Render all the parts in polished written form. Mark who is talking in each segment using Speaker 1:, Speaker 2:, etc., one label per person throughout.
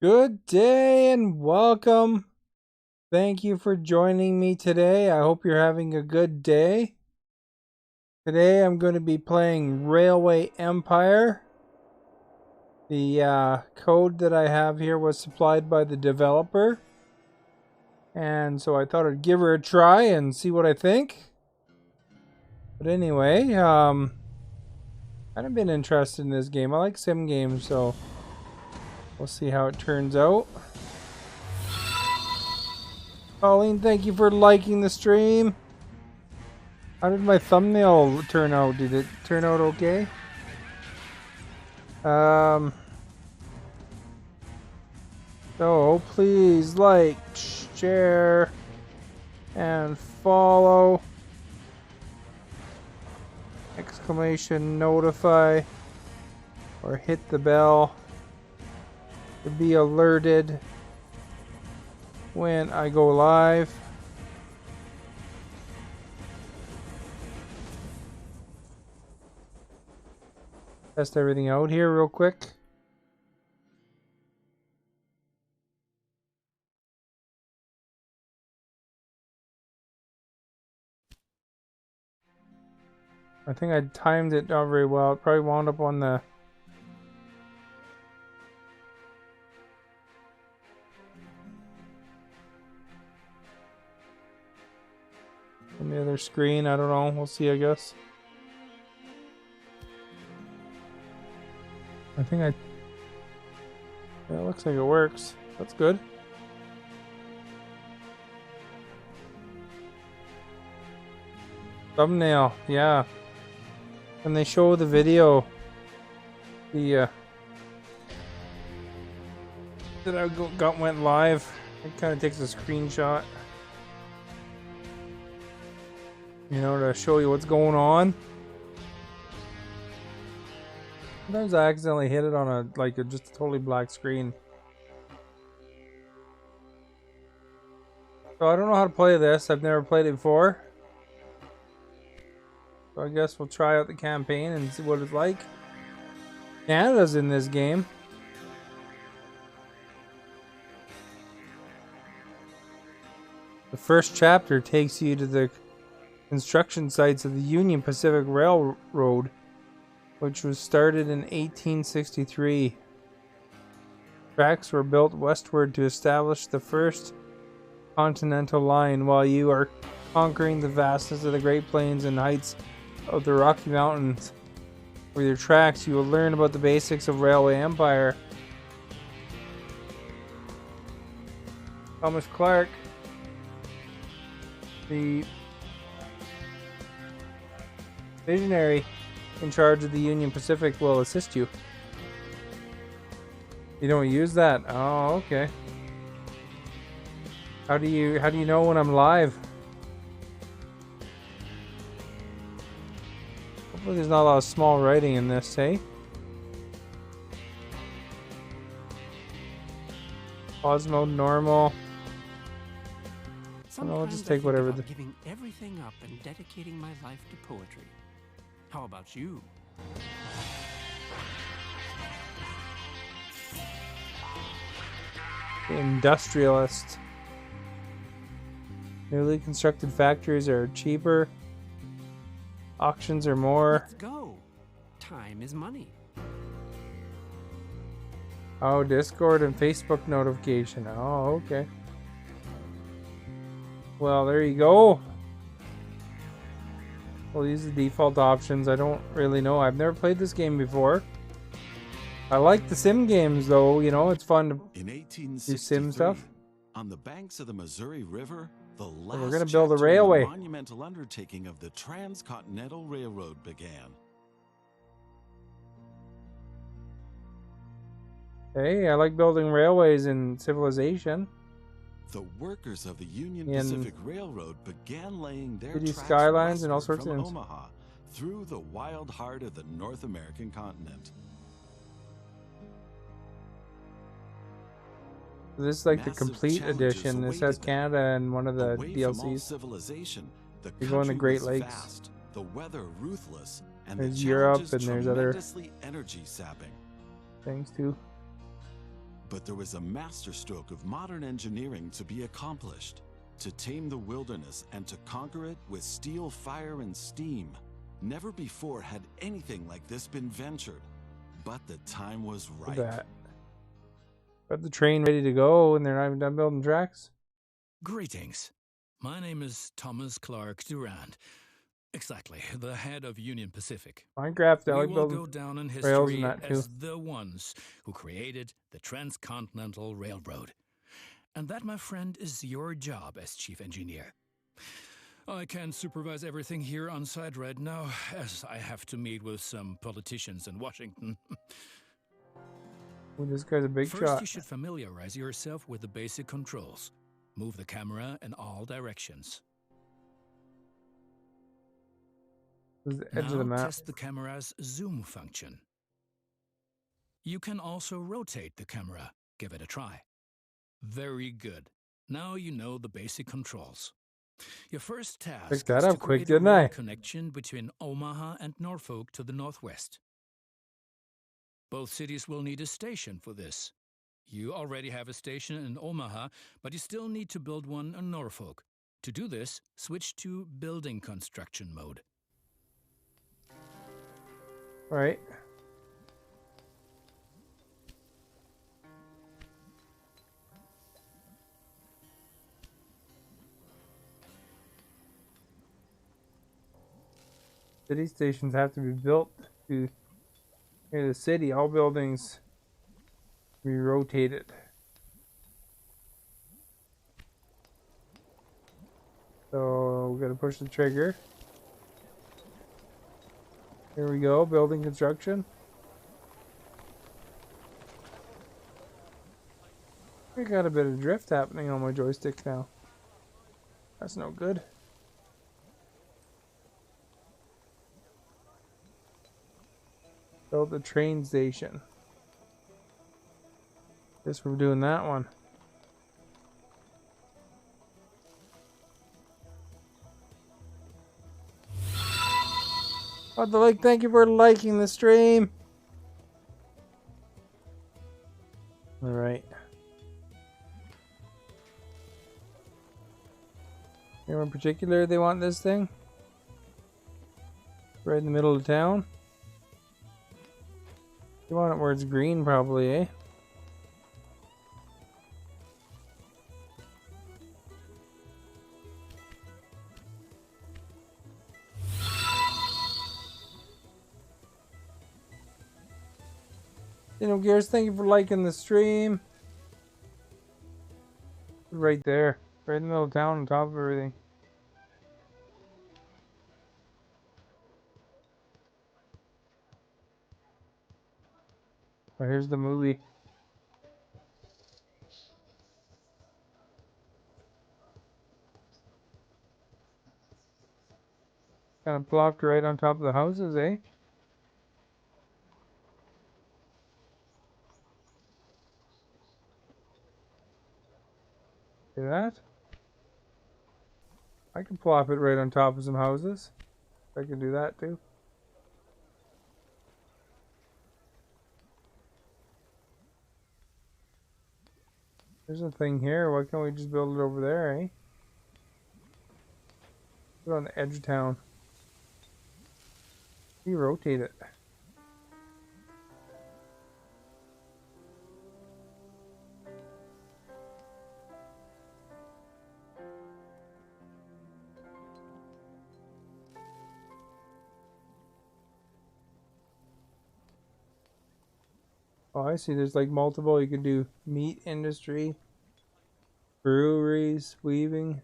Speaker 1: Good day and welcome. Thank you for joining me today. I hope you're having a good day. Today I'm going to be playing Railway Empire. The code that I have here was supplied by the developer. And so I thought I'd give her a try and see what I think. But anyway, I've been interested in this game. I like sim games, so we'll see how it turns out. Colleen, thank you for liking the stream. How did my thumbnail turn out? Did it turn out okay? So please like, share, and follow. Exclamation notify or hit the bell to be alerted when I go live. Test everything out here real quick. I think I timed it not very well. It probably wound up on the other screen. I don't know. We'll see, I guess. I think yeah, it looks like it works. That's good. Thumbnail, yeah. When they show the video, that I went live, it kind of takes a screenshot, you know, to show you what's going on. Sometimes I accidentally hit it on just a totally black screen. So I don't know how to play this. I've never played it before. So I guess we'll try out the campaign and see what it's like. Canada's in this game. The first chapter takes you to the construction sites of the Union Pacific Railroad, which was started in 1863. Tracks were built westward to establish the first continental line while you are conquering the vastness of the Great Plains and heights of the Rocky Mountains. With your tracks, you will learn about the basics of Railway Empire. Thomas Clark, the visionary in charge of the Union Pacific, will assist you. You don't use that? Oh, okay. How do you know when I'm live? Hopefully there's not a lot of small writing in this, eh? Pause mode, normal. I'll just take whatever.
Speaker 2: Giving everything up and dedicating my life to poetry. How about you?
Speaker 1: Industrialist. Newly constructed factories are cheaper. Auctions are more.
Speaker 2: Let's go. Time is money.
Speaker 1: Oh, Discord and Facebook notification. Oh, okay. Well, there you go. We'll use the default options. I don't really know. I've never played this game before. I like the sim games, though. You know, it's fun to do sim stuff.
Speaker 3: On the banks of the Missouri River, the last
Speaker 1: we're gonna build a railway.
Speaker 3: Monumental undertaking of the Transcontinental Railroad began.
Speaker 1: Hey, I like building railways in Civilization.
Speaker 3: The workers of the Union Pacific Railroad began laying their
Speaker 1: city
Speaker 3: tracks
Speaker 1: skylines and all sorts
Speaker 3: from
Speaker 1: of things.
Speaker 3: Omaha through the wild heart of the North American continent.
Speaker 1: This is like
Speaker 3: Massive
Speaker 1: the complete
Speaker 3: challenges
Speaker 1: edition. This
Speaker 3: awaited
Speaker 1: has
Speaker 3: them.
Speaker 1: Canada and one of the
Speaker 3: Away from all
Speaker 1: DLCs.
Speaker 3: civilization, the
Speaker 1: You go in the
Speaker 3: country
Speaker 1: Great
Speaker 3: was
Speaker 1: Lakes.
Speaker 3: vast, the weather ruthless, and
Speaker 1: There's
Speaker 3: the
Speaker 1: Europe
Speaker 3: challenges
Speaker 1: and there's other
Speaker 3: tremendously energy sapping.
Speaker 1: things too.
Speaker 3: But there was a masterstroke of modern engineering to be accomplished. To tame the wilderness and to conquer it with steel, fire, and steam. Never before had anything like this been ventured. But the time was
Speaker 1: Look
Speaker 3: right.
Speaker 1: at that. Got the train ready to go and they're not even done building tracks?
Speaker 4: Greetings. My name is Thomas Clark Durand. Exactly, the head of Union Pacific.
Speaker 1: Minecraft, I
Speaker 4: We
Speaker 1: like
Speaker 4: will
Speaker 1: building
Speaker 4: go down in
Speaker 1: rails
Speaker 4: history
Speaker 1: and that too.
Speaker 4: as the ones who created the Transcontinental Railroad. And that, my friend, is your job as chief engineer. I can't supervise everything here on site right now, as I have to meet with some politicians in Washington.
Speaker 1: Ooh, this guy's a big
Speaker 4: First,
Speaker 1: shot.
Speaker 4: you should familiarize yourself with the basic controls. Move the camera in all directions.
Speaker 1: This is the edge
Speaker 4: Now
Speaker 1: of the map.
Speaker 4: test the camera's zoom function. You can also rotate the camera. Give it a try. Very good. Now you know the basic controls. Your first task
Speaker 1: Picked that
Speaker 4: is
Speaker 1: up
Speaker 4: to
Speaker 1: quick,
Speaker 4: create a
Speaker 1: didn't
Speaker 4: rail
Speaker 1: I?
Speaker 4: connection between Omaha and Norfolk to the northwest. Both cities will need a station for this. You already have a station in Omaha, but you still need to build one in Norfolk. To do this, switch to building construction mode.
Speaker 1: All right. City stations have to be built to near the city. All buildings be rotated. So we're gonna push the trigger. Here we go, building construction. I got a bit of drift happening on my joystick now. That's no good. Build the train station. Guess we're doing that one. Oh, the like, thank you for liking the stream. All right. Anyone in particular they want this thing? Right in the middle of town. You want it where it's green, probably, eh? You know, Gears, thank you for liking the stream. Right there. Right in the middle of town on top of everything. Oh, here's the movie. Kind of plopped right on top of the houses, eh? See that? I can plop it right on top of some houses. I can do that too. There's a thing here. Why can't we just build it over there, eh? Put it on the edge of town. You rotate it. Oh, I see. There's like multiple. You can do meat industry, breweries, weaving.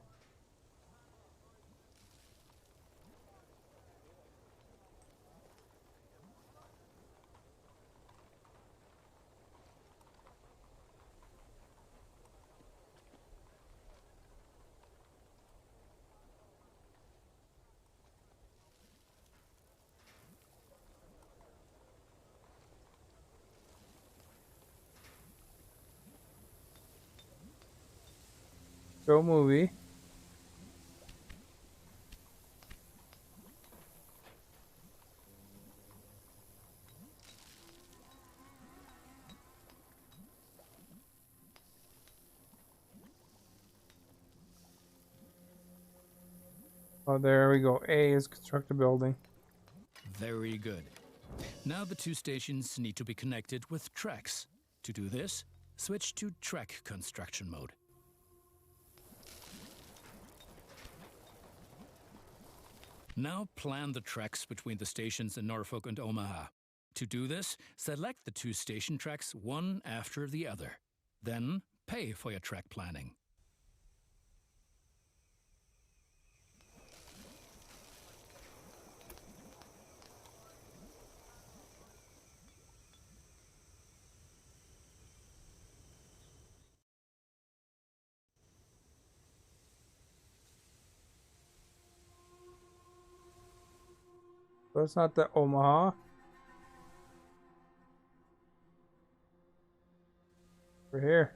Speaker 1: Show movie. Oh, there we go. A is construct a building.
Speaker 4: Very good. Now the two stations need to be connected with tracks. To do this, switch to track construction mode. Now plan the tracks between the stations in Norfolk and Omaha. To do this, select the two station tracks one after the other. Then pay for your track planning.
Speaker 1: So it's not the Omaha. We're here.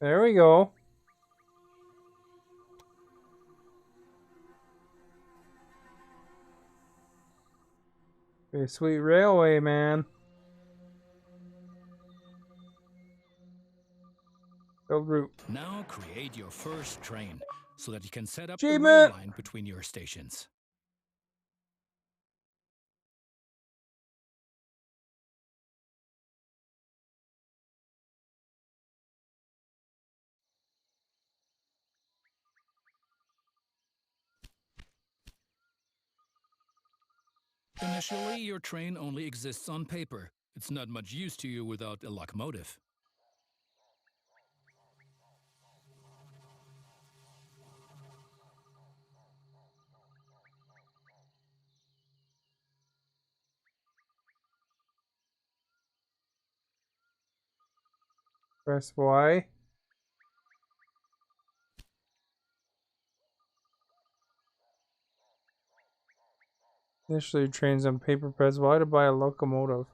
Speaker 1: There we go. A sweet railway, man. Build route.
Speaker 4: Now create your first train so that you can set up a
Speaker 1: Achievement!
Speaker 4: rail line between your stations. Initially, your train only exists on paper. It's not much use to you without a locomotive.
Speaker 1: Press Y. Initially, trains on paper. Press Y to buy a locomotive.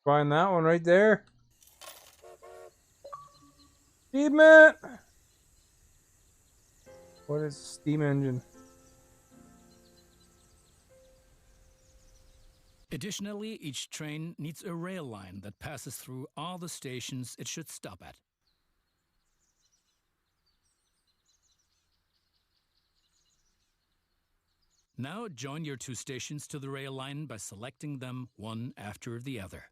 Speaker 1: Find that one right there. Achievement! What is steam engine?
Speaker 4: Additionally, each train needs a rail line that passes through all the stations it should stop at. Now join your two stations to the rail line by selecting them one after the other.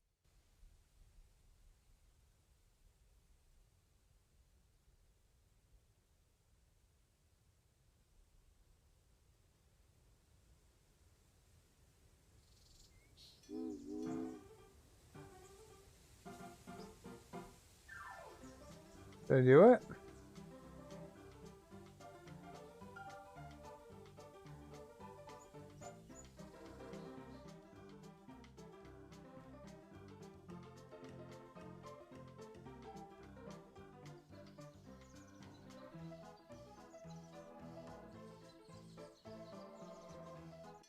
Speaker 1: Did I do it?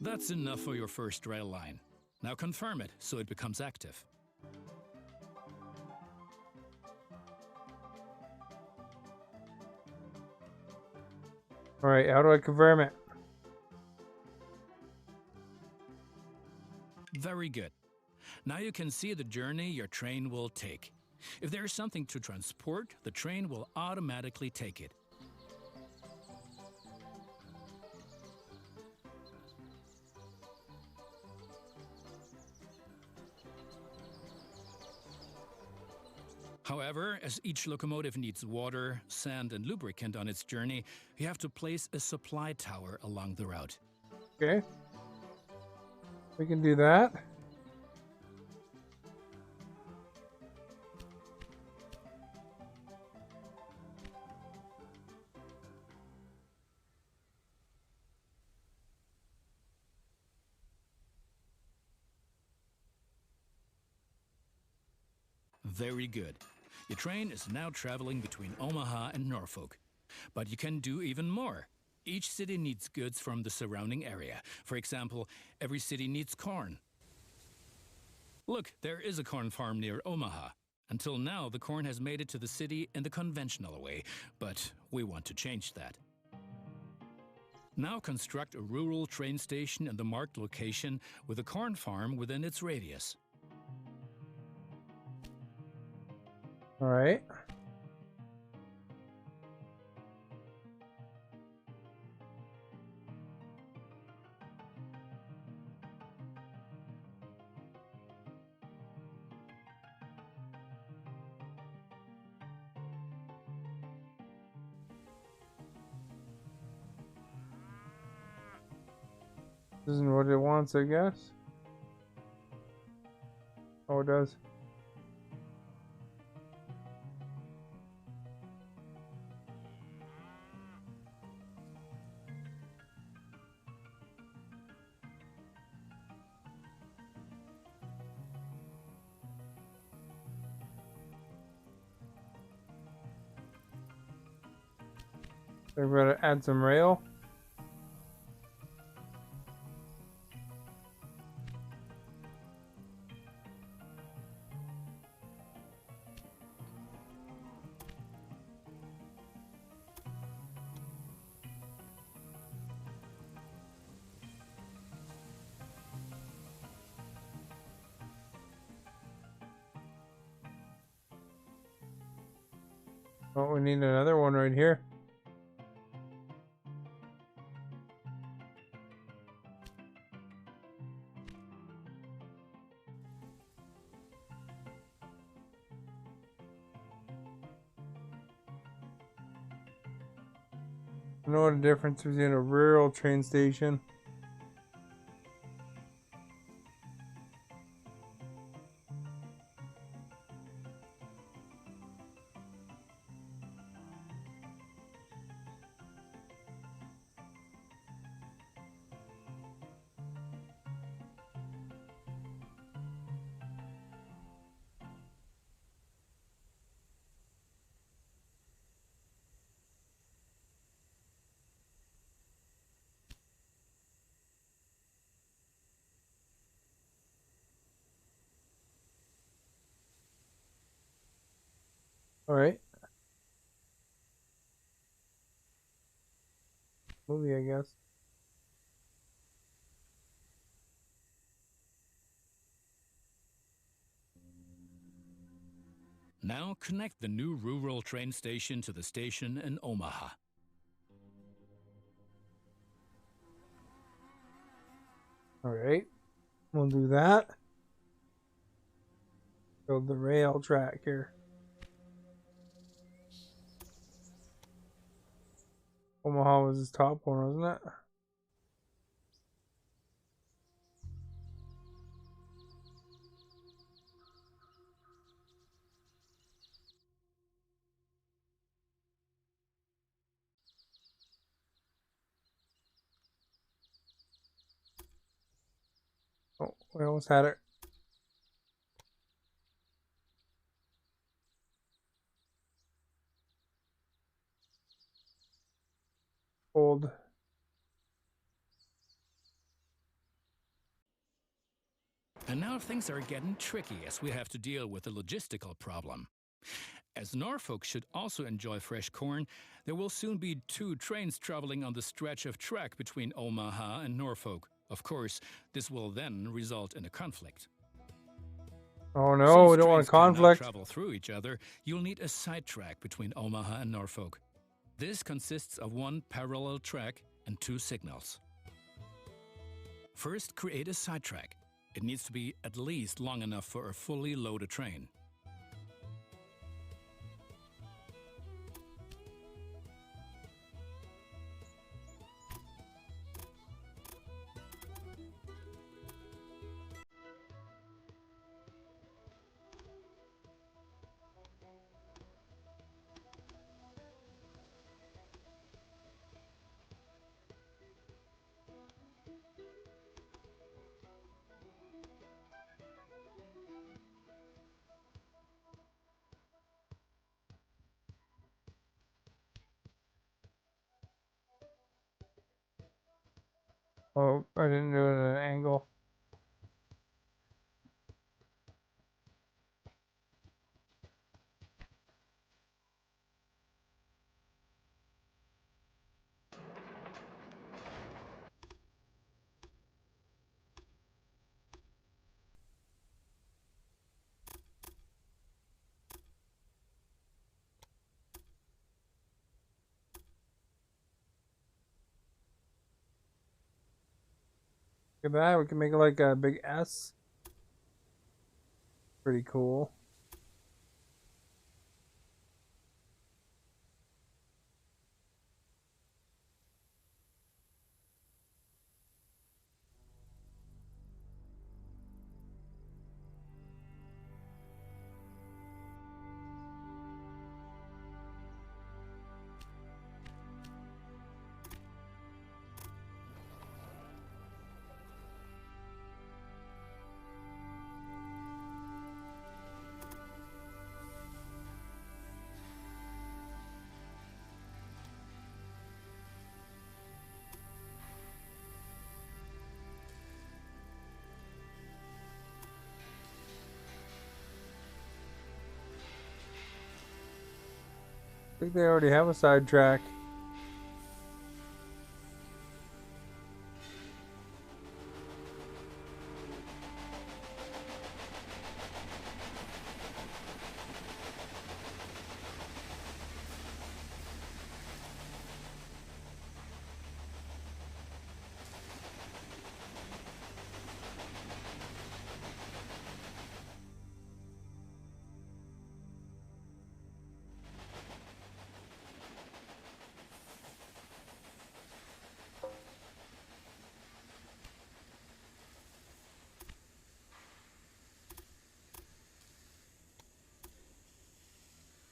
Speaker 4: That's enough for your first rail line. Now confirm it so it becomes active.
Speaker 1: Alright, how do I confirm it?
Speaker 4: Very good. Now you can see the journey your train will take. If there is something to transport, the train will automatically take it. However, as each locomotive needs water, sand, and lubricant on its journey, you have to place a supply tower along the route.
Speaker 1: Okay. We can do that.
Speaker 4: Very good. Your train is now traveling between Omaha and Norfolk. But you can do even more. Each city needs goods from the surrounding area. For example, every city needs corn. Look, there is a corn farm near Omaha. Until now, the corn has made it to the city in the conventional way, but we want to change that. Now construct a rural train station in the marked location with a corn farm within its radius.
Speaker 1: All right. This isn't what it wants, I guess. Oh, it does. They're going to add some rail. Oh, we need another one right here. I know the difference between a rural train station. All right. Movie, I guess.
Speaker 4: Now connect the new rural train station to the station in Omaha.
Speaker 1: All right. We'll do that. Build the rail track here. Omaha was his top one, wasn't it? Oh, we almost had it. Old.
Speaker 4: And now things are getting tricky as we have to deal with a logistical problem. As Norfolk should also enjoy fresh corn, there will soon be 2 trains traveling on the stretch of track between Omaha and Norfolk. Of course, this will then result in a conflict.
Speaker 1: Oh no, we don't want a
Speaker 4: Since trains cannot
Speaker 1: conflict.
Speaker 4: travel through each other, you'll need a side track between Omaha and Norfolk. This consists of 1 parallel track and 2 signals. First, create a side track. It needs to be at least long enough for a fully loaded train.
Speaker 1: Oh, I didn't do it at an angle. Look at that. We can make it like a big S. Pretty cool. I think they already have a sidetrack.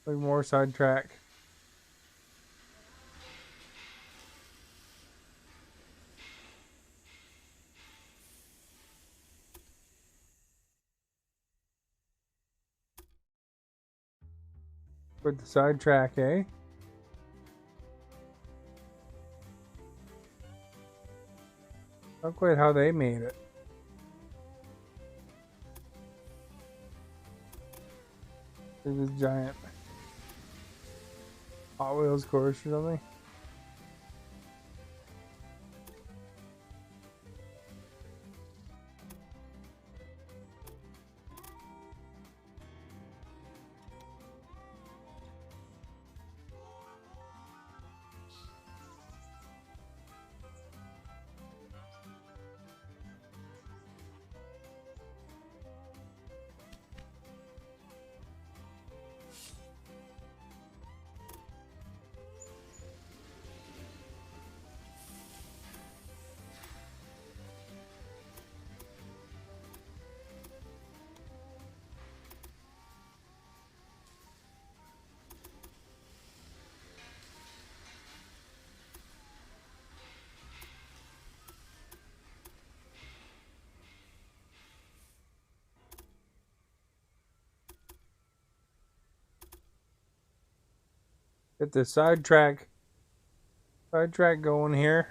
Speaker 1: Like more sidetrack. With the sidetrack, eh? Not quite how they made it. There's this giant Hot Wheels course or something. Get the sidetrack going here.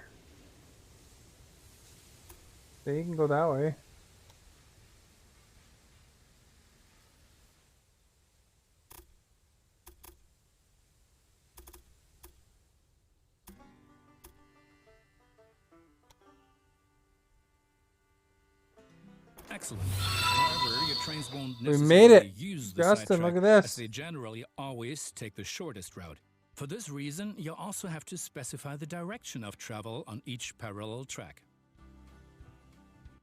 Speaker 1: So you can go that way.
Speaker 4: Excellent. However, your trains won't
Speaker 1: We made it.
Speaker 4: necessarily use the
Speaker 1: Justin,
Speaker 4: sidetrack,
Speaker 1: look at
Speaker 4: as
Speaker 1: this.
Speaker 4: they generally always take the shortest route. For this reason, you also have to specify the direction of travel on each parallel track.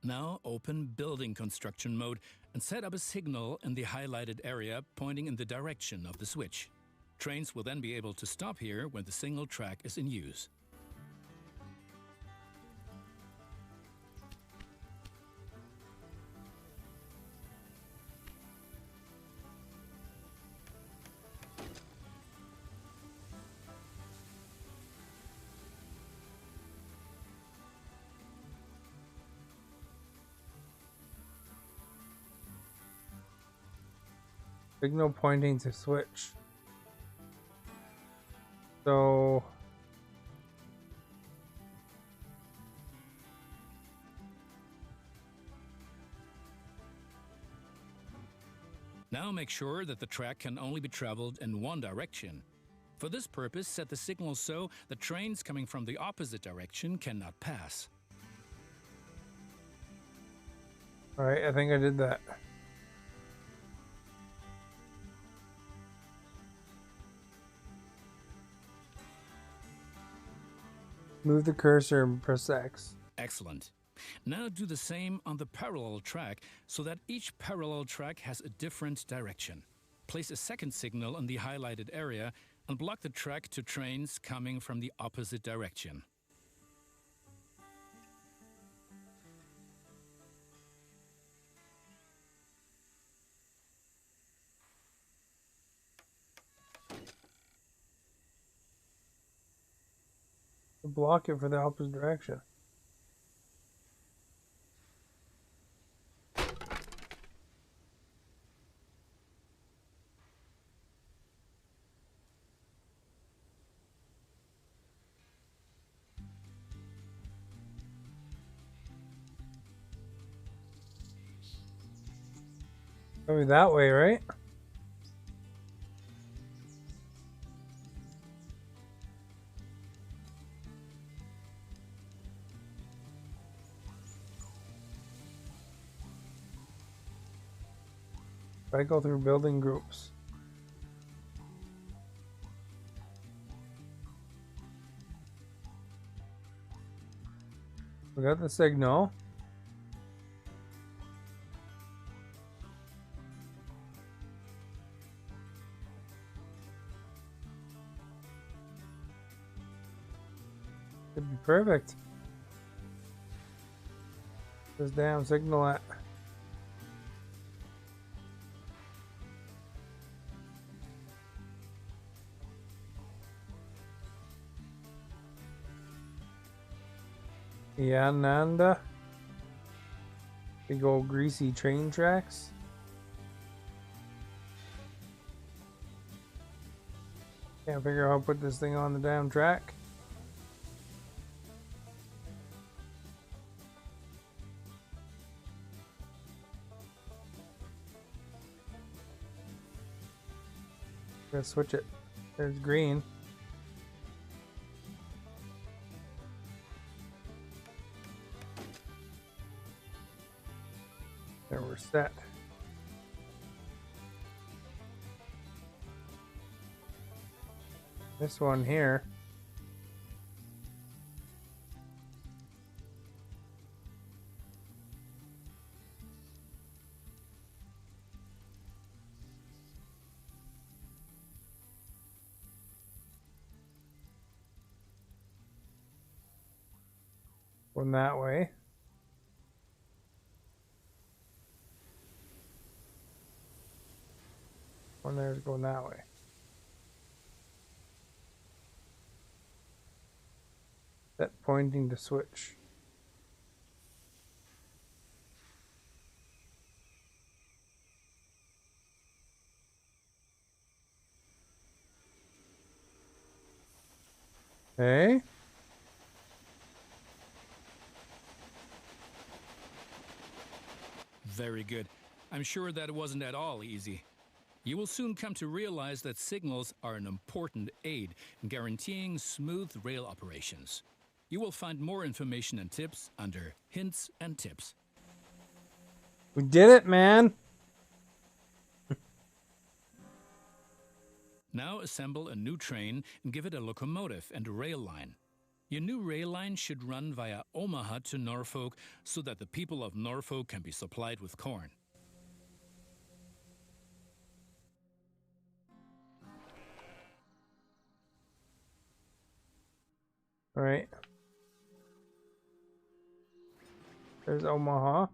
Speaker 4: Now open building construction mode and set up a signal in the highlighted area pointing in the direction of the switch. Trains will then be able to stop here when the single track is in use.
Speaker 1: Signal pointing to switch. So
Speaker 4: Now make sure that the track can only be traveled in one direction. For this purpose, set the signal so that trains coming from the opposite direction cannot pass.
Speaker 1: alright, I think I did that. Move the cursor and press X.
Speaker 4: Excellent. Now do the same on the parallel track so that each parallel track has a different direction. Place a second signal on the highlighted area and block the track to trains coming from the opposite direction.
Speaker 1: Block it for the opposite direction. Probably that way, right? I go through building groups. We got the signal. Should be perfect. This damn signal at. Yeah, Nanda. Big old greasy train tracks. Can't figure out how to put this thing on the damn track. Gotta switch it. There's green. There, we're set. This one here. Going that way. One there's going that way. Set pointing to switch. Okay.
Speaker 4: Very good. I'm sure that it wasn't at all easy. You will soon come to realize that signals are an important aid in guaranteeing smooth rail operations. You will find more information and tips under Hints and Tips.
Speaker 1: We did it, man!
Speaker 4: Now assemble a new train and give it a locomotive and a rail line. Your new rail line should run via Omaha to Norfolk so that the people of Norfolk can be supplied with corn.
Speaker 1: All right. There's Omaha.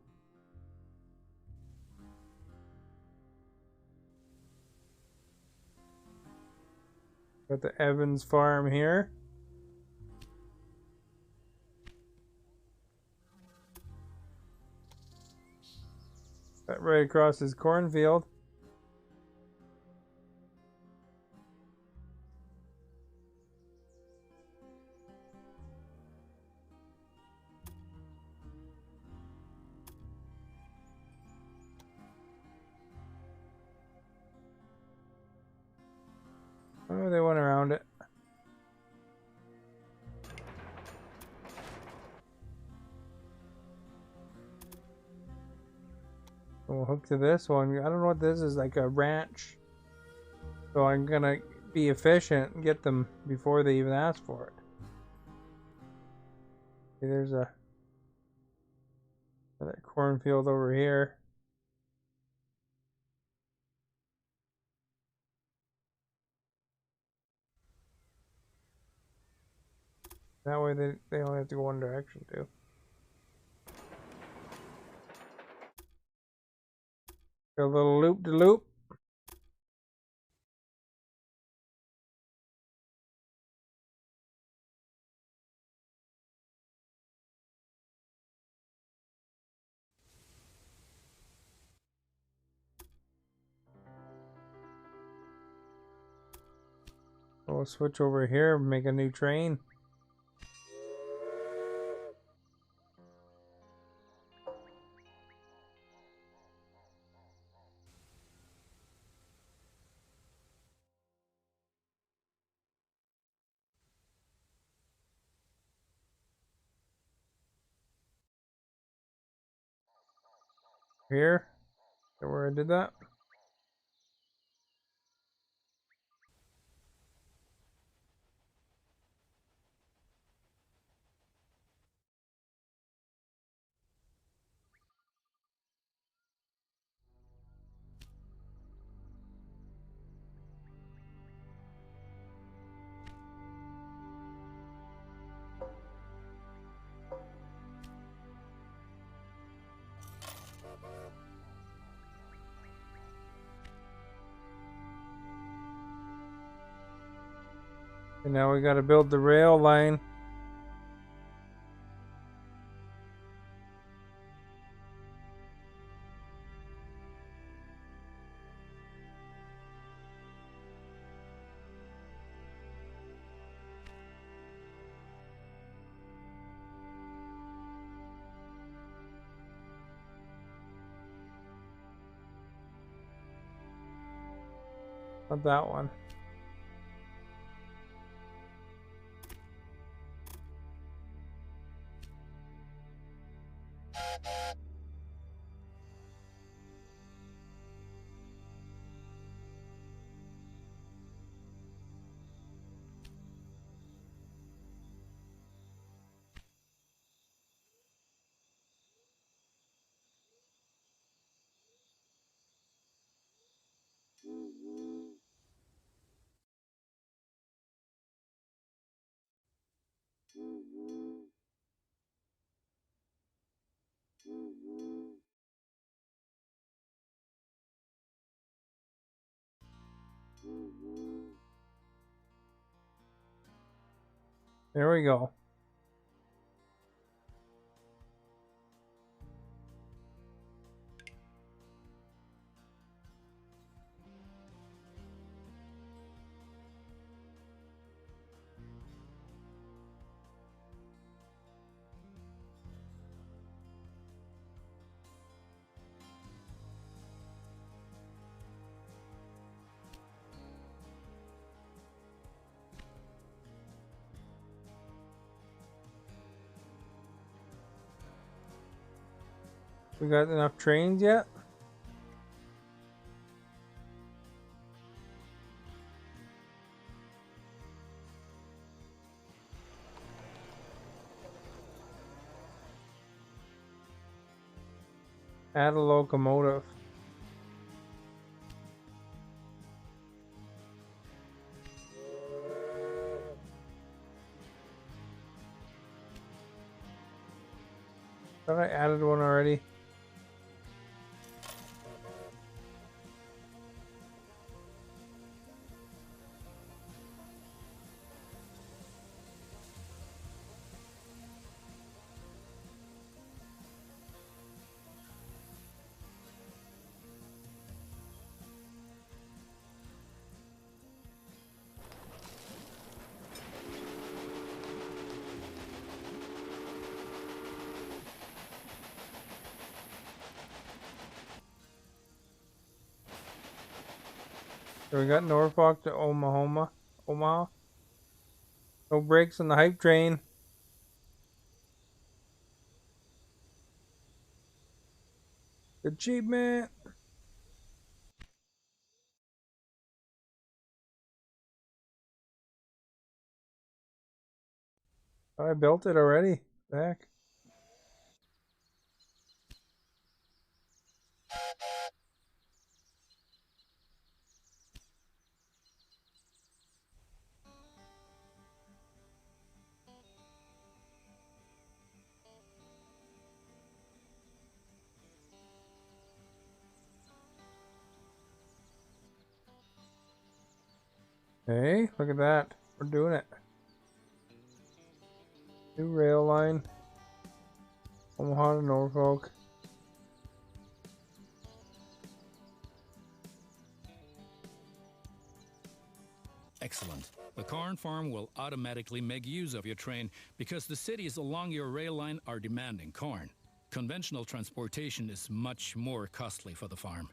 Speaker 1: Got the Evans farm here. That right across his cornfield. Oh, they went around it. We'll hook to this one. I don't know what this is, like a ranch. So I'm gonna be efficient and get them before they even ask for it. Okay, there's a That cornfield over here. That way they only have to go one direction too. Got a little loop to loop. We'll switch over here and make a new train. Here. Is where I did that? And now we gotta build the rail line. Not that one. There we go. We got enough trains yet? Add a locomotive. Thought I added one already. So we got Norfolk to Omaha. Omaha. No brakes on the hype train. Achievement. I built it already. Back. Hey, look at that. We're doing it. New rail line. Omaha to Norfolk.
Speaker 4: Excellent. The corn farm will automatically make use of your train because the cities along your rail line are demanding corn. Conventional transportation is much more costly for the farm.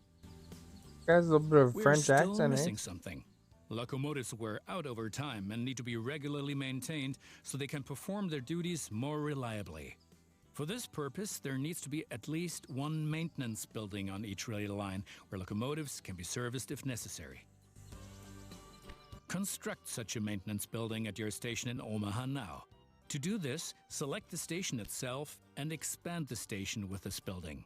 Speaker 1: Guys, a little bit of
Speaker 4: We're
Speaker 1: French
Speaker 4: still
Speaker 1: accent,
Speaker 4: missing
Speaker 1: eh?
Speaker 4: something. Locomotives wear out over time and need to be regularly maintained so they can perform their duties more reliably. For this purpose, there needs to be at least one maintenance building on each rail line where locomotives can be serviced if necessary. Construct such a maintenance building at your station in Omaha now. To do this, select the station itself and expand the station with this building.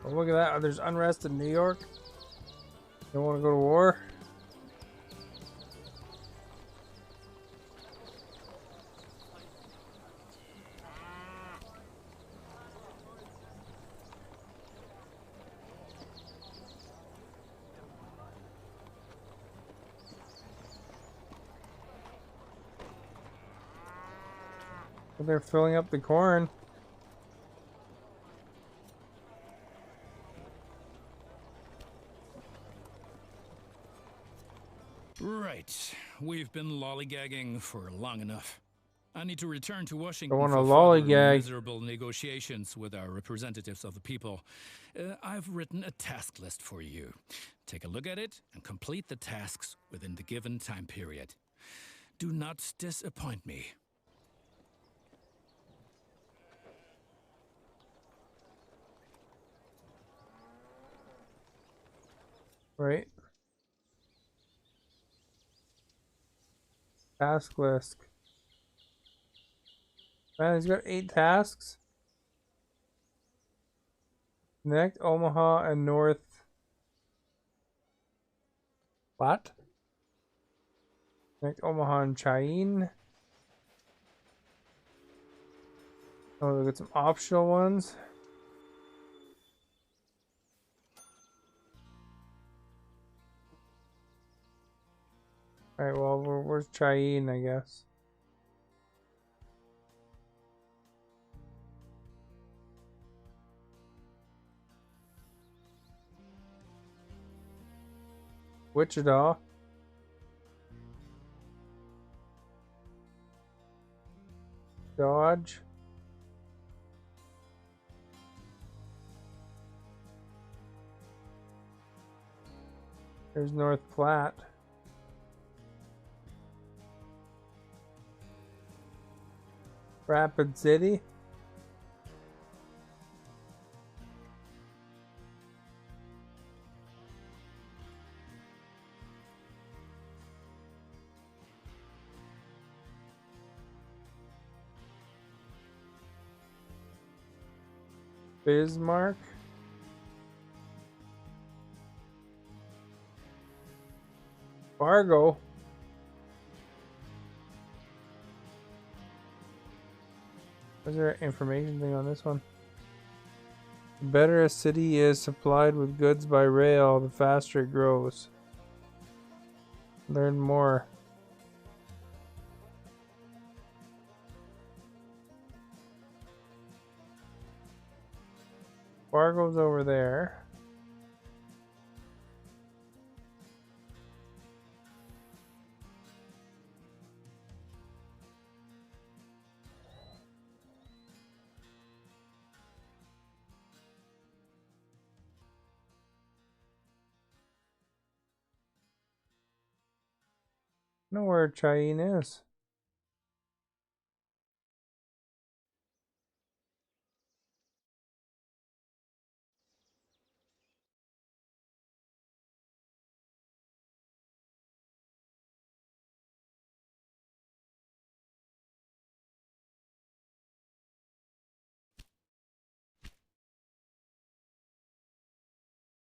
Speaker 1: Oh, look at that. There's unrest in New York. They want to go to war. They're filling up the corn.
Speaker 4: Right. We've been lollygagging for long enough. I need to return to
Speaker 1: Don't
Speaker 4: Washington
Speaker 1: want to
Speaker 4: for further
Speaker 1: lollygag.
Speaker 4: miserable negotiations with our representatives of the people. I've written a task list for you. Take a look at it and complete the tasks within the given time period. Do not disappoint me.
Speaker 1: Right. Task list. Man, he's got 8 tasks. Connect Omaha and North. What? Connect Omaha and Cheyenne. Oh, we got some optional ones. Alright, well, where's Cheyenne, I guess? Wichita. Dodge. There's North Platte. Rapid City. Bismarck. Fargo. Is there an information thing on this one? The better a city is supplied with goods by rail, the faster it grows. Learn more. Fargo's over there. I know where Cheyenne is.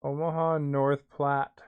Speaker 1: Omaha and North Platte.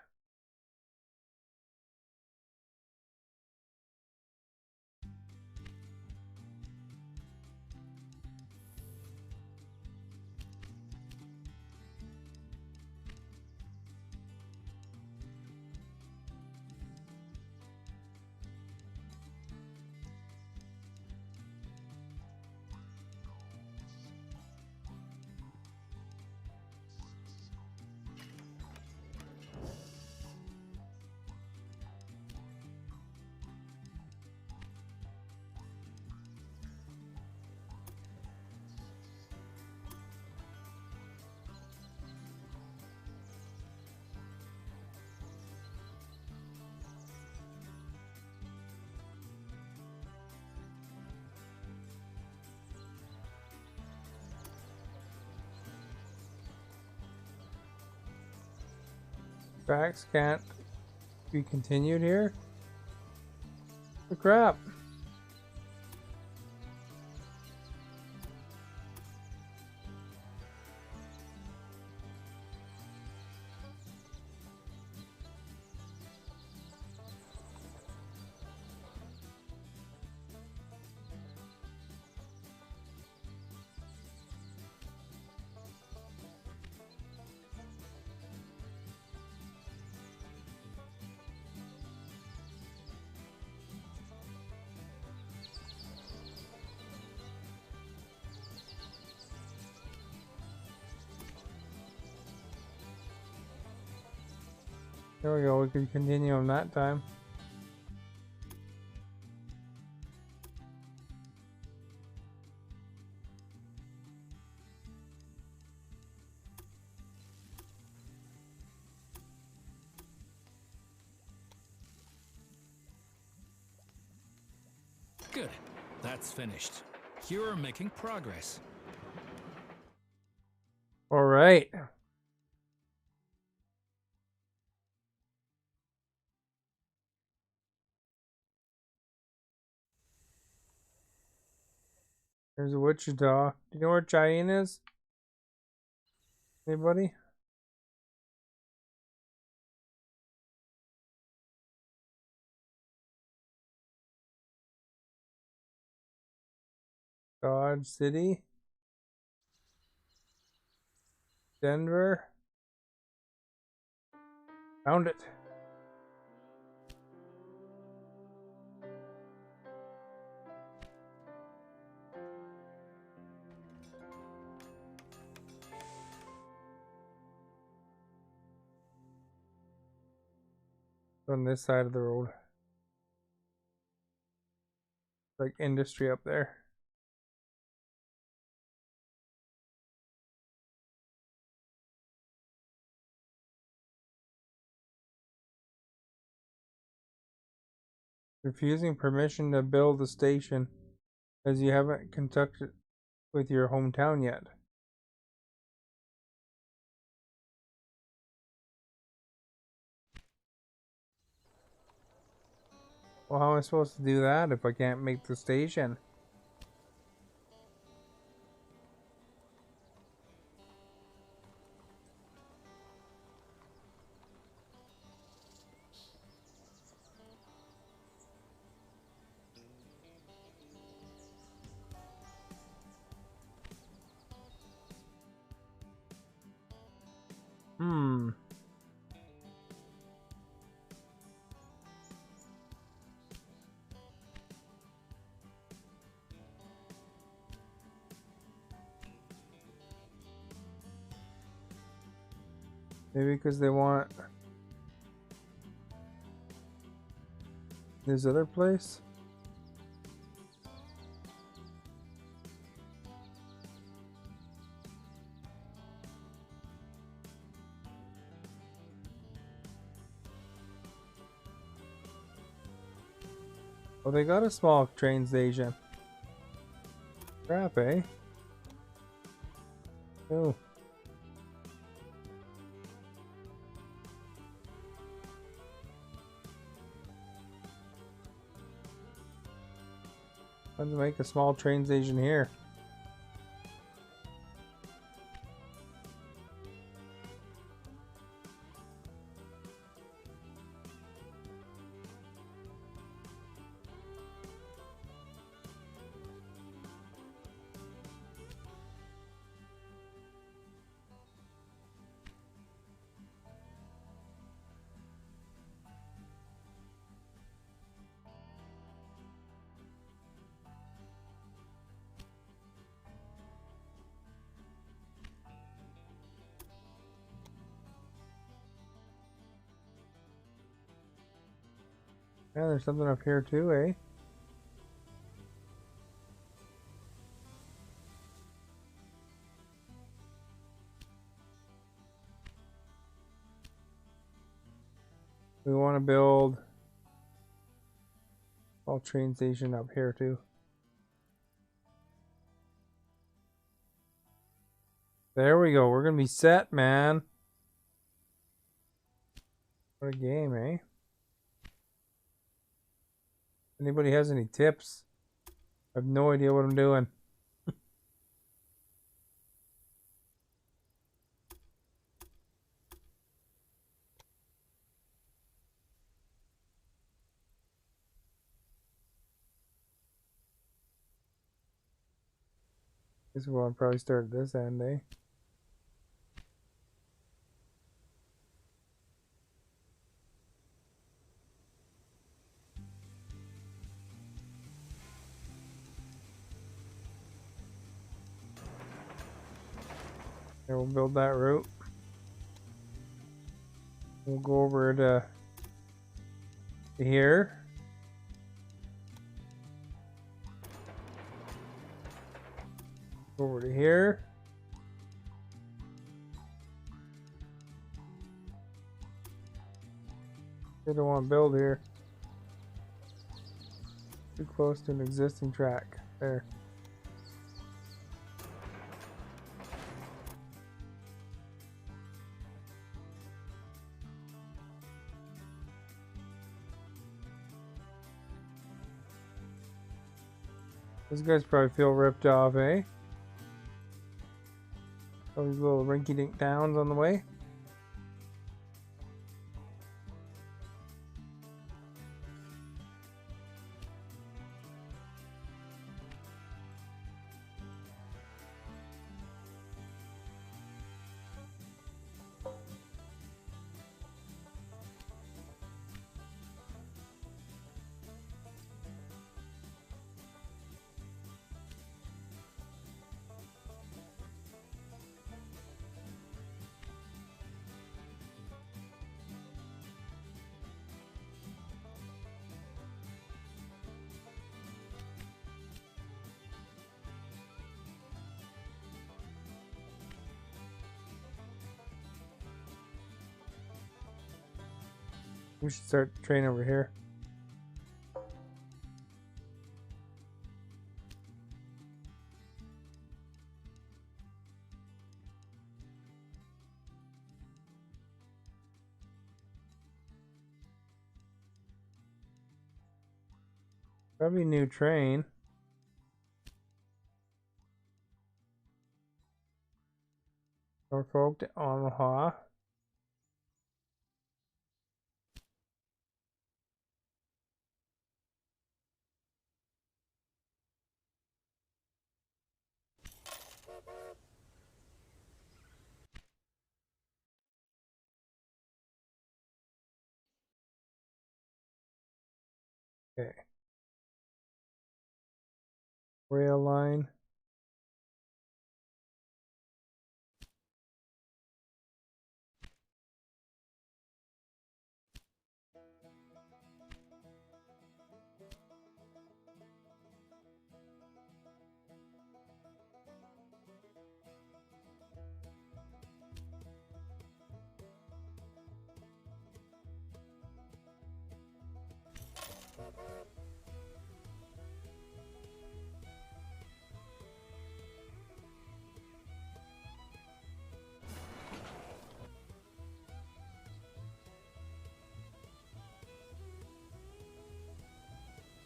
Speaker 1: Tracks can't be continued here? The crap. There we go, we can continue on that time.
Speaker 4: Good. That's finished. You're making progress.
Speaker 1: All right. There's Wichita. Do you know where Cheyenne is? Anybody? Dodge City. Denver. Found it. On this side of the road. Like industry up there. Refusing permission to build a station as you haven't conducted with your hometown yet. Well, how am I supposed to do that if I can't make the station? Maybe because they want this other place? Oh, they got a small train station. Crap, eh? Oh. Let's make a small train station here. Yeah, there's something up here too, eh? We want to build a train station up here too. There we go. We're gonna be set, man. What a game, eh? Anybody has any tips? I have no idea what I'm doing. Guess we'll probably start at this end, eh? Here, we'll build that route. We'll go over to here. Over to here. I don't want to build here. Too close to an existing track. There. Those guys probably feel ripped off, eh? All these little rinky-dink towns on the way. We should start the train over here. Probably a new train. Norfolk to Omaha. Okay. Rail line.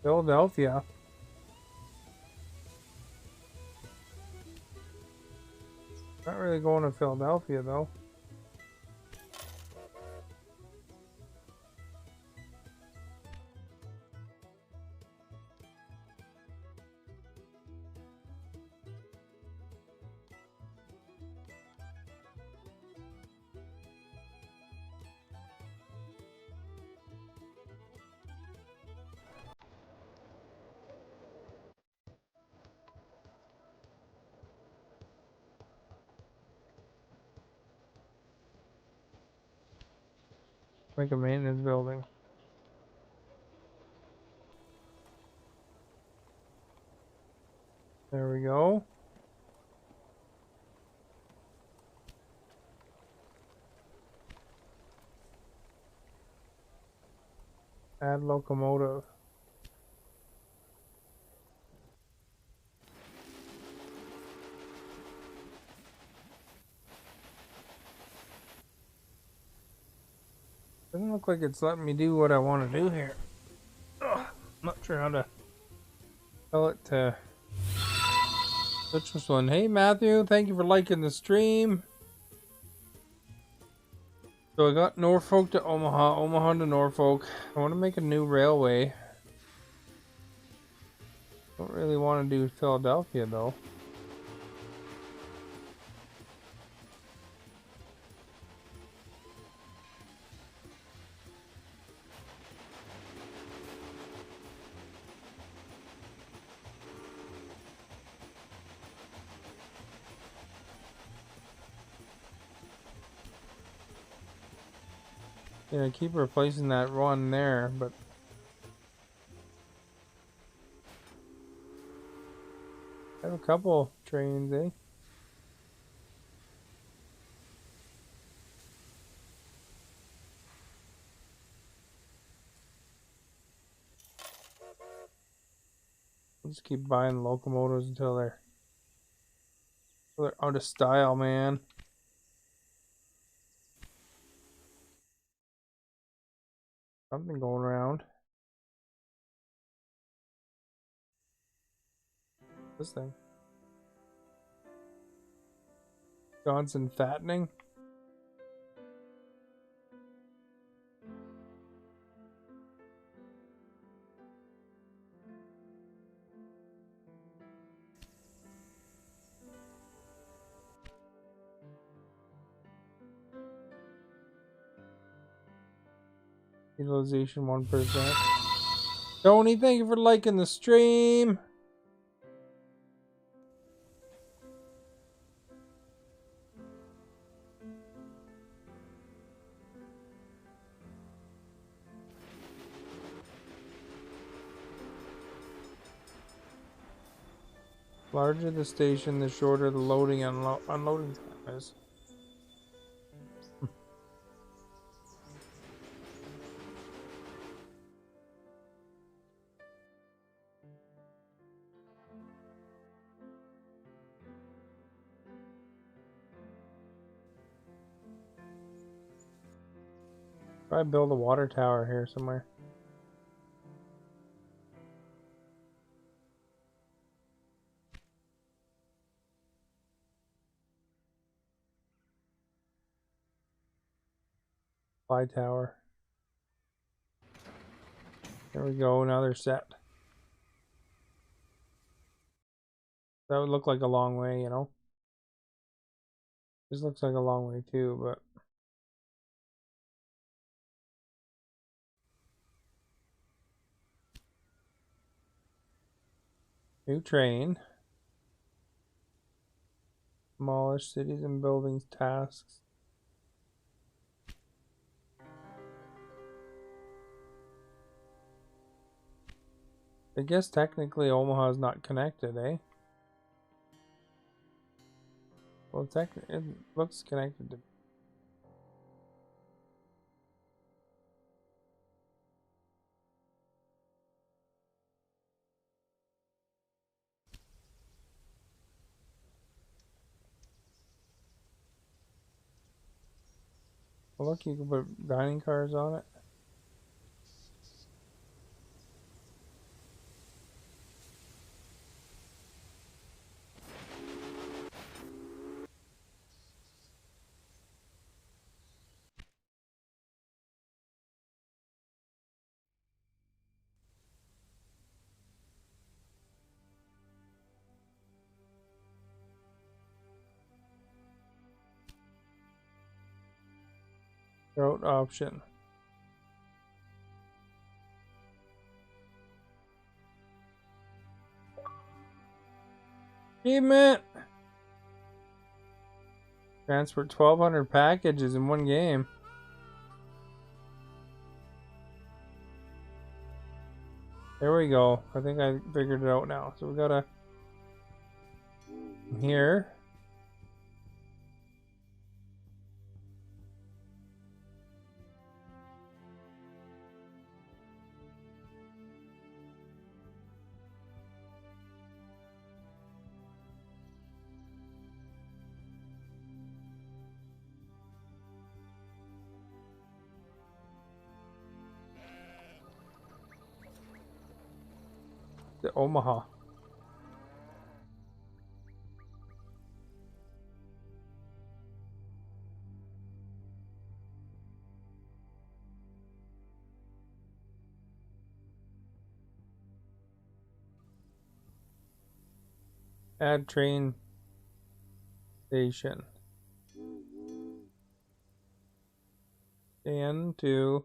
Speaker 1: Philadelphia. Not really going to Philadelphia though. Like a maintenance building. Add locomotive. Doesn't look like it's letting me do what I want to do here. Ugh, I'm not sure how to tell it to switch this one. Hey Matthew, thank you for liking the stream. So I got Norfolk to Omaha, Omaha to Norfolk. I want to make a new railway. Don't really want to do Philadelphia though. Yeah, I keep replacing that one there, but I have a couple trains, eh? I'll just keep buying locomotives until they're out of style, man. Something going around. This thing. Johnson fattening. Utilization 1%. Tony, thank you for liking the stream. Larger the station, the shorter the loading and unloading time is. Probably build a water tower here somewhere. Fly tower. There we go, now they're set. That would look like a long way, you know? This looks like a long way too, but... New train. Demolish cities and buildings tasks. I guess technically Omaha is not connected, eh? Well, it looks connected to... Well, look, you can put dining cars on it. Route option. Achievement! Transport 1,200 packages in one game. There we go. I think I figured it out now. So we gotta... Here. to Omaha. Add train station. And to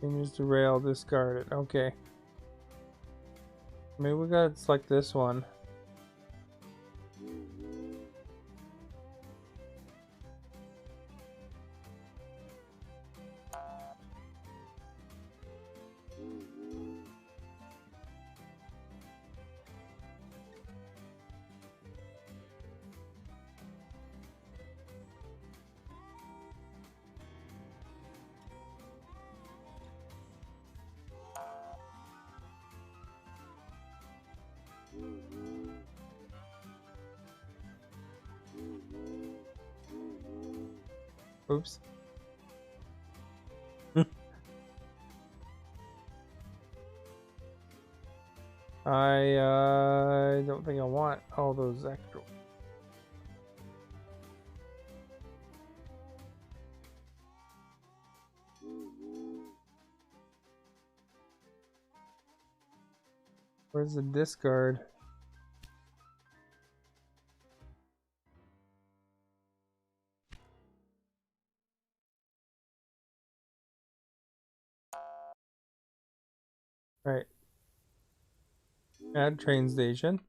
Speaker 1: changes to rail discarded. Okay. Maybe we gotta select this one. Oops. I don't think I want all those extra. Where's the discard? Right. Add train station.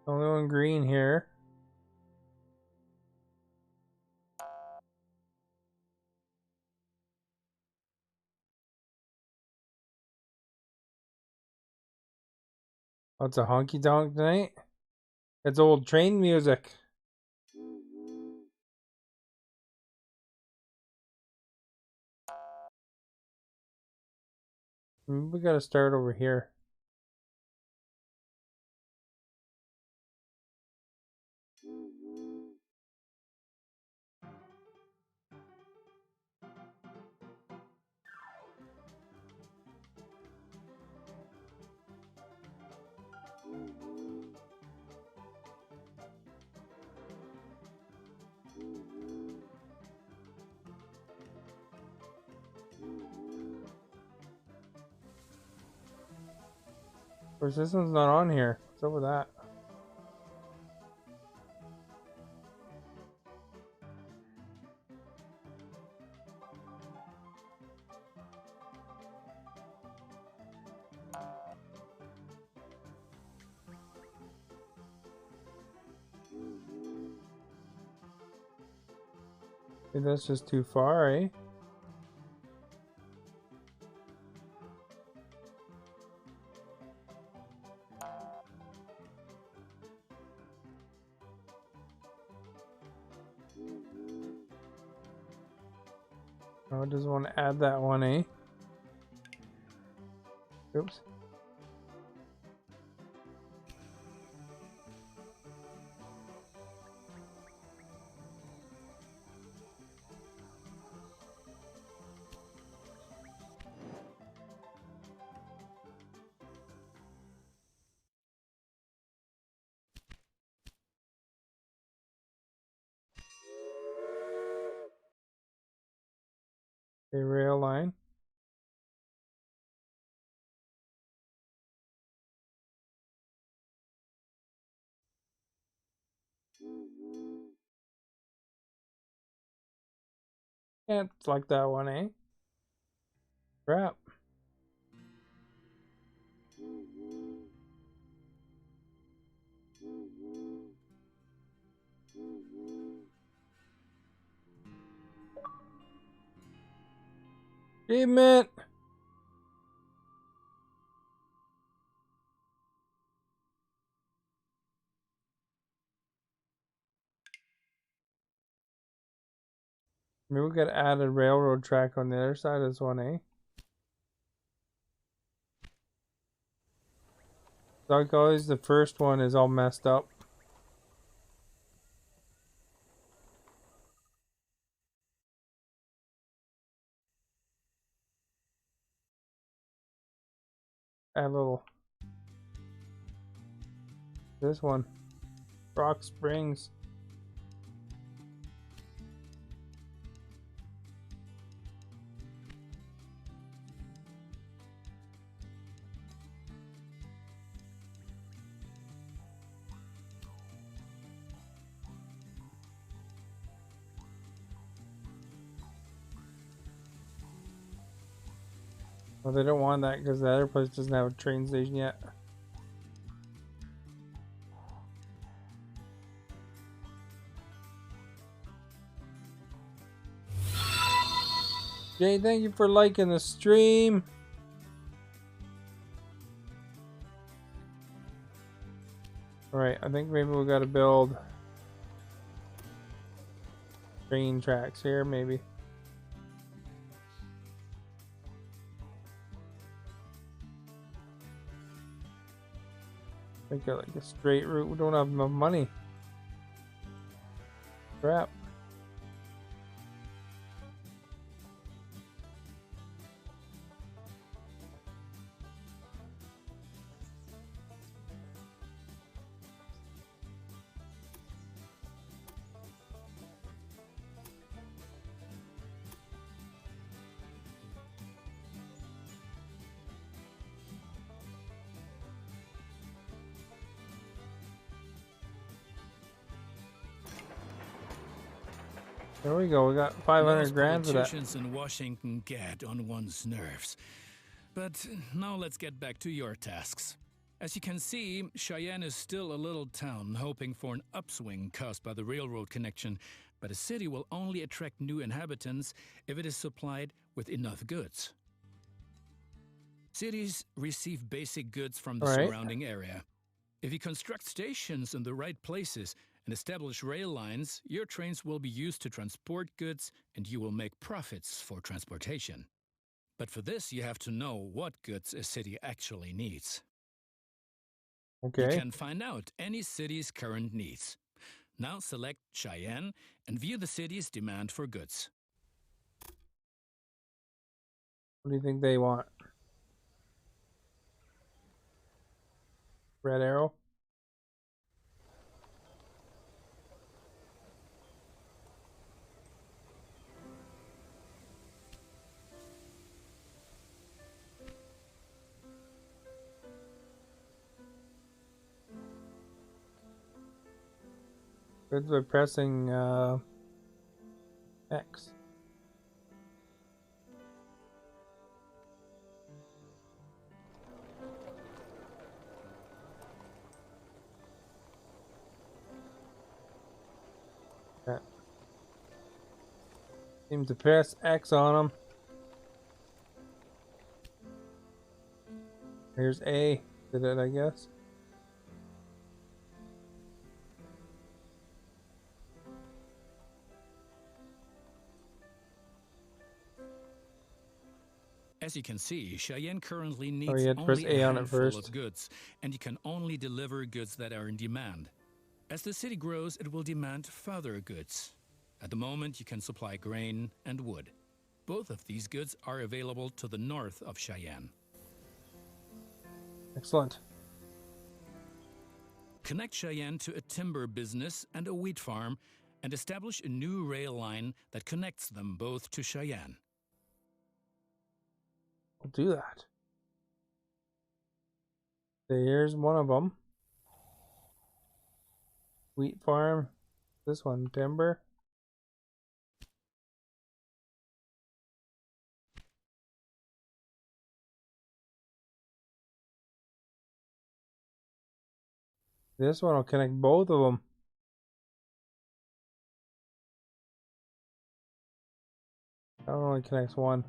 Speaker 1: Only one green here. Oh, it's a honky tonk tonight. It's old train music. We gotta start over here. Of course, this one's not on here. What's up with that? Maybe that's just too far, eh? Oh, it doesn't want to add that one, eh? Oops. A rail line. Yeah, it's like that one, eh? Crap. Achievement! Maybe we could add a railroad track on the other side of this one, eh? Like always, the first one is all messed up. Add a little. This one. Rock Springs. Well, they don't want that because the other place doesn't have a train station yet. Jay, thank you for liking the stream. Alright, I think maybe we gotta build train tracks here, maybe. Make it like a straight route. We don't have enough money. Crap. There we go. We got 500 grand for that.
Speaker 4: Politicians in Washington get on one's nerves. But now let's get back to your tasks. As you can see, Cheyenne is still a little town hoping for an upswing caused by the railroad connection, but a city will only attract new inhabitants if it is supplied with enough goods. Cities receive basic goods from the surrounding area. If you construct stations in the right places and establish rail lines, your trains will be used to transport goods and you will make profits for transportation. But for this, you have to know what goods a city actually needs.
Speaker 1: Okay.
Speaker 4: You can find out any city's current needs. Now select Cheyenne and view the city's demand for goods.
Speaker 1: What do you think they want? Red arrow? Goods by pressing X. Okay. Seem to press X on them. Here's A. Did it, I guess.
Speaker 4: As you can see, Cheyenne currently needs
Speaker 1: you had to press
Speaker 4: only
Speaker 1: A
Speaker 4: a
Speaker 1: on it
Speaker 4: handful
Speaker 1: first.
Speaker 4: of goods, and you can only deliver goods that are in demand. As the city grows, it will demand further goods. At the moment, you can supply grain and wood. Both of these goods are available to the north of Cheyenne.
Speaker 1: Excellent.
Speaker 4: Connect Cheyenne to a timber business and a wheat farm, and establish a new rail line that connects them both to Cheyenne.
Speaker 1: We'll do that. So here's one of them. Wheat farm. This one, timber. This one will connect both of them. That one only connects one.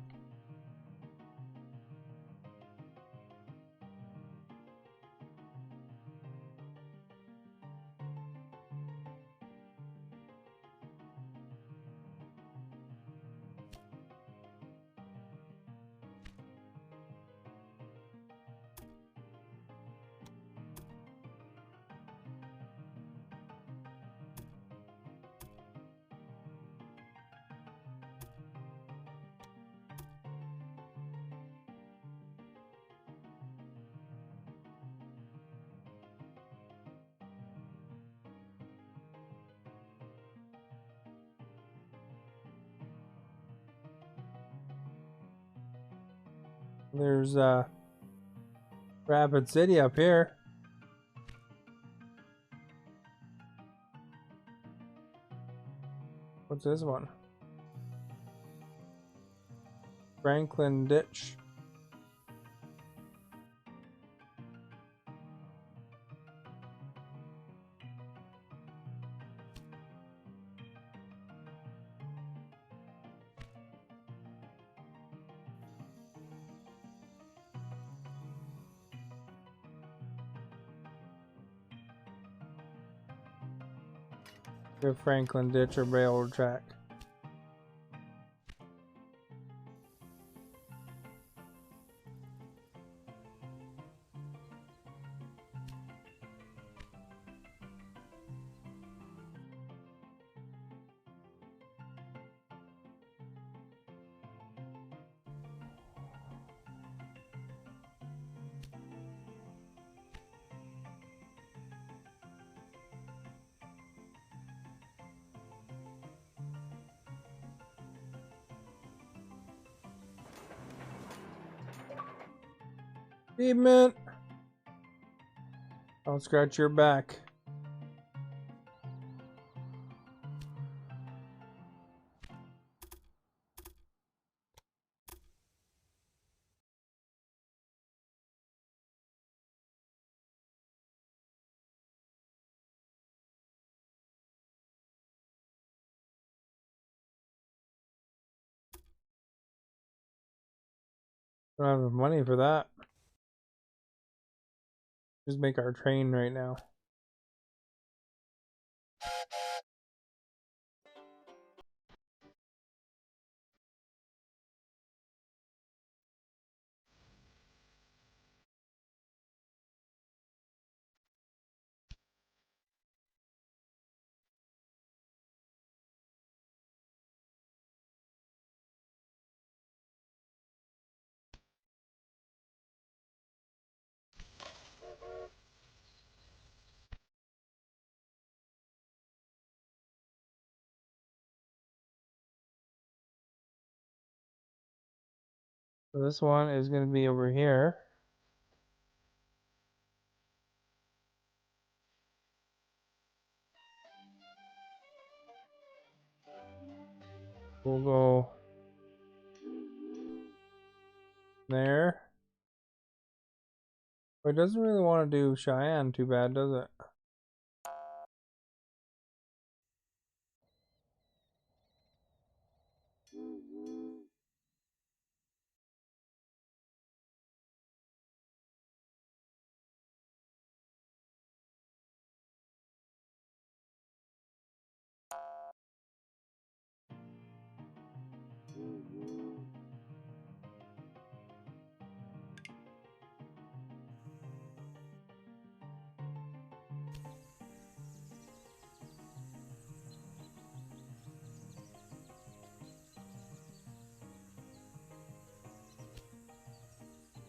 Speaker 1: There's Rapid City up here. What's this one? Franklin Ditch. The Franklin Ditch or railroad track. Achievement. Don't scratch your back. Don't have money for that. Just make our train right now. So this one is going to be over here. We'll go there. But it doesn't really want to do Cheyenne too bad, does it?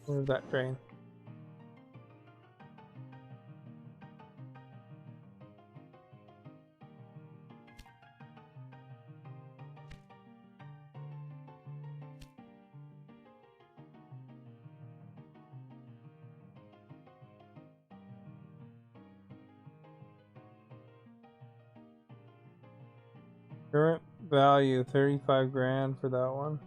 Speaker 1: Where's that train? Current value 35 grand for that one.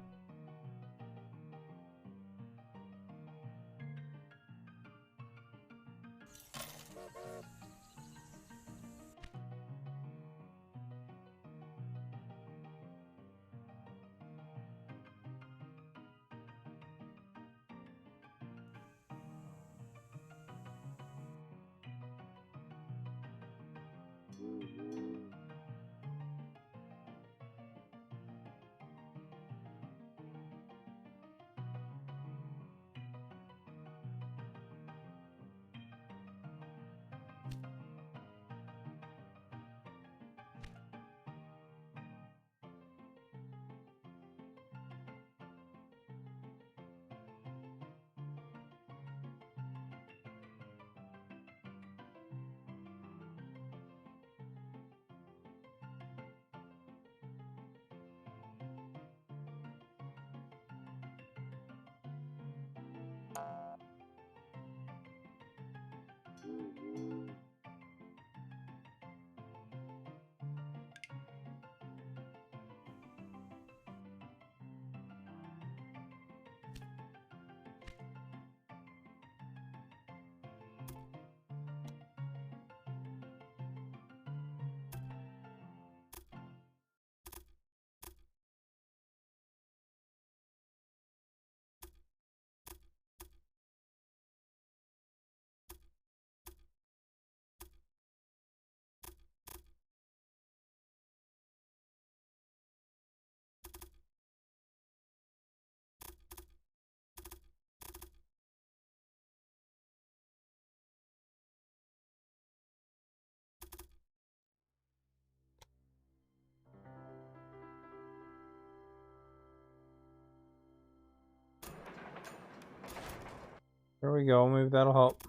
Speaker 1: There we go. Maybe that'll help.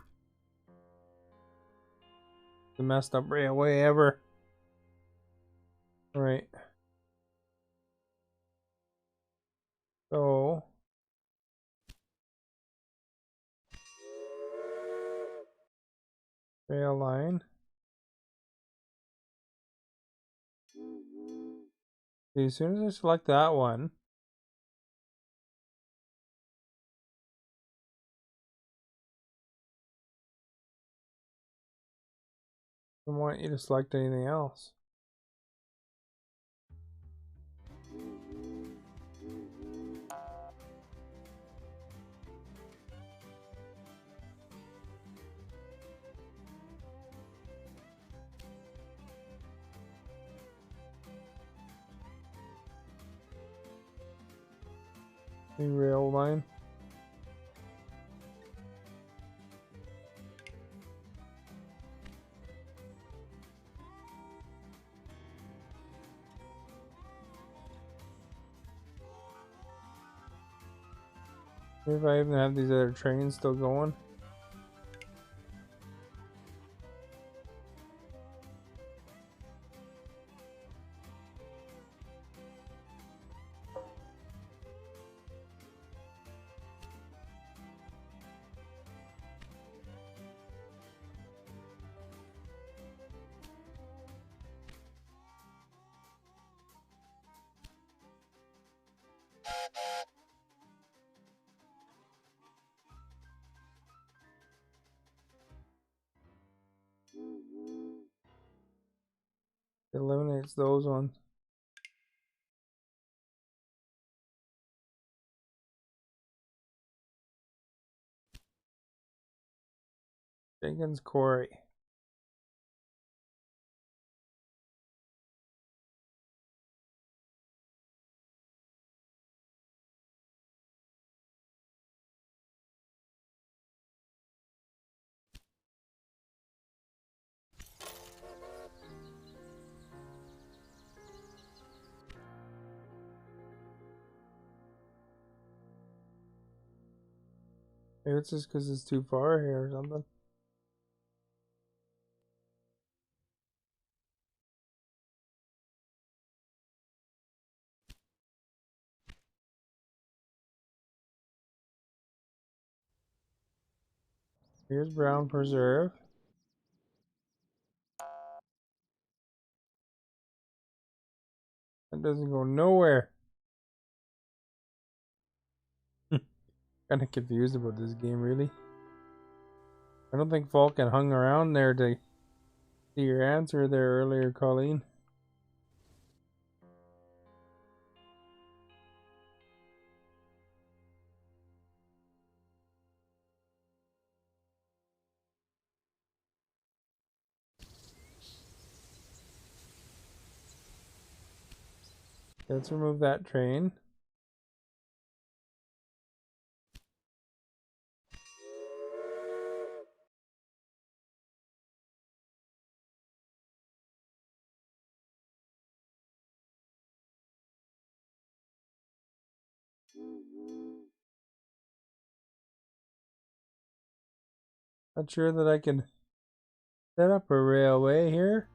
Speaker 1: The messed up railway ever. Right. So rail line. See, as soon as I select that one, I don't want you to select anything else. The rail line. Maybe if I even have these other trains still going. It eliminates those ones. Jenkins Quarry. Maybe it's just because it's too far here or something. Here's Brown Preserve. That doesn't go nowhere. Kind of confused about this game, really. I don't think Vulcan hung around there to see your answer there earlier, Colleen. Let's remove that train. Not sure that I can set up a railway here.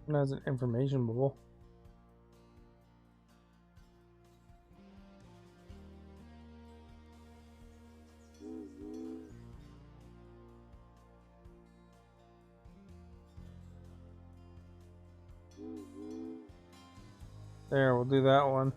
Speaker 1: It has an information bubble. There, we'll do that one.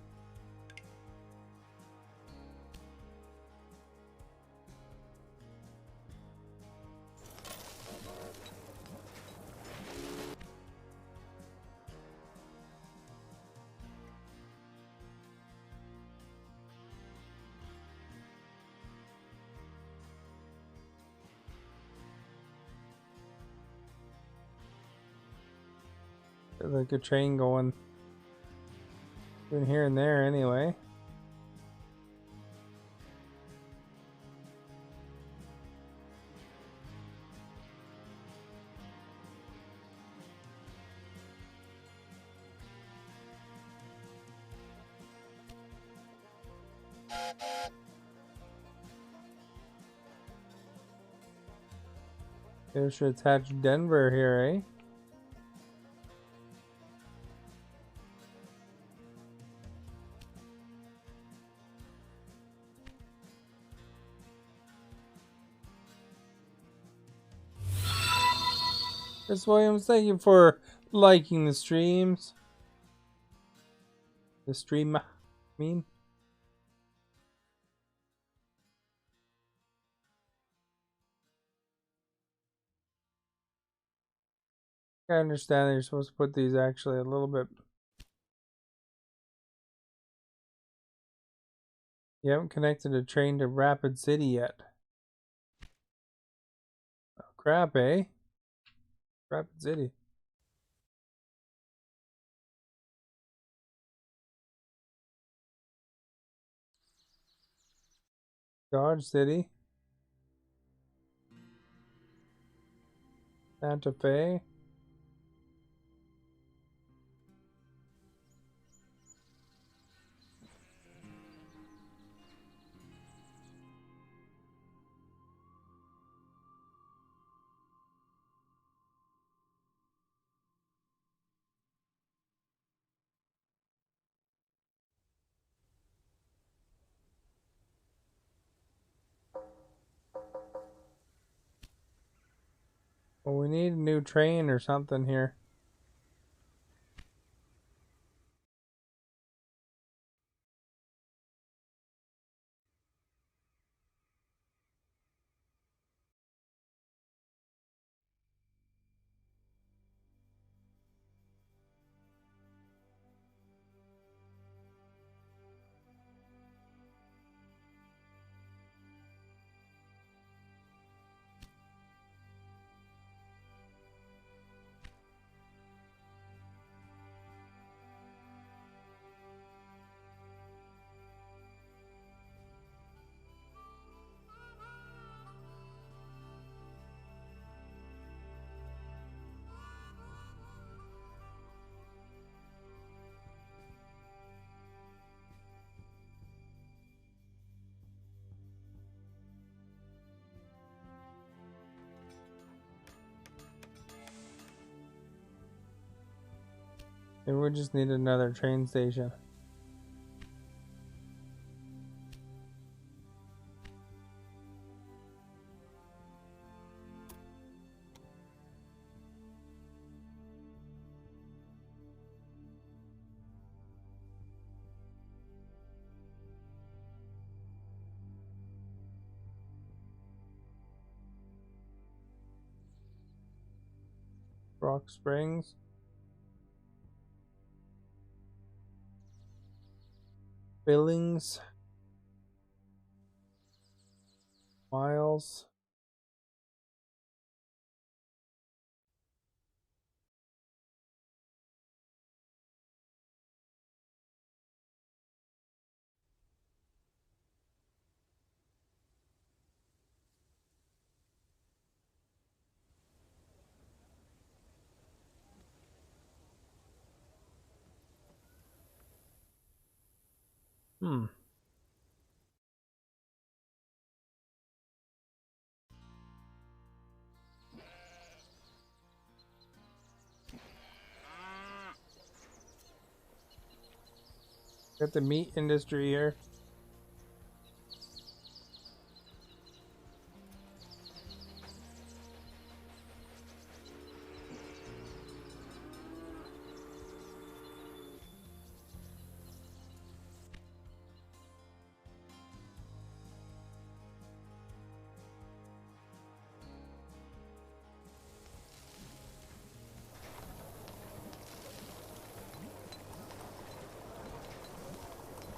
Speaker 1: There's like a train going in here and there anyway. They should attach Denver here, eh? Chris Williams, thank you for liking the streams. The stream, I mean. I understand that you're supposed to put these actually a little bit. You haven't connected a train to Rapid City yet. Oh, crap, eh? Rapid City. Dodge City. Santa Fe. Well, we need a new train or something here. Maybe we just need another train station. Rock Springs. Billings. Miles. Hmm. Got the meat industry here.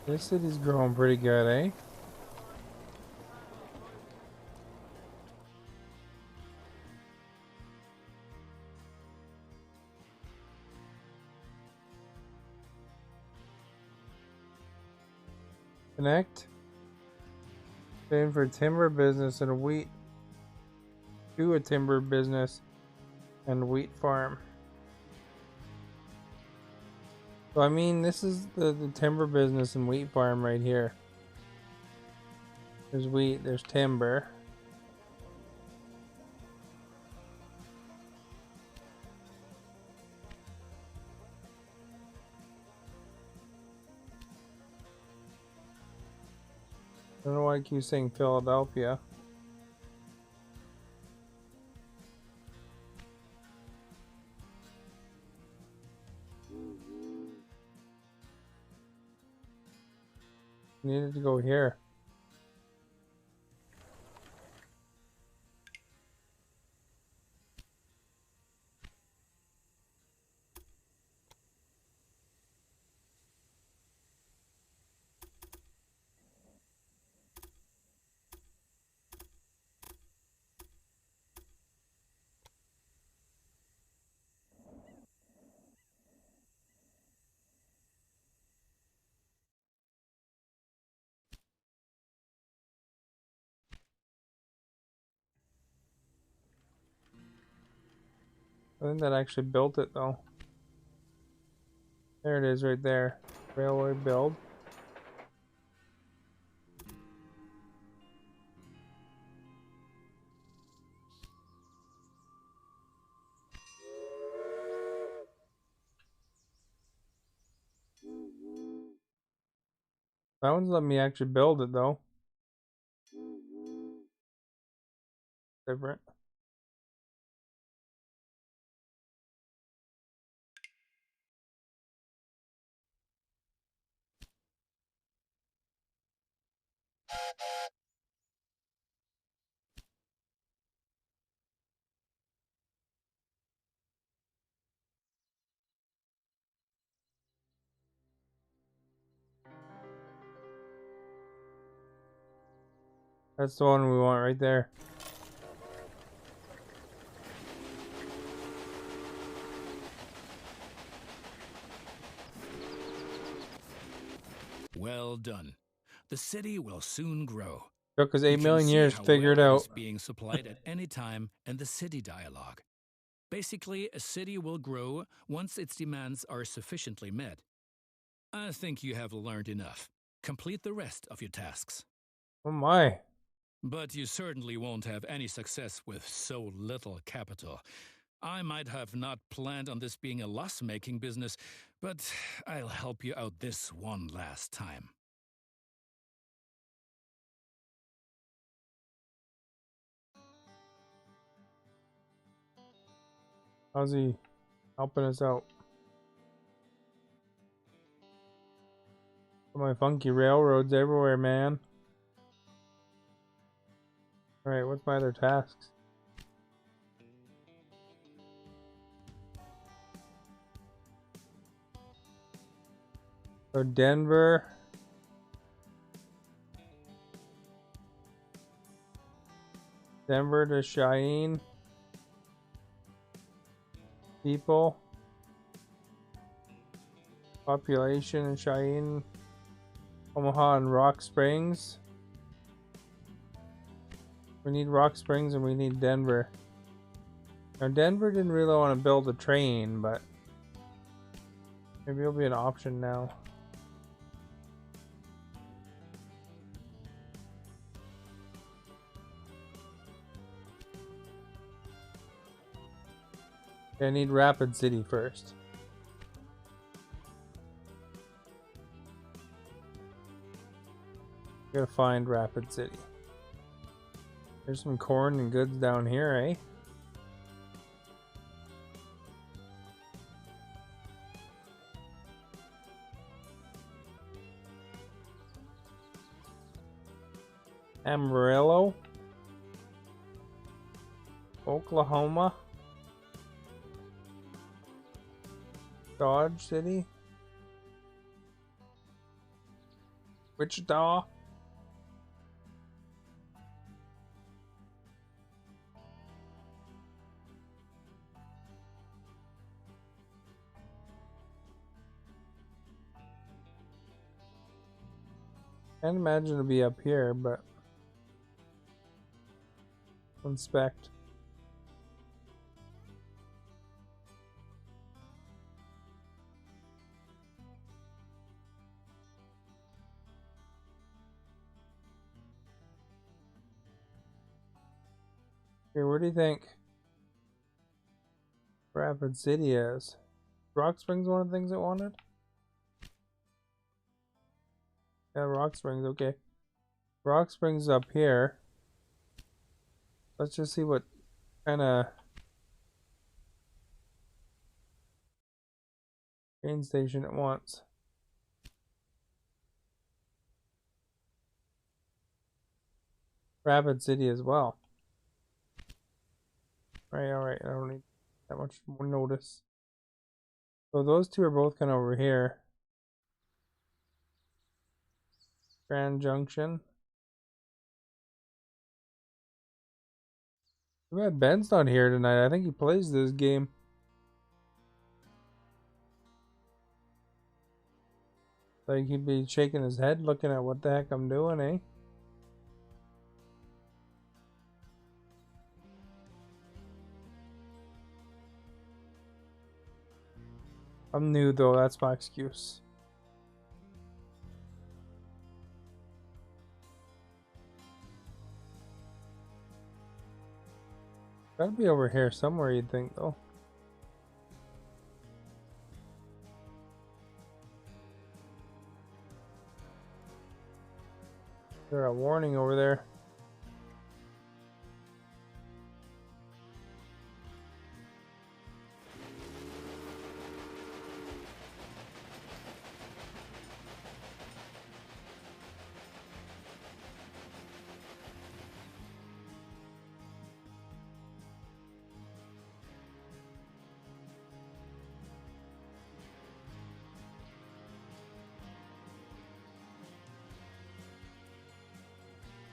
Speaker 1: This city's growing pretty good, eh? Connect. Paying for timber business and a wheat. To a timber business and wheat farm. So I mean, this is the timber business and wheat farm right here. There's wheat, there's timber. I don't know why I keep saying Philadelphia. Needed to go here. I think that actually built it though. There it is right there. Railway build. That one's let me actually build it though. Different. That's the one we want right there.
Speaker 4: Well done. The city will soon grow.
Speaker 1: Took us
Speaker 4: You
Speaker 1: 8
Speaker 4: can
Speaker 1: million
Speaker 4: see
Speaker 1: years
Speaker 4: how
Speaker 1: to figure it
Speaker 4: well
Speaker 1: out.
Speaker 4: is being supplied at any time in the city dialogue. Basically, a city will grow once its demands are sufficiently met. I think you have learned enough. Complete the rest of your tasks.
Speaker 1: Oh my.
Speaker 4: But you certainly won't have any success with so little capital. I might have not planned on this being a loss-making business, but I'll help you out this one last time.
Speaker 1: How's he helping us out? My funky railroads everywhere, man. Alright, what's my other tasks? So Denver. Denver to Cheyenne. People. Population in Cheyenne. Omaha and Rock Springs. We need Rock Springs and we need Denver. Now Denver didn't really want to build a train, but maybe it'll be an option now. I need Rapid City first. Gotta find Rapid City. There's some corn and goods down here, eh? Amarillo, Oklahoma, Dodge City, Wichita, can't imagine it'll be up here, but inspect. Okay, where do you think Rapid City is? Rock Springs one of the things it wanted? Yeah, Rock Springs, okay. Rock Springs up here. Let's just see what kind of train station it wants. Rapid City as well. Alright, I don't need that much more notice. So those two are both kind of over here. Grand Junction. Too bad Ben's not here tonight. I think he plays this game. Like he'd be shaking his head looking at what the heck I'm doing, eh? I'm new though, that's my excuse. Gotta be over here somewhere, you'd think though. There's a warning over there.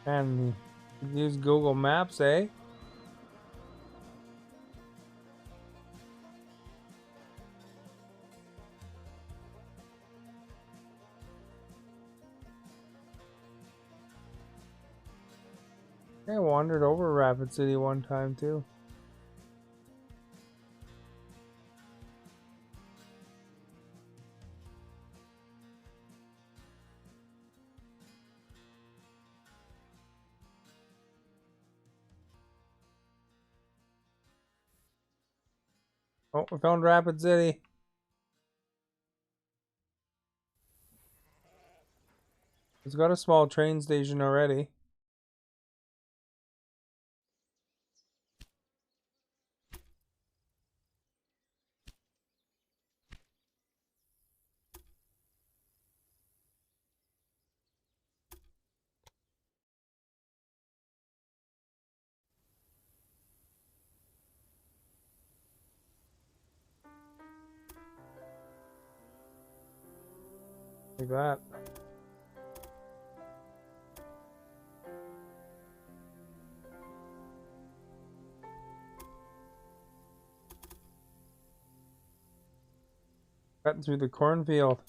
Speaker 1: And use Google Maps, eh? I wandered over Rapid City one time too. Oh, we found Rapid City. It's got a small train station already. Like that. Cutting through the cornfield.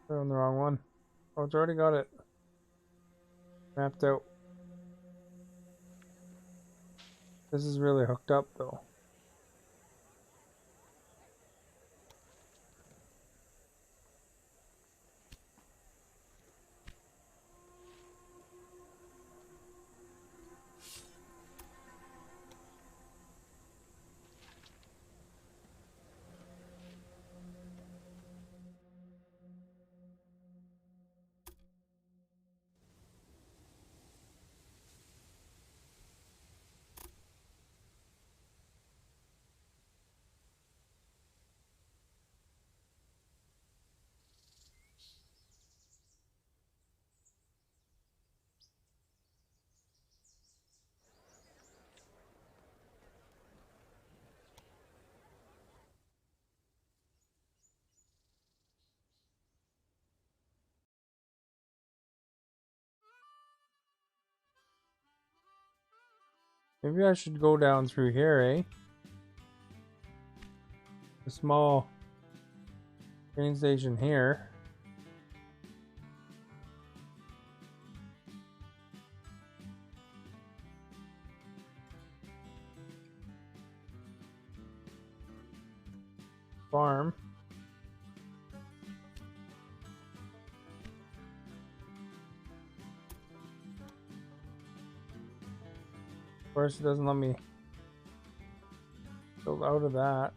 Speaker 1: We're on the wrong one. Oh, it's already got it mapped out. This is really hooked up though. Maybe I should go down through here, eh? A small train station here. Farm. Of course, it doesn't let me go out of that.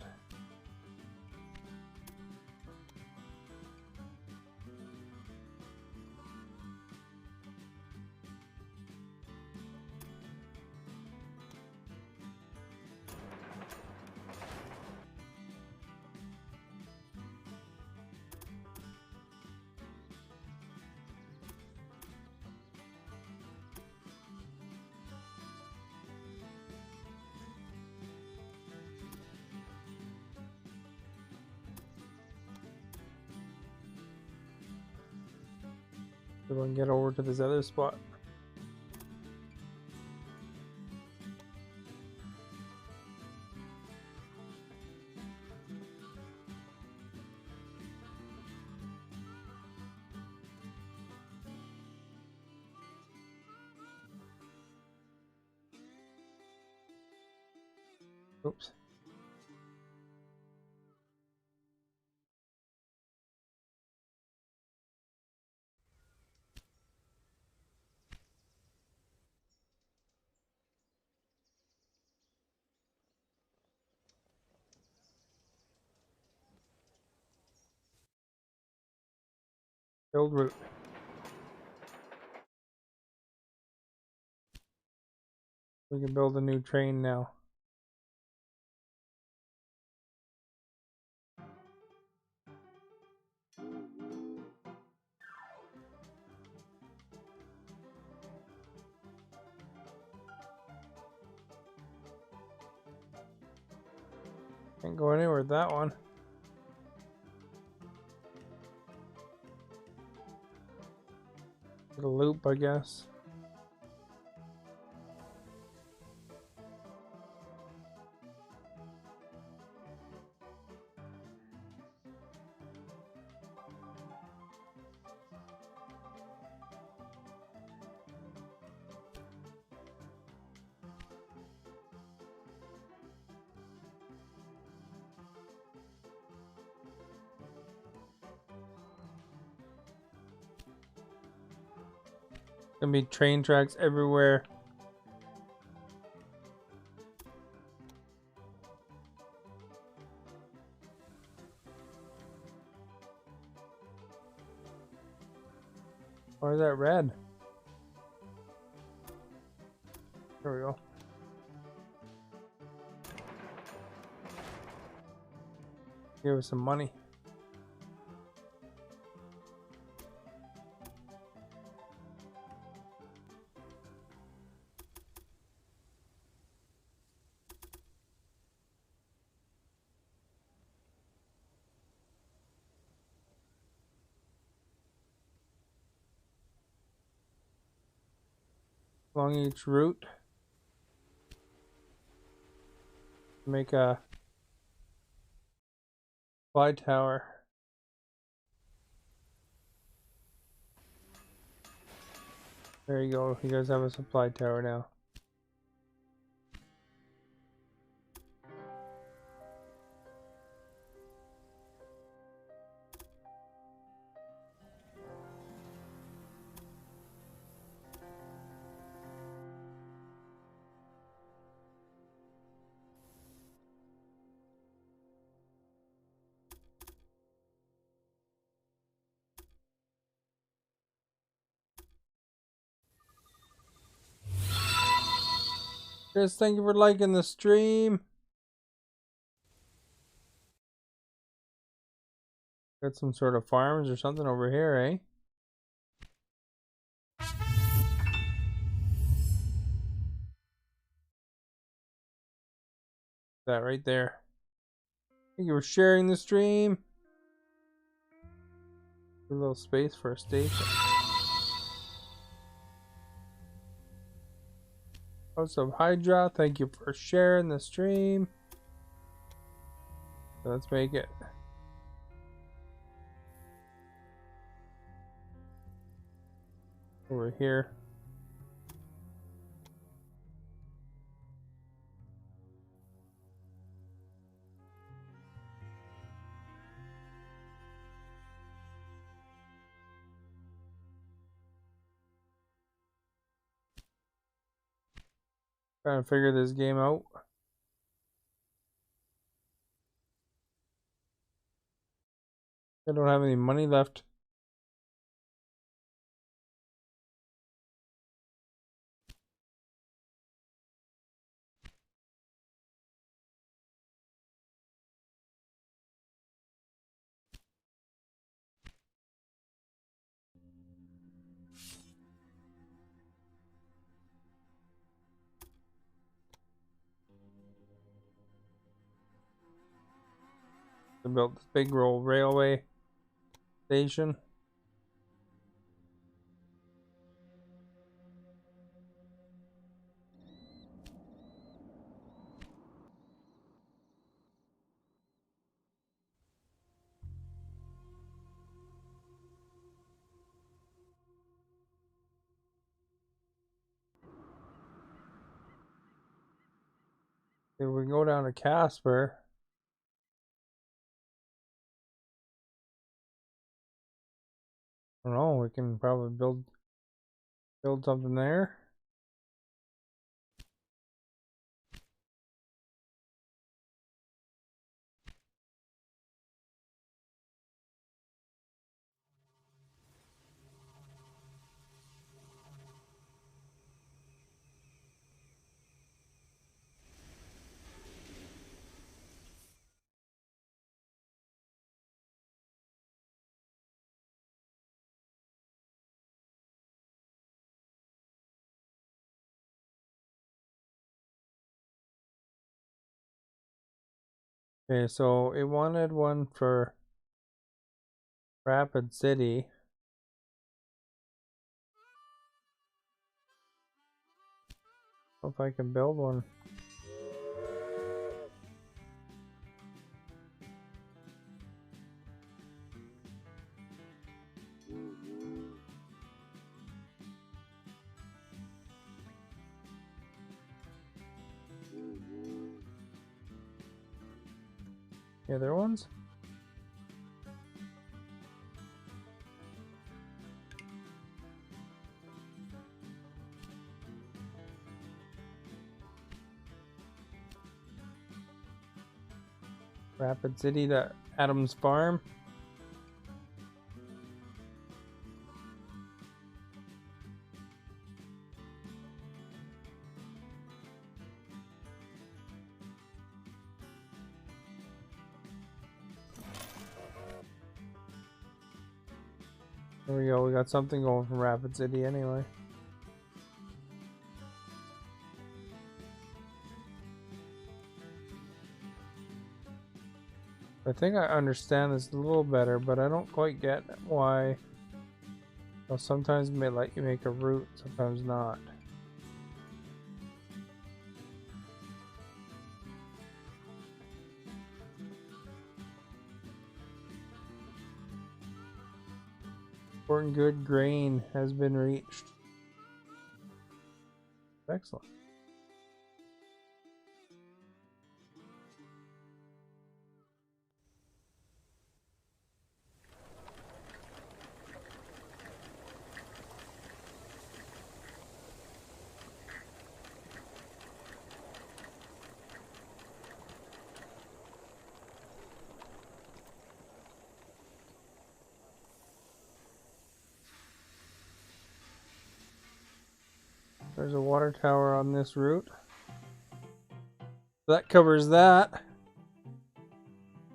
Speaker 1: So we can get over to this other spot. Oops. Build route. We can build a new train now. Can't go anywhere with that one. Get a loop, I guess. Gonna be train tracks everywhere. Why is that red? There we go. Give us some money. Along each route. Make a supply tower. There you go. You guys have a supply tower now. Chris, thank you for liking the stream. Got some sort of farms or something over here, eh? That right there. Thank you for sharing the stream. A little space for a station. What's up, Hydra? Thank you for sharing the stream. So let's make it. Over here. Trying to figure this game out. I don't have any money left. To build this big railway station. If we go down to Casper, I don't know, we can probably build something there. Okay, so it wanted one for Rapid City. If I can build one. The other ones? Rapid City, the Adams Farm. There we go, we got something going from Rapid City anyway. I think I understand this a little better, but I don't quite get why. Well, sometimes it may let you make a route, sometimes not. Important good grain has been reached. Excellent. There's a water tower on this route. That covers that.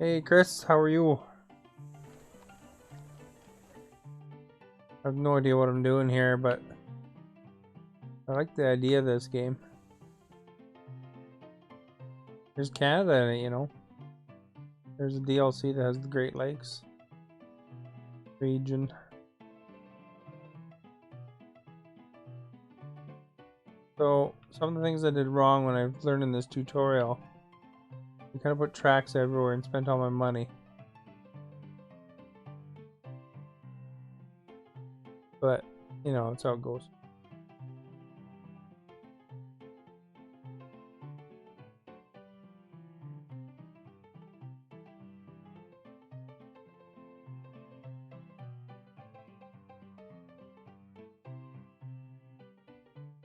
Speaker 1: Hey Chris, how are you? I have no idea what I'm doing here, but I like the idea of this game. There's Canada in it, you know. There's a DLC that has the Great Lakes region. So, some of the things I did wrong when I learned in this tutorial, I kind of put tracks everywhere and spent all my money. But, you know, that's how it goes.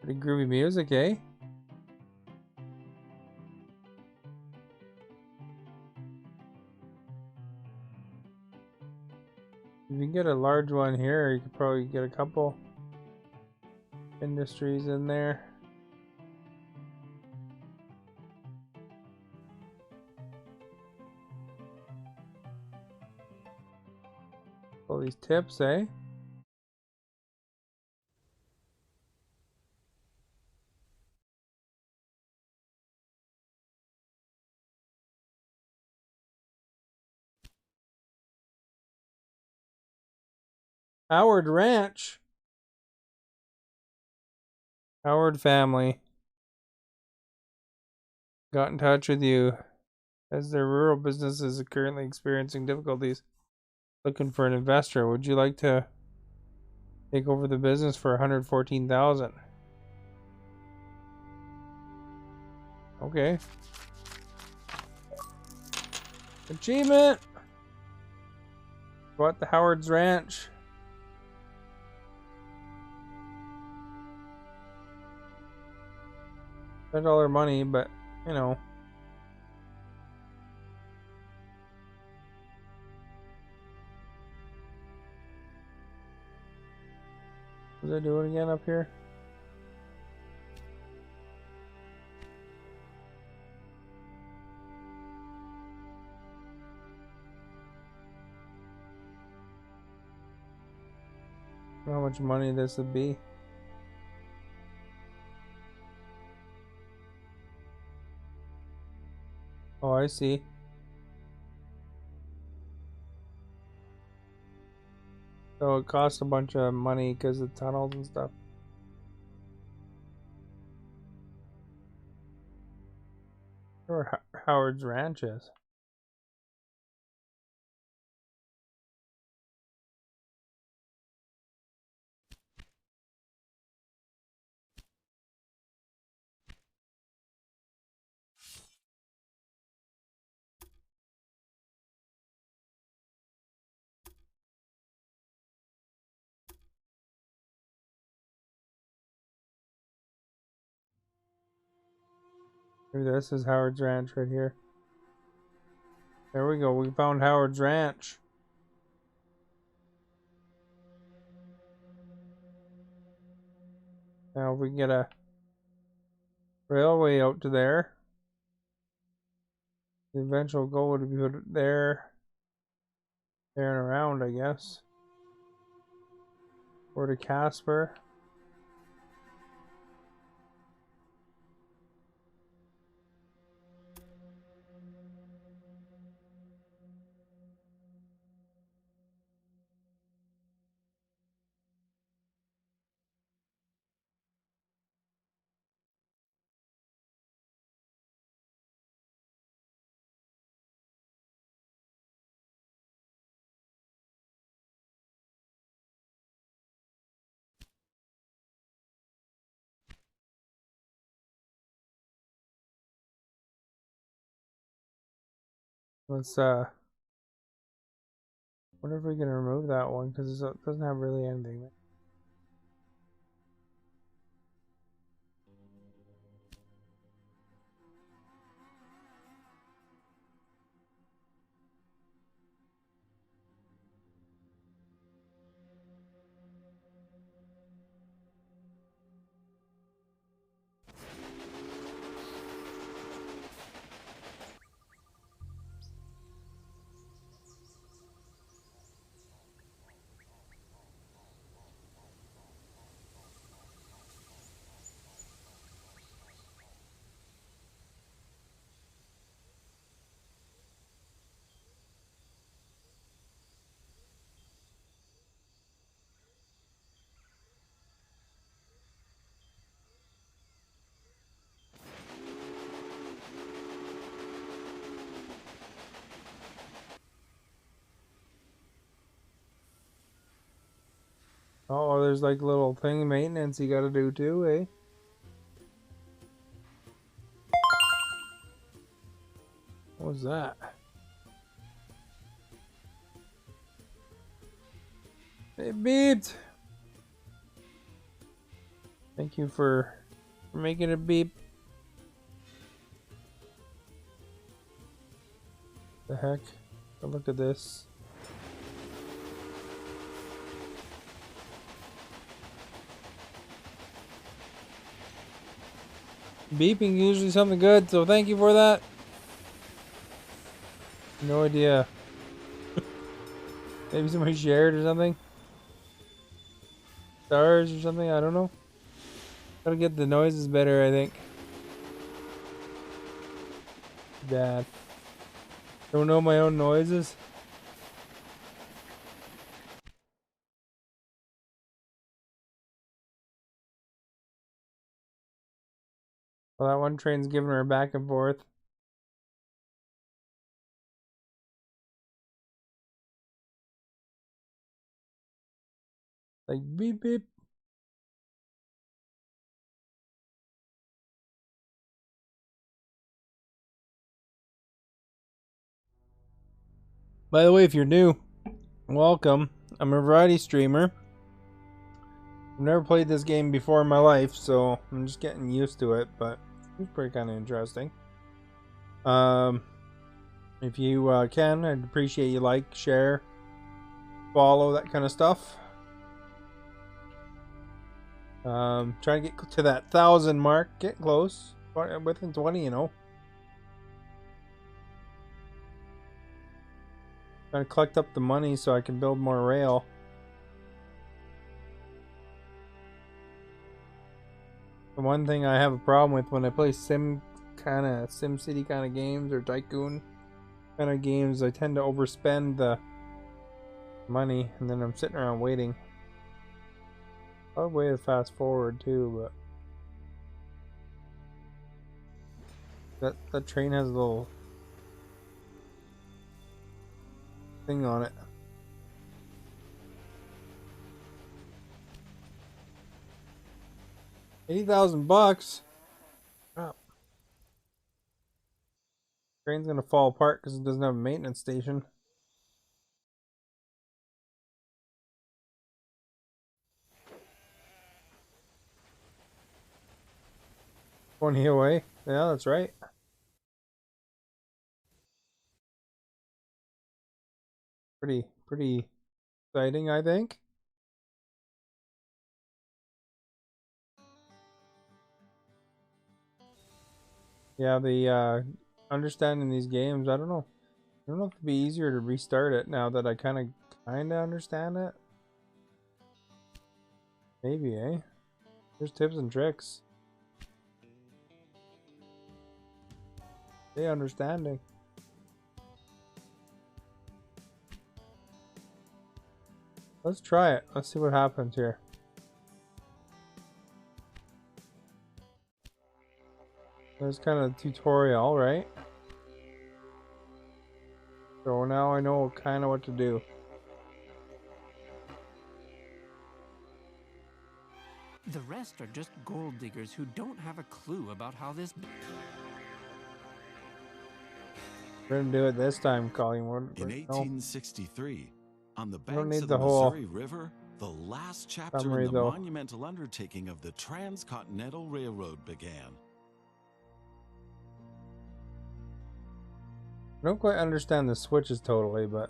Speaker 1: Pretty groovy music, eh? If you get a large one here, you could probably get a couple industries in there. All these tips, eh? Howard Ranch. Howard family got in touch with you as their rural businesses are currently experiencing difficulties looking for an investor. Would you like to take over the business for $114,000? Okay. Achievement! Bought the Howard's Ranch. Spent all their money, but, you know. What was I doing again up here? How much money this would be? Oh, I see. So it costs a bunch of money because of tunnels and stuff. Where Howard's Ranch is. Maybe this is Howard's Ranch right here. There we go. We found Howard's Ranch. Now if we can get a railway out to there, the eventual goal would be put it there, there and around, I guess. Or to Casper. Let's wonder if we can remove that one because it doesn't have really anything. Oh, there's like little thing maintenance you gotta do too, eh? What was that? It beeped! Thank you for making it beep. The heck? Oh, look at this. Beeping usually something good, so thank you for that. No idea. Maybe somebody shared or something. Stars or something, I don't know. Gotta get the noises better, I think. Bad. Don't know my own noises. Well, that one train's giving her back and forth. Like beep beep. By the way, if you're new, welcome. I'm a variety streamer. I've never played this game before in my life, so I'm just getting used to it, but it's pretty kind of interesting. If you can, I'd appreciate you like, share, follow, that kind of stuff. Trying to get to that 1,000 mark, get close, within 20, you know. Trying to collect up the money so I can build more rail. The one thing I have a problem with when I play SimCity kind of games or Tycoon kind of games, I tend to overspend the money and then I'm sitting around waiting. I'll way to fast forward too, but that train has a little thing on it. 80,000 bucks. Oh. Train's gonna fall apart because it doesn't have a maintenance station. 20 away. Yeah, that's right. Pretty exciting, I think. Yeah, the understanding these games, I don't know. I don't know if it'd be easier to restart it now that I kinda understand it. Maybe, eh? There's tips and tricks. Hey, understanding. Let's try it. Let's see what happens here. There's kind of a tutorial, right? So now I know kind of what to do.
Speaker 2: The rest are just gold diggers who don't have a clue about how this...
Speaker 1: We're gonna do it this time, Collingwood.
Speaker 3: In 1863, on the banks
Speaker 1: need
Speaker 3: of
Speaker 1: the
Speaker 3: the
Speaker 1: whole
Speaker 3: Missouri River, the last chapter
Speaker 1: summary,
Speaker 3: in the
Speaker 1: though.
Speaker 3: monumental undertaking of the Transcontinental Railroad began.
Speaker 1: I don't quite understand the switches totally, but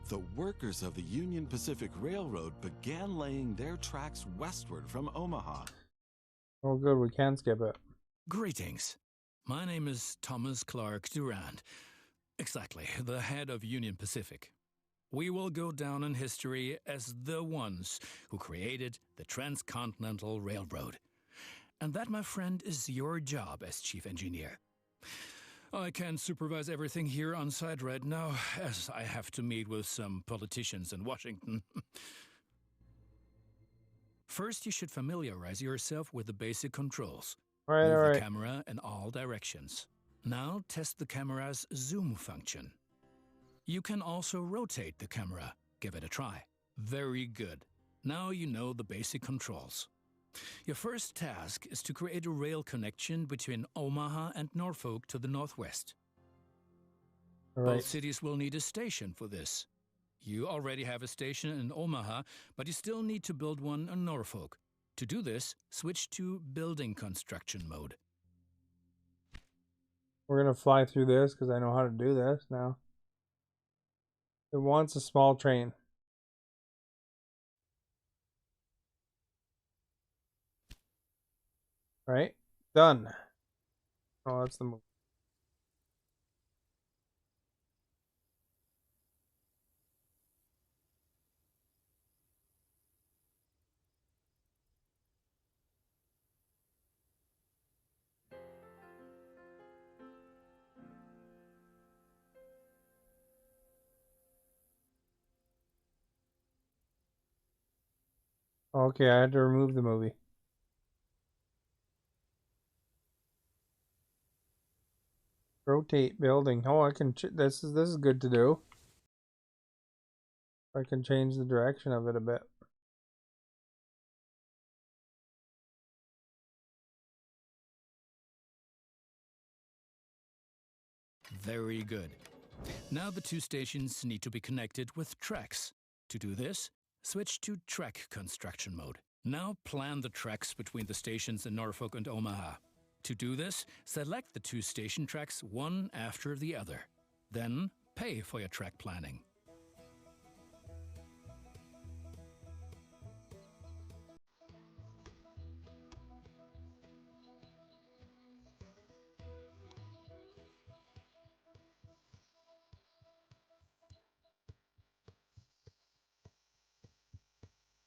Speaker 3: The workers of the Union Pacific Railroad began laying their tracks westward from Omaha.
Speaker 1: oh good, we can skip it.
Speaker 4: Greetings. My name is Thomas Clark Durand. Exactly, the head of Union Pacific. We will go down in history as the ones who created the Transcontinental Railroad. And that, my friend, is your job as chief engineer. I can't supervise everything here on site right now, as I have to meet with some politicians in Washington. First, you should familiarize yourself with the basic controls.
Speaker 1: Alright,
Speaker 4: Move the
Speaker 1: alright.
Speaker 4: camera in all directions. Now test the camera's zoom function. You can also rotate the camera. Give it a try. Very good. Now you know the basic controls. Your first task is to create a rail connection between Omaha and Norfolk to the northwest.
Speaker 1: All right.
Speaker 4: Both cities will need a station for this. You already have a station in Omaha, but you still need to build one in Norfolk. To do this, switch to building construction mode.
Speaker 1: We're gonna fly through this because I know how to do this now. It wants a small train. Right? Done. Oh, that's the move. Okay, I had to remove the movie. Rotate building. Oh, I can. This is good to do. I can change the direction of it a bit.
Speaker 4: Very good. Now the two stations need to be connected with tracks. To do this, switch to track construction mode. Now plan the tracks between the stations in Norfolk and Omaha. To do this, select the two station tracks one after the other. Then pay for your track planning.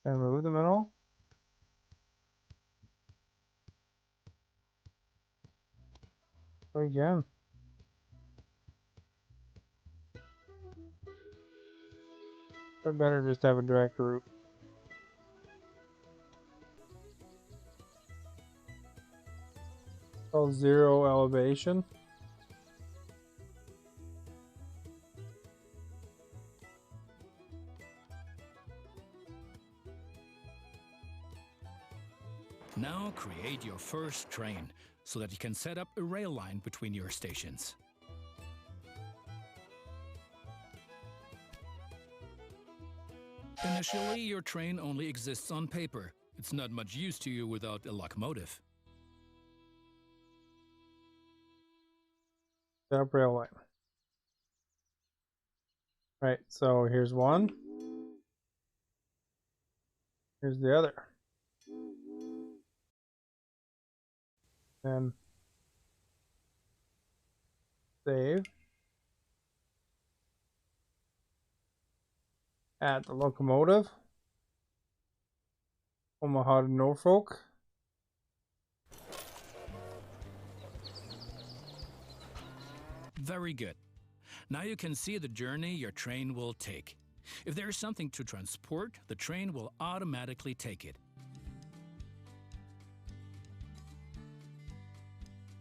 Speaker 1: Can I move them at all? Oh, yeah. I better just have a direct route. Called zero elevation.
Speaker 4: Now create your first train so that you can set up a rail line between your stations. Initially, your train only exists on paper. It's not much use to you without a locomotive.
Speaker 1: Set up rail line. Right, so here's one. Here's the other. Then save. Add the locomotive. Omaha to Norfolk.
Speaker 4: Very good. Now you can see the journey your train will take. If there is something to transport, the train will automatically take it.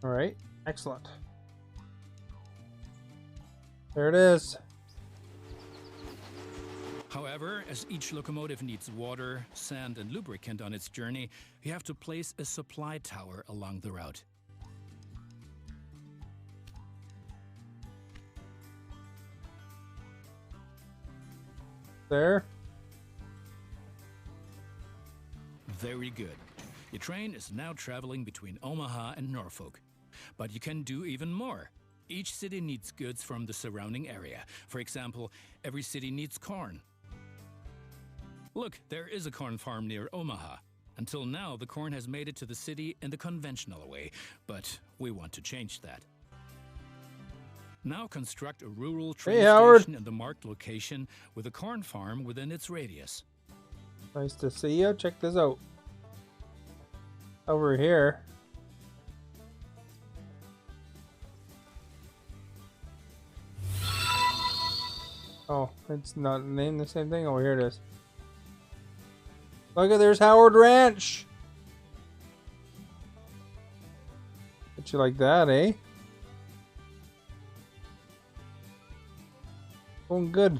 Speaker 1: All right, excellent. There it is.
Speaker 4: However, as each locomotive needs water, sand, and lubricant on its journey, you have to place a supply tower along the route.
Speaker 1: There.
Speaker 4: Very good. Your train is now traveling between Omaha and Norfolk. But you can do even more. Each city needs goods from the surrounding area. For example, every city needs corn. Look, there is a corn farm near Omaha. Until now, the corn has made it to the city in the conventional way, but we want to change that. Now construct a rural train station in the marked location with a corn farm within its radius.
Speaker 1: Nice to see you. Check this out. Over here. Oh, it's not named the same thing? Oh, here it is. Look at, there's Howard Ranch. Bet you like that, eh? Going good.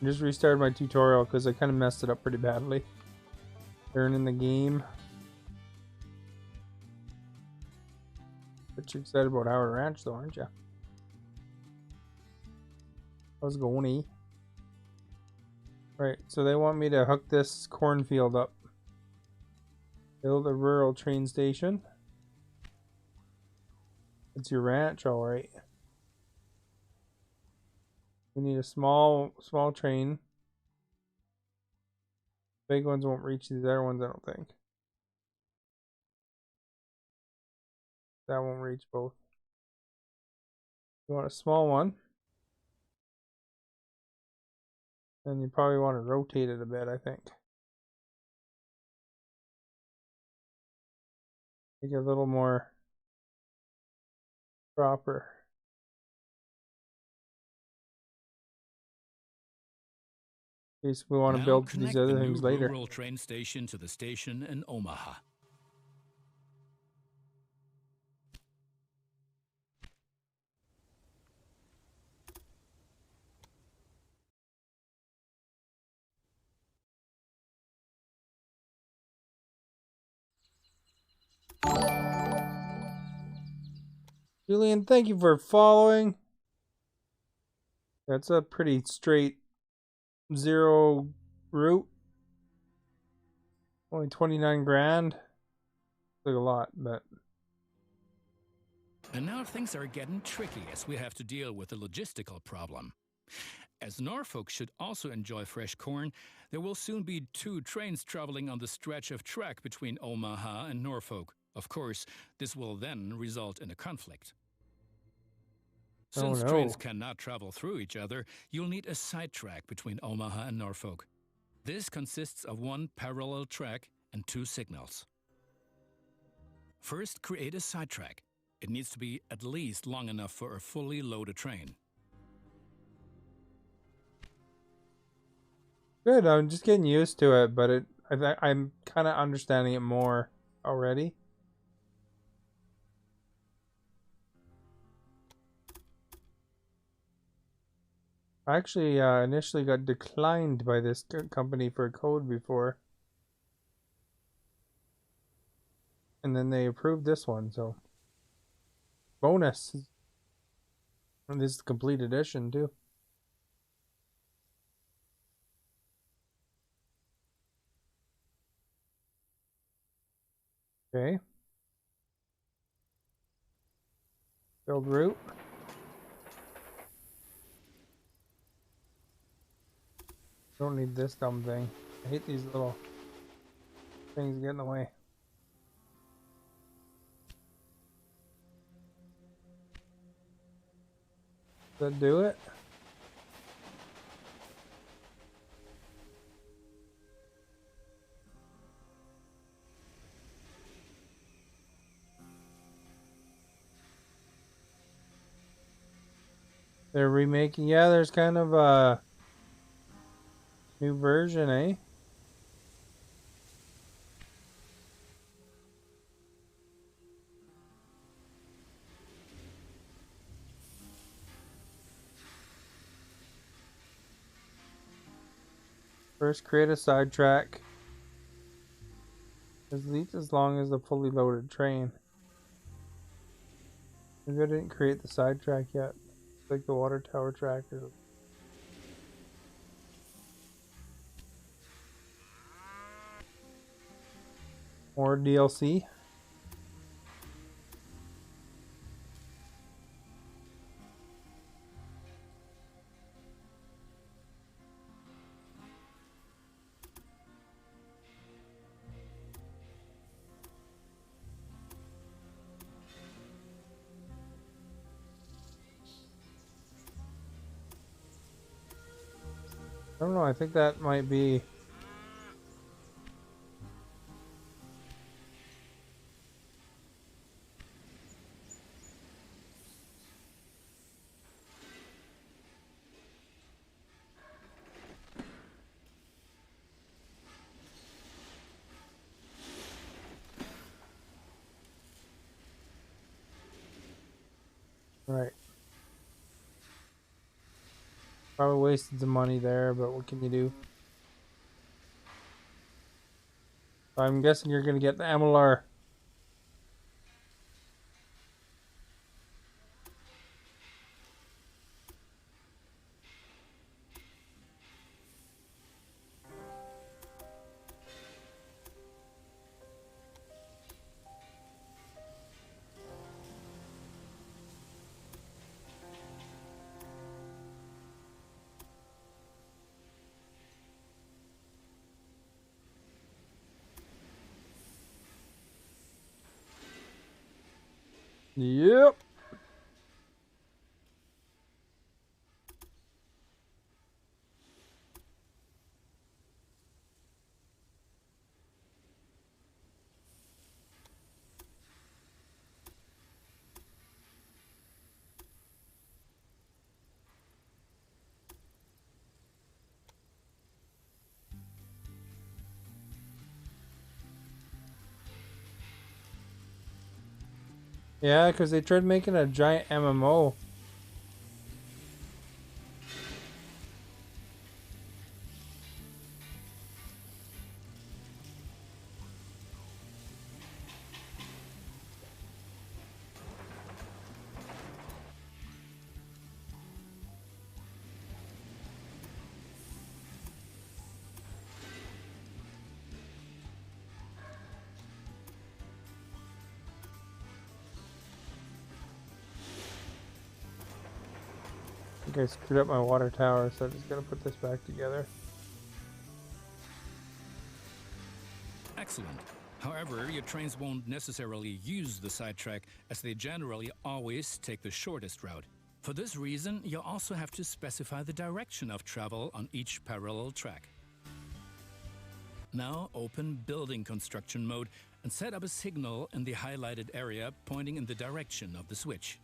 Speaker 1: I just restarted my tutorial because I kind of messed it up pretty badly. Learning the game. But you're excited about Howard Ranch though, aren't you? How's it going, eh? Right, so they want me to hook this cornfield up. Build a rural train station. It's your ranch, alright. We need a small train. Big ones won't reach these other ones, I don't think. That won't reach both. You want a small one. And you probably want to rotate it a bit, I think. Make it a little more proper. In case we want to
Speaker 4: Now
Speaker 1: build these
Speaker 4: connect
Speaker 1: other
Speaker 4: the
Speaker 1: things
Speaker 4: new
Speaker 1: later.
Speaker 4: rural train station to the station in Omaha.
Speaker 1: Julian, thank you for following. That's a pretty straight 0 route. Only 29 grand. Like a lot, but
Speaker 4: And now things are getting tricky as we have to deal with a logistical problem. As Norfolk should also enjoy fresh corn, there will soon be 2 trains traveling on the stretch of track between Omaha and Norfolk. Of course, this will then result in a conflict.
Speaker 1: Oh,
Speaker 4: Since
Speaker 1: no.
Speaker 4: trains cannot travel through each other, you'll need a sidetrack between Omaha and Norfolk. This consists of 1 parallel track and 2 signals. First, create a sidetrack. It needs to be at least long enough for a fully loaded train.
Speaker 1: Good. I'm just getting used to it, but I'm kind of understanding it more already. I actually initially got declined by this company for a code before. And then they approved this one, so bonus. And this is the complete edition too. Okay. Build route. Don't need this dumb thing. I hate these little things get in the way. Does that do it? They're remaking. Yeah, there's kind of a new version, eh? First, create a sidetrack. At least as long as the fully loaded train. Maybe I didn't create the sidetrack yet. It's like the water tower track or more DLC. I don't know, I think that might be right. Probably wasted some money there, but what can you do? I'm guessing you're gonna get the MLR. Yep. Yeah, because they tried making a giant MMO. I think I screwed up my water tower, so I'm just gonna put this back together.
Speaker 4: Excellent. However, your trains won't necessarily use the sidetrack, as they generally always take the shortest route. For this reason, you also have to specify the direction of travel on each parallel track. Now open Building Construction mode and set up a signal in the highlighted area pointing in the direction of the switch.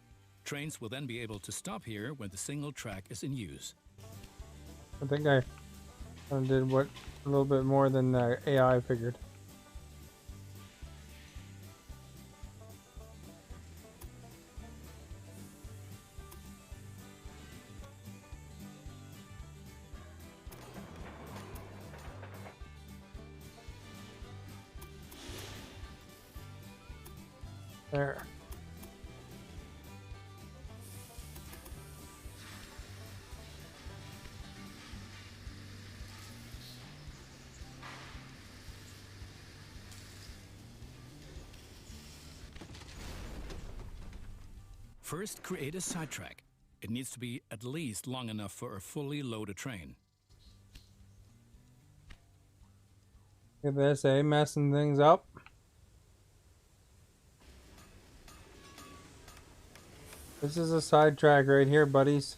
Speaker 4: Trains will then be able to stop here when the single track is in use.
Speaker 1: I think I did what a little bit more than the AI figured. There.
Speaker 4: First, create a sidetrack. It needs to be at least long enough for a fully loaded train.
Speaker 1: Look at this, eh? Messing things up. This is a sidetrack right here, buddies.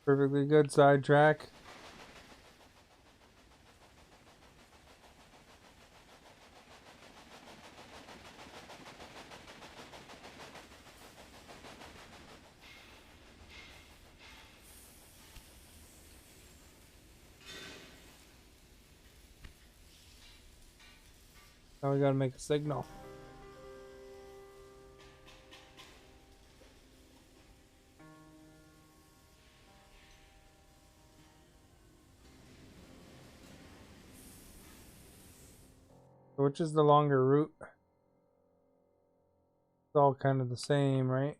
Speaker 1: Perfectly good sidetrack. Now we gotta make a signal. Which is the longer route? It's all kind of the same, right?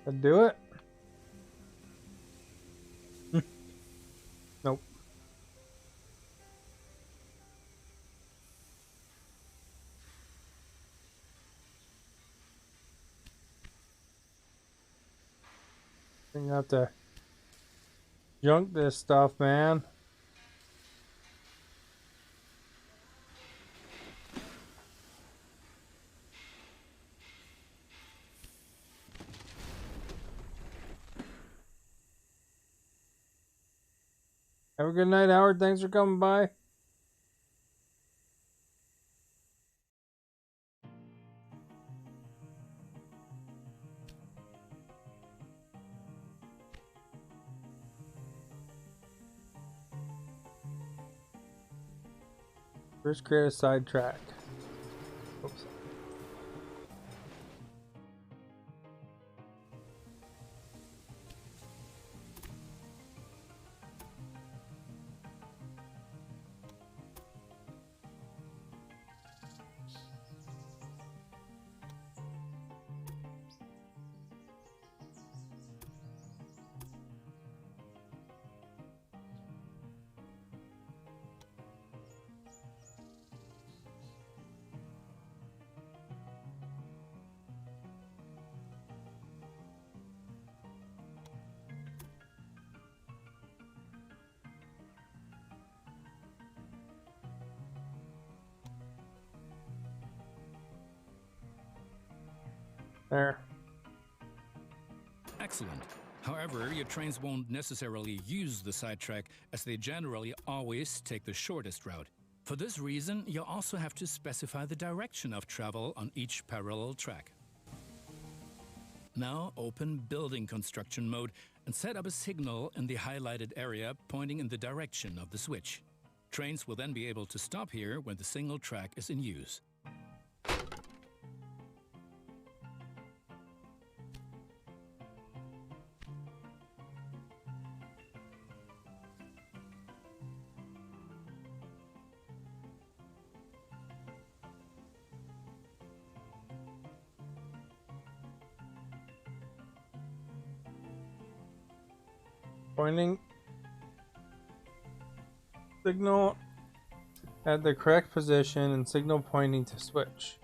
Speaker 1: That do it? Nope. I'm gonna have to junk this stuff, man. Have a good night, Howard. Thanks for coming by. First, create a sidetrack. Oops. There.
Speaker 4: Excellent. However, your trains won't necessarily use the sidetrack, as they generally always take the shortest route. For this reason, you'll also have to specify the direction of travel on each parallel track. Now open Building Construction mode and set up a signal in the highlighted area pointing in the direction of the switch. Trains will then be able to stop here when the single track is in use.
Speaker 1: Pointing signal at the correct position and signal pointing to switch.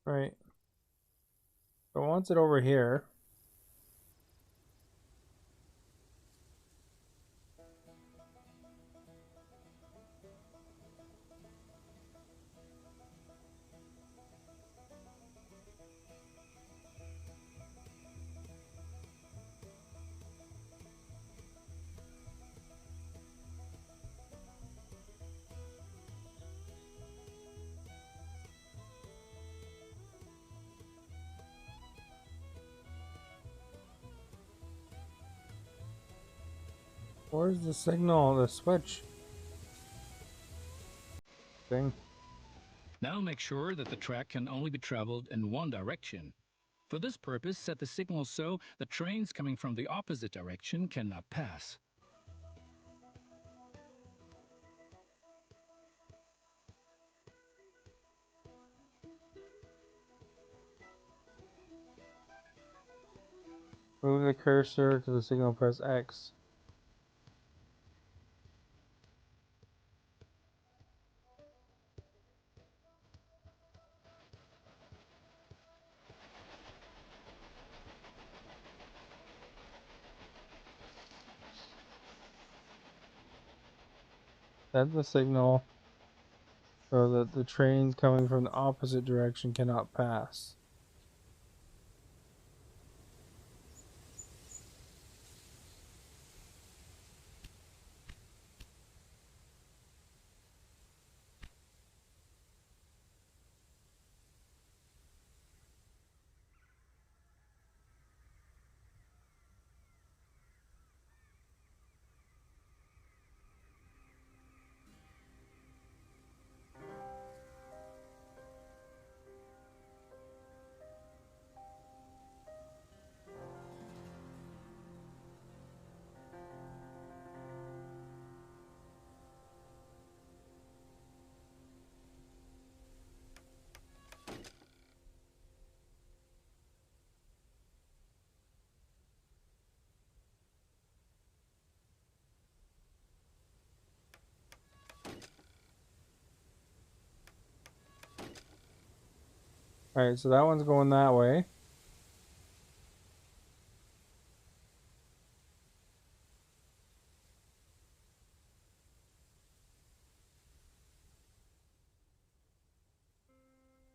Speaker 1: Right. So once it over here, where's the signal, the switch thing?
Speaker 4: Now make sure that the track can only be traveled in one direction. For this purpose, set the signal so that trains coming from the opposite direction cannot pass.
Speaker 1: Move the cursor to the signal, press X. Set the signal so that the trains coming from the opposite direction cannot pass. Alright, so that one's going that way.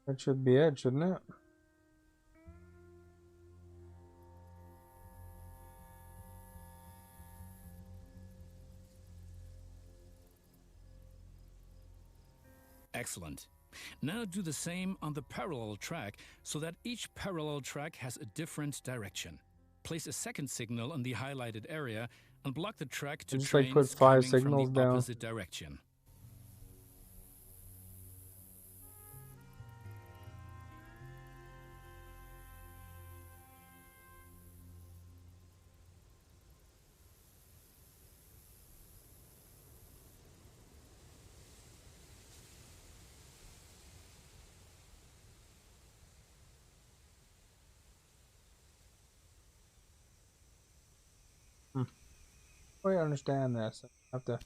Speaker 1: That should be it, shouldn't it?
Speaker 4: Excellent. Now do the same on the parallel track so that each parallel track has a different direction. Place a second signal in the highlighted area and block the track to
Speaker 1: Just
Speaker 4: trains
Speaker 1: like put 5
Speaker 4: coming
Speaker 1: signals
Speaker 4: from the
Speaker 1: down.
Speaker 4: opposite direction.
Speaker 1: I understand this. I have to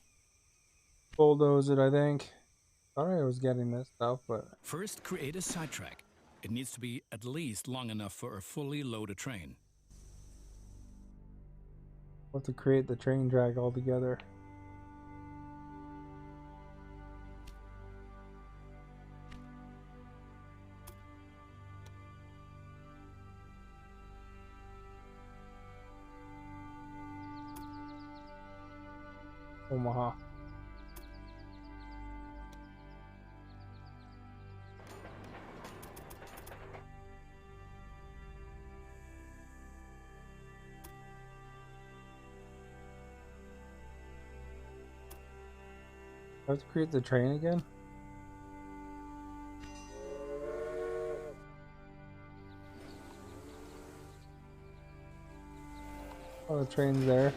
Speaker 1: bulldoze it, I think. Thought I was getting this stuff, but
Speaker 4: First, create a sidetrack. It needs to be at least long enough for a fully loaded train.
Speaker 1: I'll have to create the train track altogether. Omaha. I have to create the train again? Oh, the train's there.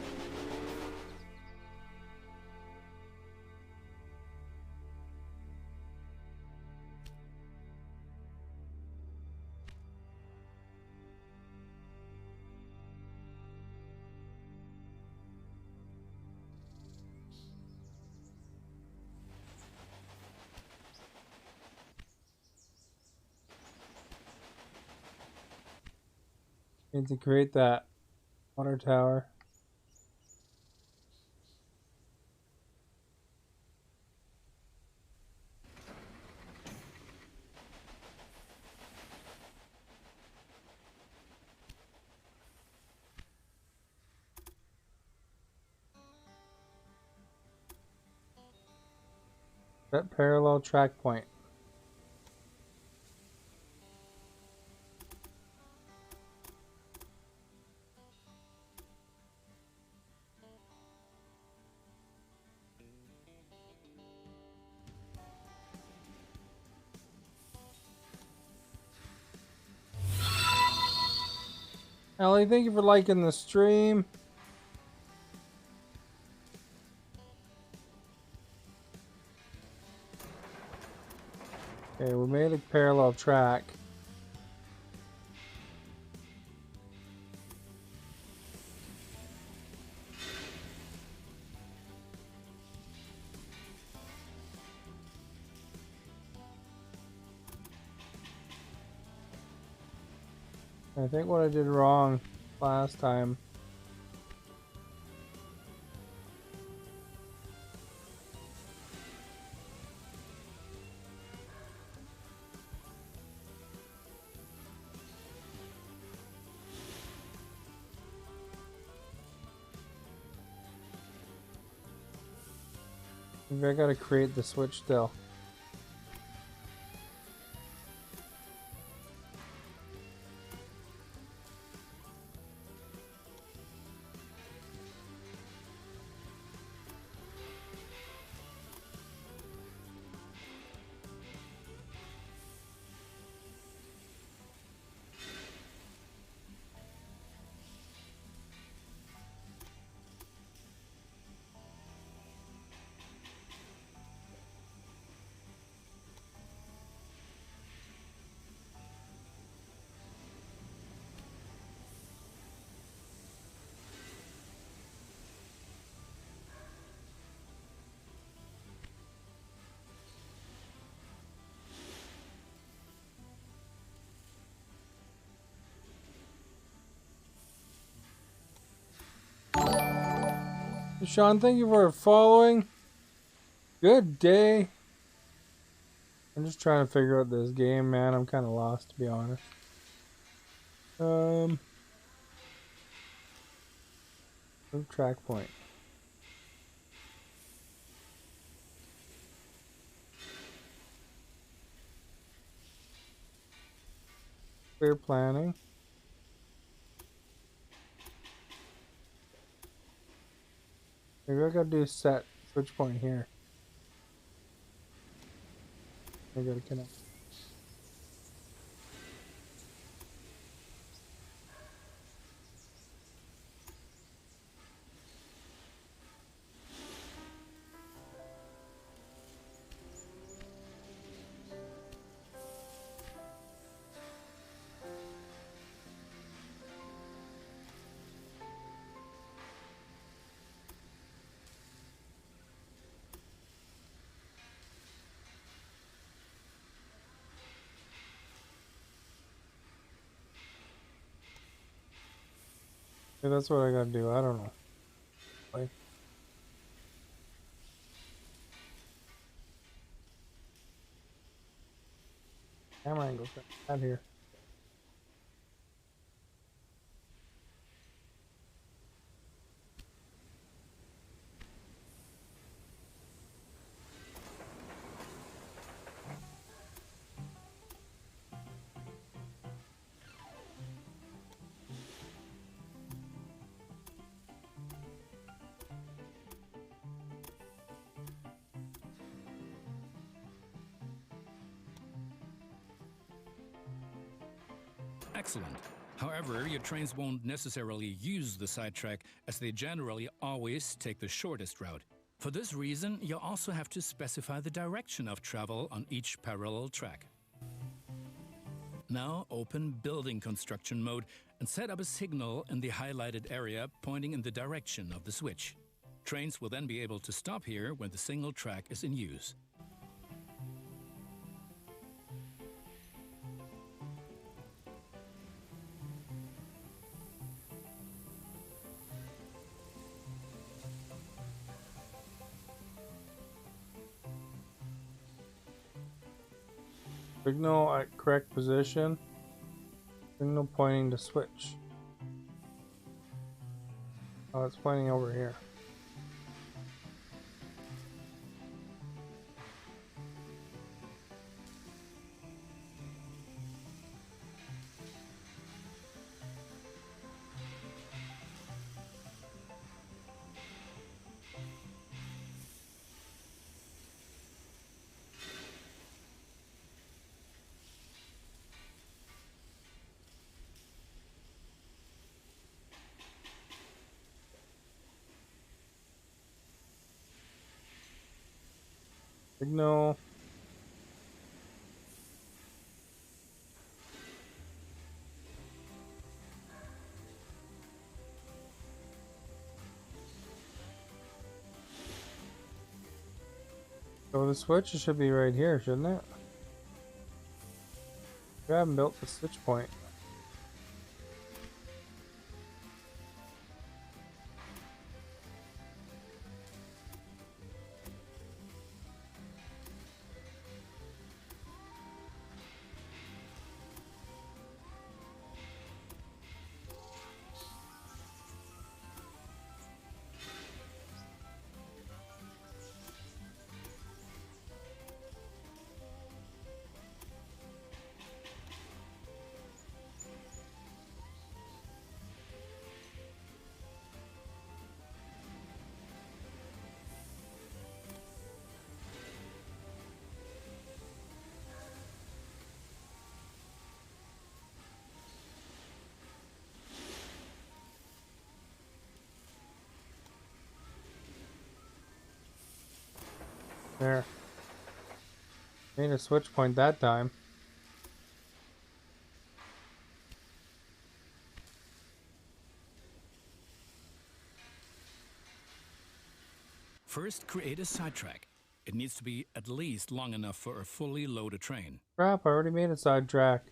Speaker 1: Need to create that water tower. Set parallel track point. Ellie, thank you for liking the stream. Okay, we made a parallel track. I think what I did wrong last time. Maybe I gotta create the switch still. Sean, thank you for following. Good day. I'm just trying to figure out this game, man. I'm kind of lost, to be honest. Move track point. Clear planning. Maybe I gotta do set switch point here. I gotta connect. Yeah, that's what I gotta do. I don't know. Like, camera angle out here.
Speaker 4: Excellent. However, your trains won't necessarily use the sidetrack, as they generally always take the shortest route. For this reason, you also have to specify the direction of travel on each parallel track. Now open Building Construction mode and set up a signal in the highlighted area pointing in the direction of the switch. Trains will then be able to stop here when the single track is in use.
Speaker 1: Signal at correct position. Signal pointing to switch. Oh, it's pointing over here. Signal. So the switch should be right here, shouldn't it? We haven't built the switch point. There. Made a switch point that time.
Speaker 4: First, create a sidetrack. It needs to be at least long enough for a fully loaded train.
Speaker 1: Crap, I already made a sidetrack.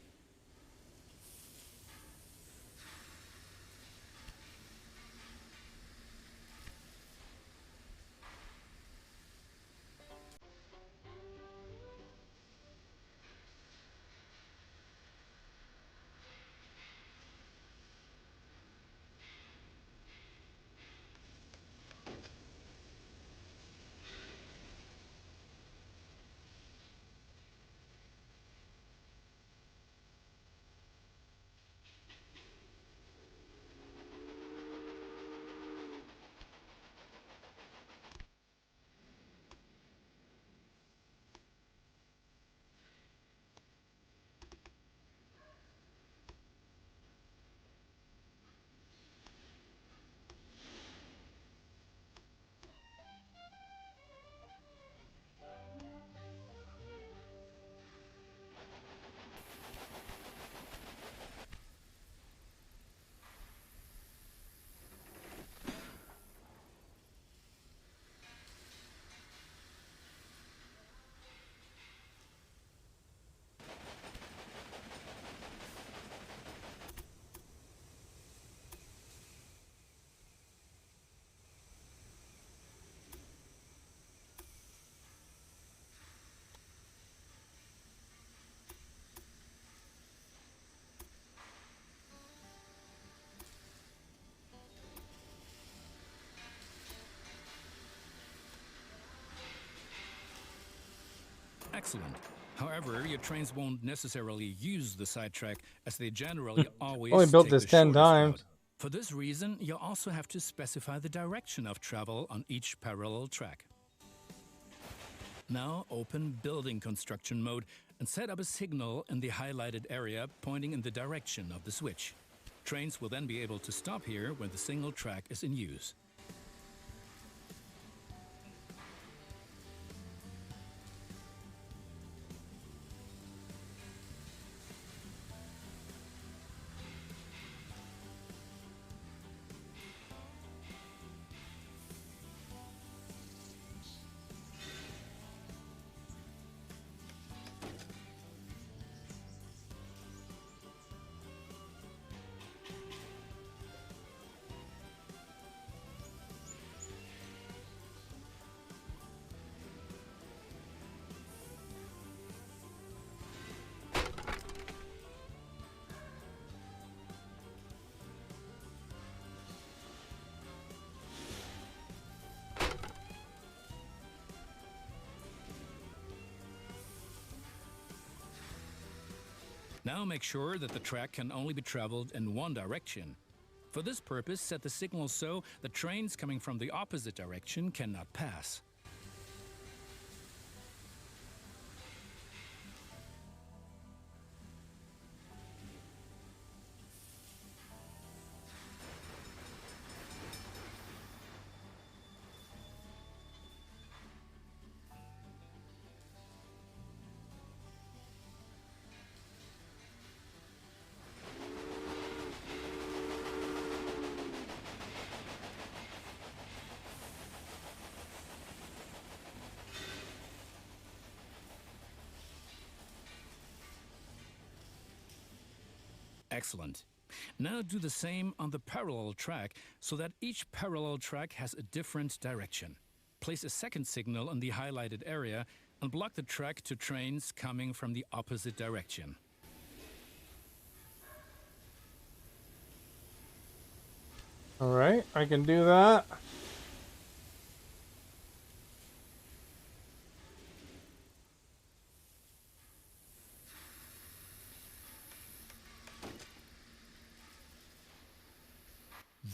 Speaker 4: Excellent. However, your trains won't necessarily use the sidetrack, as they generally always
Speaker 1: Only built
Speaker 4: take
Speaker 1: this
Speaker 4: the
Speaker 1: 10
Speaker 4: shortest
Speaker 1: times.
Speaker 4: route. For this reason, you also have to specify the direction of travel on each parallel track. Now open building construction mode and set up a signal in the highlighted area pointing in the direction of the switch. Trains will then be able to stop here when the single track is in use. Now make sure that the track can only be traveled in one direction. For this purpose, set the signal so that trains coming from the opposite direction cannot pass. Excellent. Now do the same on the parallel track so that each parallel track has a different direction. Place a second signal in the highlighted area and block the track to trains coming from the opposite direction.
Speaker 1: All right, I can do that.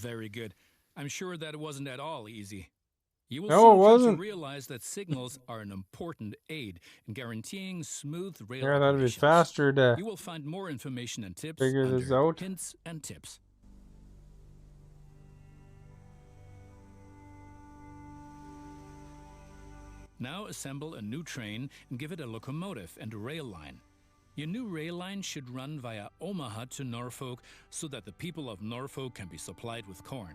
Speaker 4: Very good. I'm sure that it wasn't at all easy. You will
Speaker 1: No,
Speaker 4: soon
Speaker 1: it
Speaker 4: come
Speaker 1: wasn't.
Speaker 4: to realize that signals are an important aid in guaranteeing smooth rail
Speaker 1: Yeah, that'd be
Speaker 4: operations.
Speaker 1: faster to
Speaker 4: You will find more information and tips
Speaker 1: figure this
Speaker 4: under
Speaker 1: out.
Speaker 4: Hints and Tips. Now assemble a new train and give it a locomotive and a rail line. Your new rail line should run via Omaha to Norfolk so that the people of Norfolk can be supplied with corn.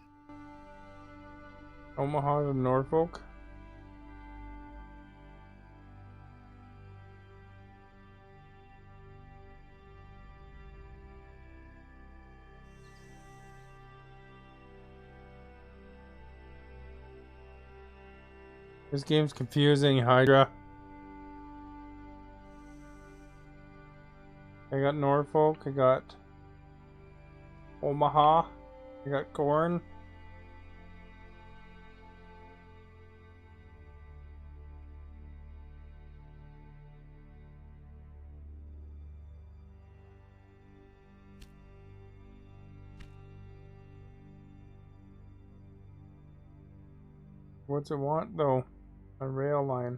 Speaker 1: Omaha to Norfolk. This game's confusing, Hydra. I got Norfolk, I got Omaha, I got corn. What's it want though? A rail line.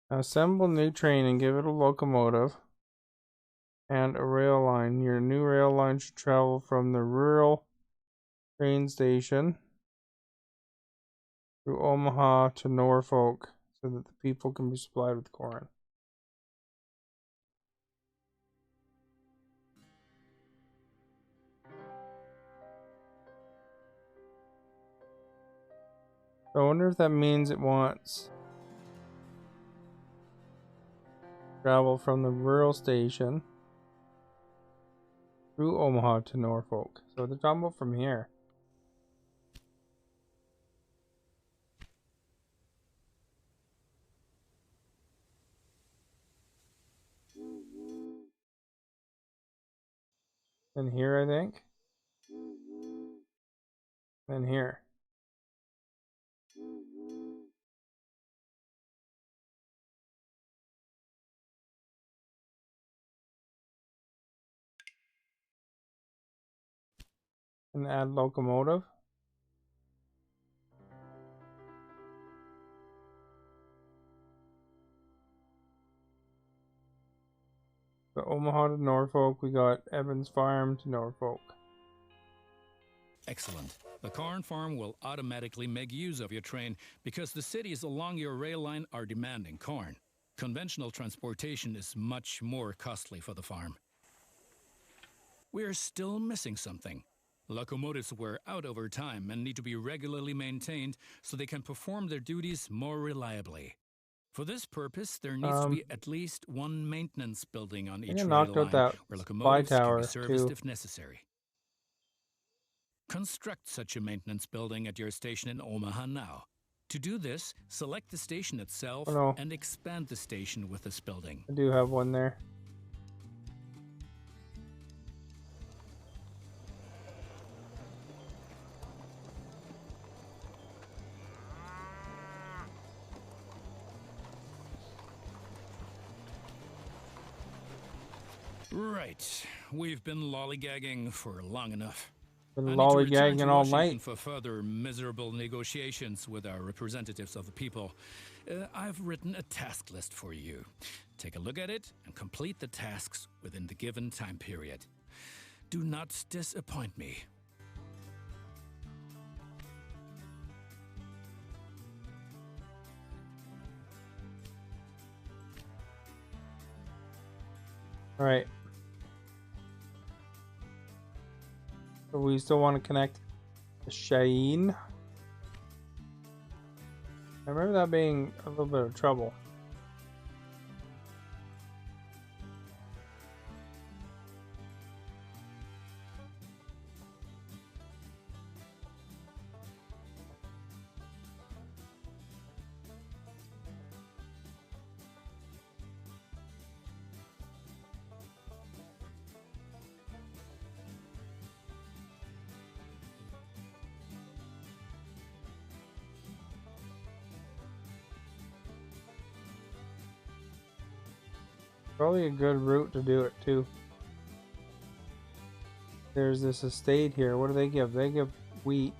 Speaker 1: Assemble new train and give it a locomotive and a rail line. Your new rail line should travel from the rural train station through Omaha to Norfolk so that the people can be supplied with corn. I wonder if that means it wants travel from the rural station through Omaha to Norfolk. So they're talking about from here. And here, I think. And here. And add locomotive. So Omaha to Norfolk, we got Evans Farm to Norfolk.
Speaker 4: Excellent. The corn farm will automatically make use of your train because the cities along your rail line are demanding corn. Conventional transportation is much more costly for the farm. We're still missing something. Locomotives wear out over time and need to be regularly maintained so they can perform their duties more reliably. For this purpose, there needs to be at least one maintenance building on
Speaker 1: I
Speaker 4: each
Speaker 1: think I
Speaker 4: rail
Speaker 1: knocked out
Speaker 4: line
Speaker 1: that
Speaker 4: where
Speaker 1: supply
Speaker 4: locomotives can
Speaker 1: tower
Speaker 4: be serviced
Speaker 1: too.
Speaker 4: if necessary. Construct such a maintenance building at your station in Omaha now. To do this, select the station itself
Speaker 1: Oh no,
Speaker 4: and expand the station with this building.
Speaker 1: I do have one there.
Speaker 4: Right. We've been lollygagging for long enough.
Speaker 1: Been
Speaker 4: I need to return
Speaker 1: lollygagging
Speaker 4: to
Speaker 1: all
Speaker 4: Washington
Speaker 1: night.
Speaker 4: for further miserable negotiations with our representatives of the people. I've written a task list for you. Take a look at it and complete the tasks within the given time period. Do not disappoint me.
Speaker 1: All right. So we still want to connect to Cheyenne. I remember that being a little bit of trouble. Probably a good route to do it too. There's this estate here. What do they give? They give wheat.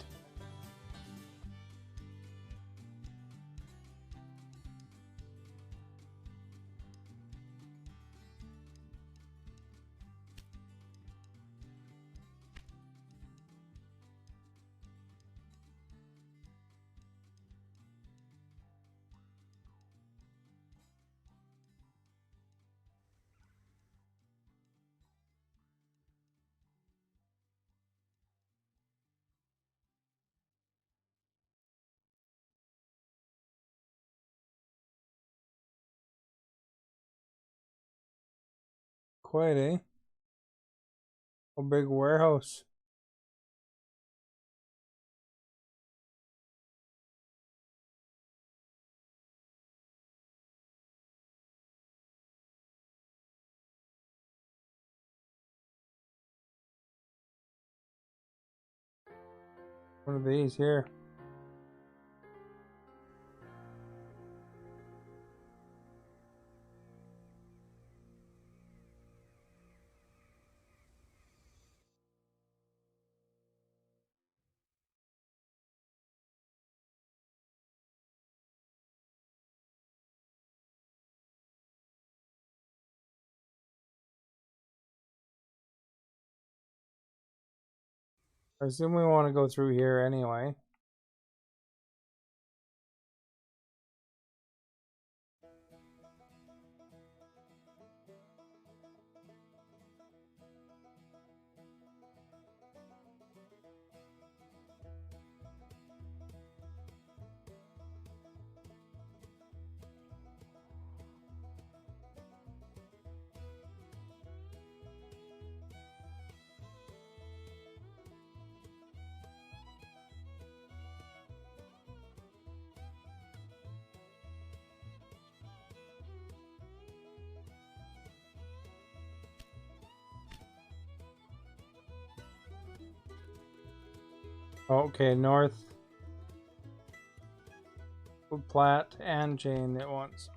Speaker 1: Quite, eh? A big warehouse. One of these here. I assume we want to go through here anyway. Okay, North Platte and Jane at once.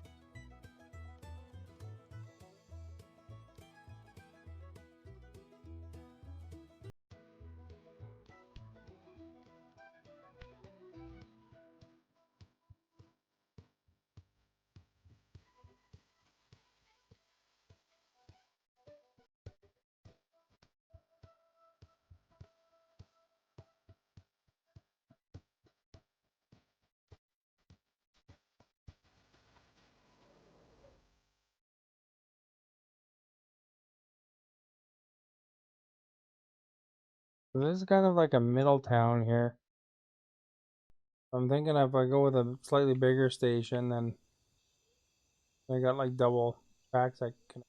Speaker 1: So this is kind of like a middle town here. I'm thinking if I go with a slightly bigger station, then I got like double tracks I can.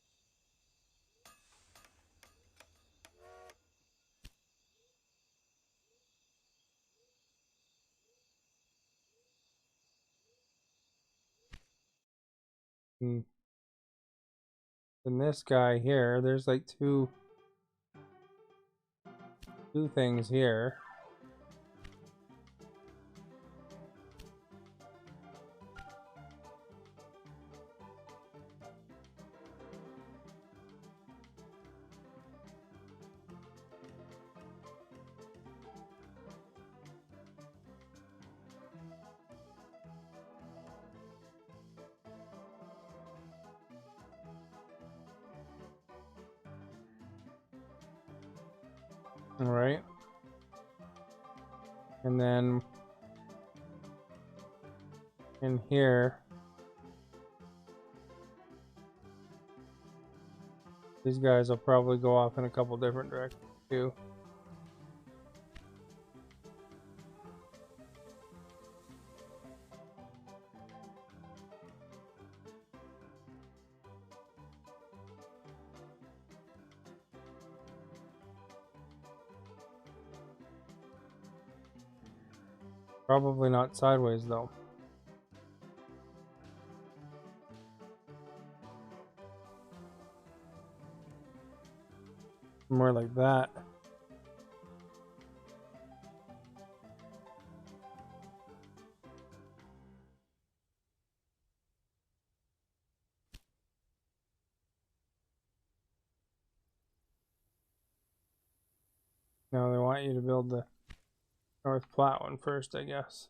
Speaker 1: And this guy here, there's like two things here. All right. And then in here, these guys will probably go off in a couple different directions too. Probably not sideways though. More like that. Now they want you to build the North Platte one first, I guess.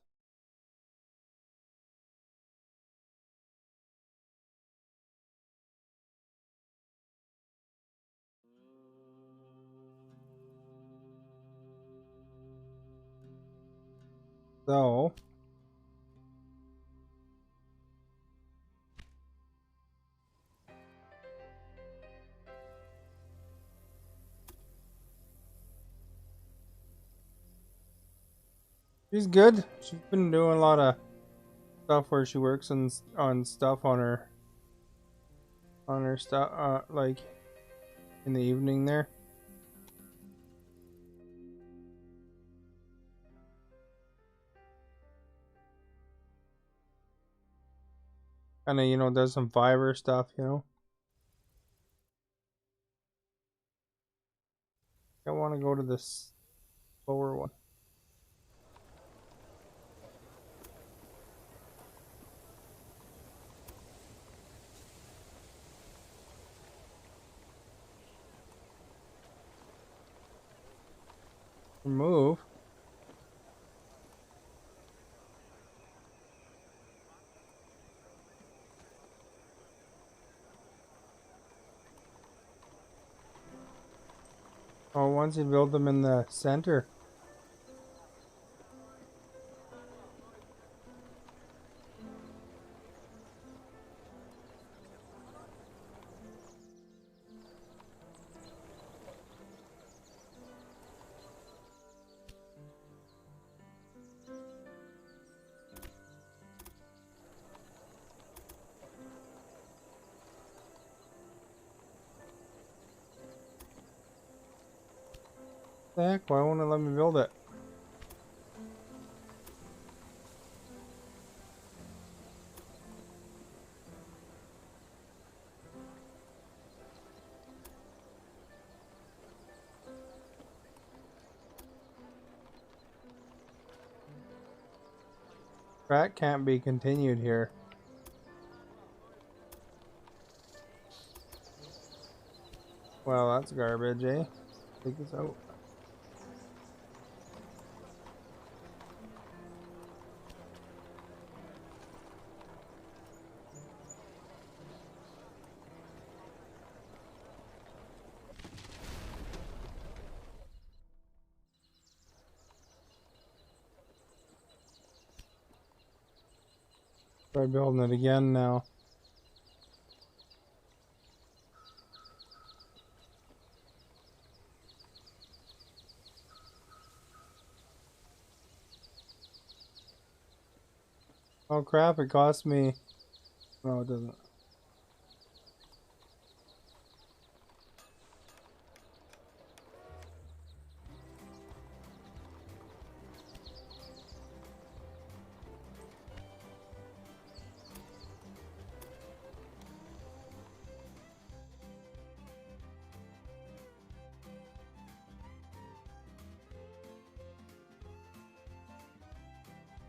Speaker 1: So she's good. She's been doing a lot of stuff where she works on stuff on her stuff like in the evening there. Kind of, you know, does some Fiverr stuff, you know. I want to go to this lower one. Move. Oh, once you build them in the center. The heck? Why won't it let me build it? Track can't be continued here. Well, that's garbage, eh? Take this out. Try building it again now. Oh crap, it cost me. No, it doesn't.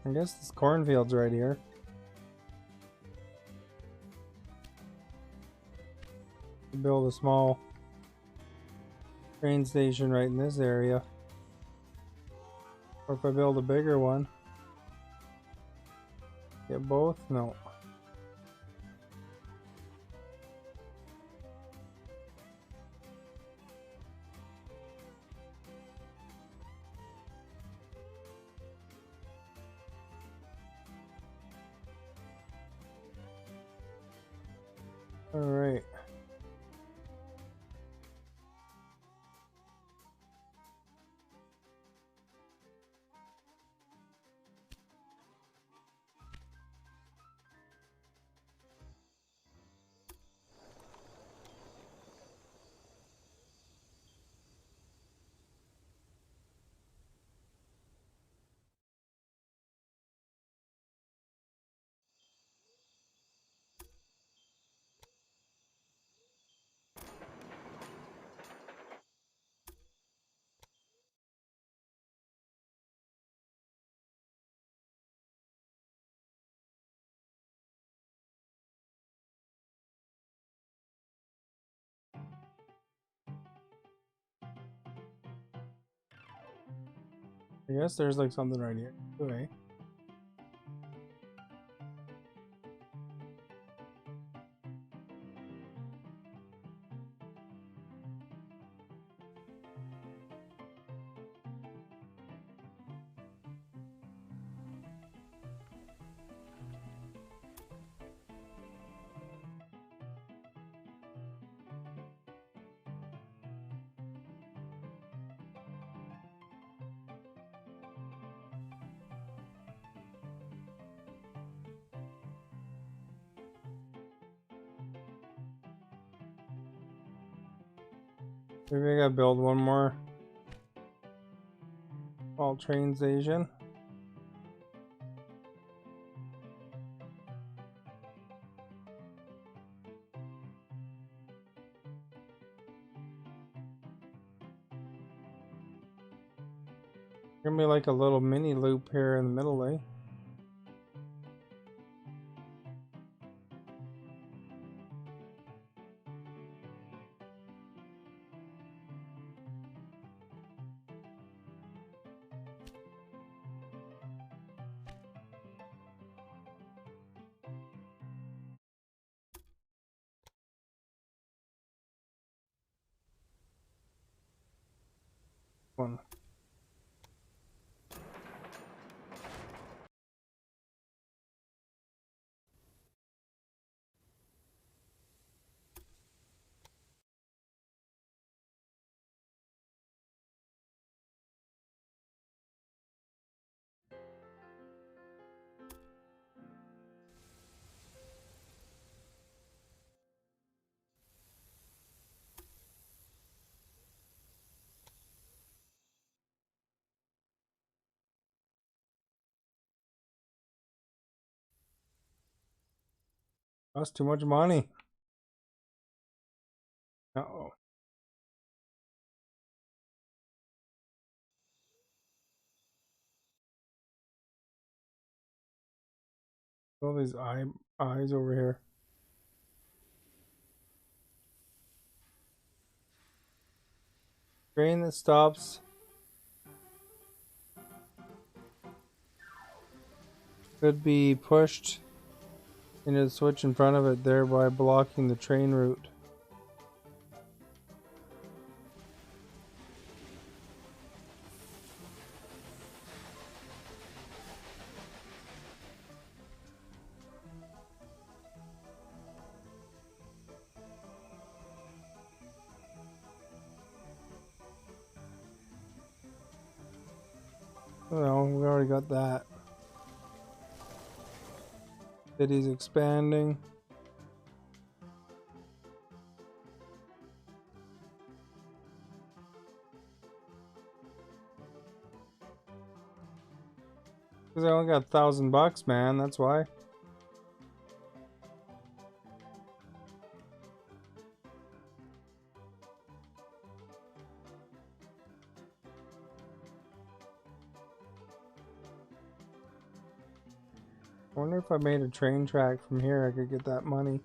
Speaker 1: I guess this cornfield's right here. Build a small train station right in this area. Or if I build a bigger one. Get both? No. Alright. I guess there's like something right here. Okay. Maybe I gotta build one more small train station. Gonna be like a little mini loop here in the middle, eh? One. That's too much money. Uh-oh. All these eyes over here. Train that stops could be pushed into the switch in front of it, thereby blocking the train route. Well, we already got that. City's expanding. Because I only got $1,000, man. That's why. I wonder if I made a train track from here, I could get that money.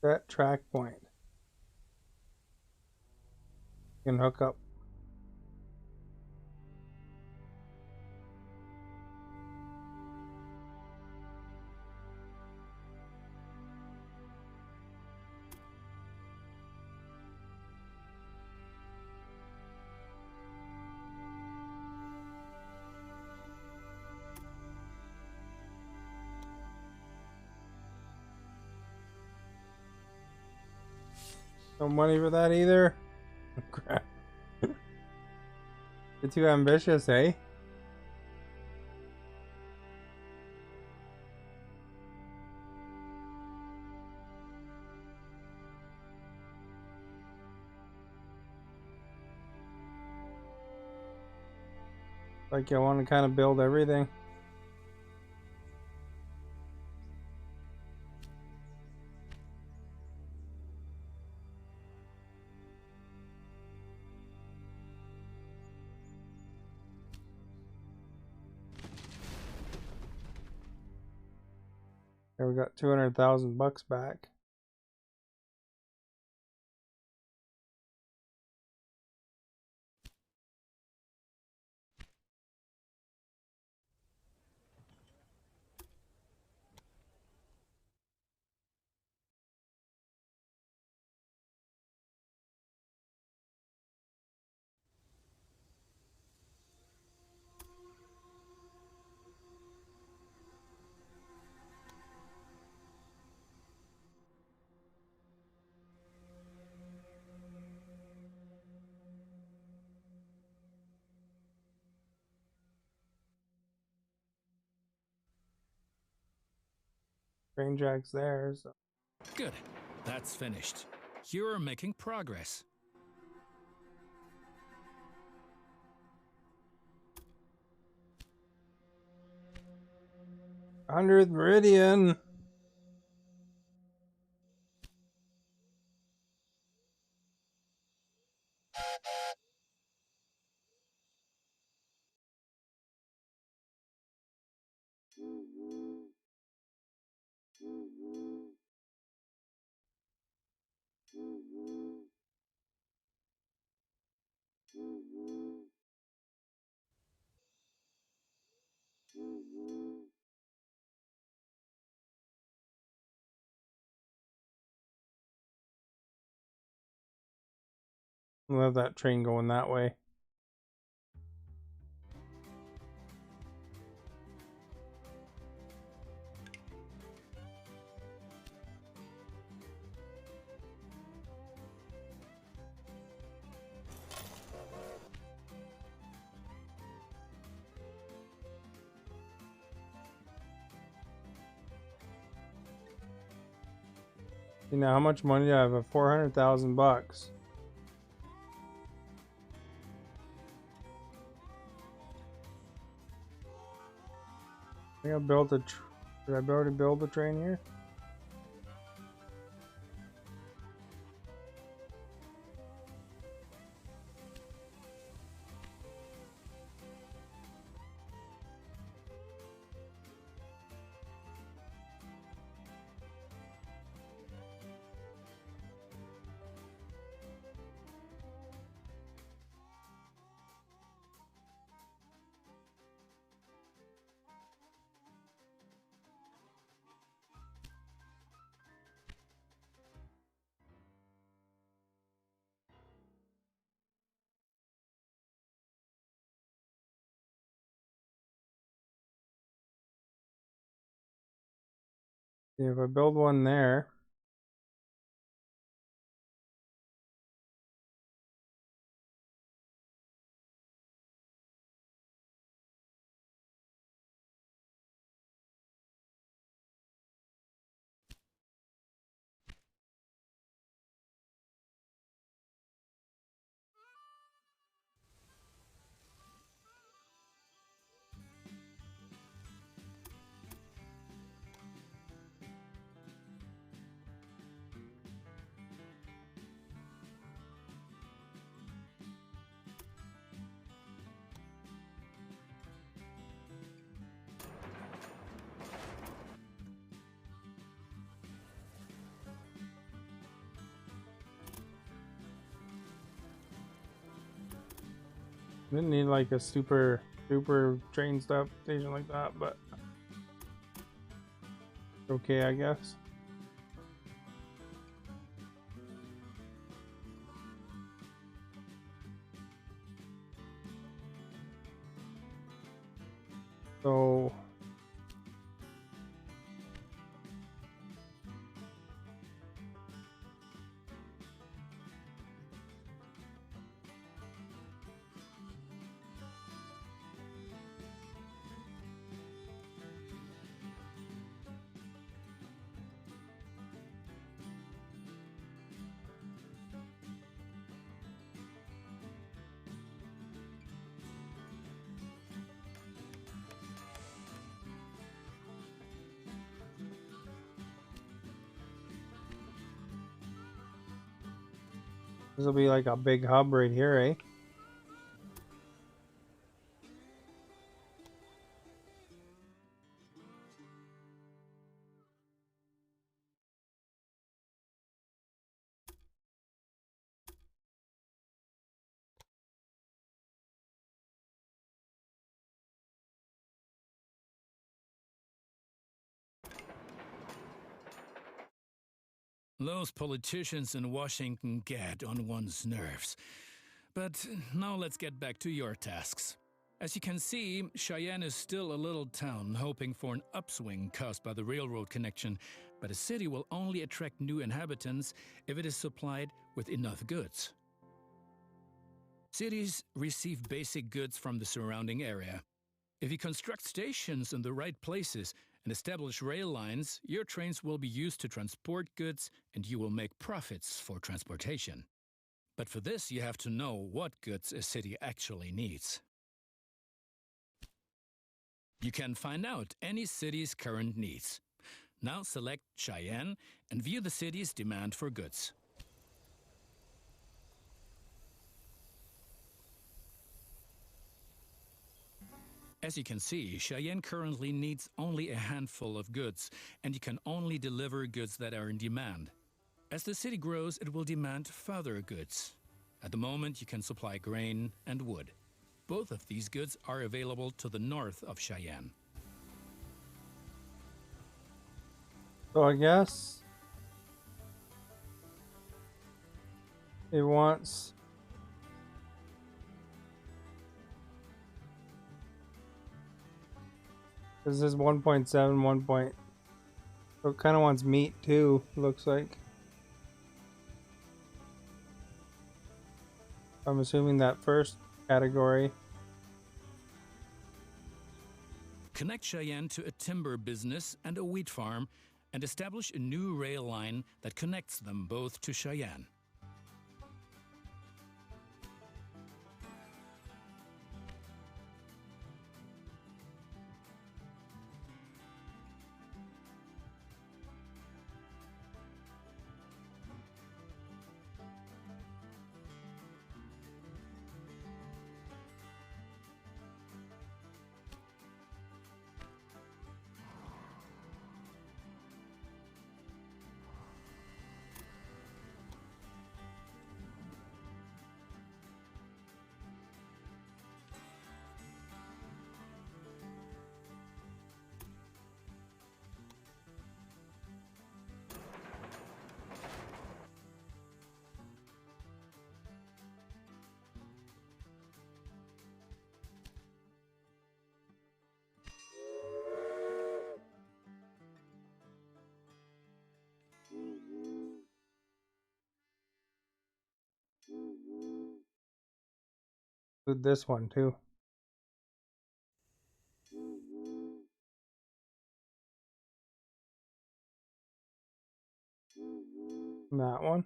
Speaker 1: That track point. You can hook up. No money for that either? Crap. You're too ambitious, eh? Like you want to kind of build everything. Here we got $200,000 back. Train jack's there, so.
Speaker 4: Good. That's finished. You're making progress.
Speaker 1: 100th meridian. We'll have that train going that way. You know how much money do I have? 400,000 bucks. I think I built a. Did I already build a train here? See, if I build one there. Didn't need like a super train stop station like that, but okay, I guess. So this will be like a big hub right here, eh?
Speaker 4: Those politicians in Washington get on one's nerves. But now let's get back to your tasks. As you can see, Cheyenne is still a little town hoping for an upswing caused by the railroad connection, but a city will only attract new inhabitants if it is supplied with enough goods. Cities receive basic goods from the surrounding area. If you construct stations in the right places and establish rail lines, your trains will be used to transport goods and you will make profits for transportation. But for this, you have to know what goods a city actually needs. You can find out any city's current needs. Now select Cheyenne and view the city's demand for goods. As you can see, Cheyenne currently needs only a handful of goods, and you can only deliver goods that are in demand. As the city grows, it will demand further goods. At the moment, you can supply grain and wood. Both of these goods are available to the north of Cheyenne.
Speaker 1: So I guess it wants this is 1.7 1. So it kind of wants meat too, looks like. I'm assuming that first category.
Speaker 4: Connect Cheyenne to a timber business and a wheat farm, and establish a new rail line that connects them both to Cheyenne.
Speaker 1: Include this one too. And that one.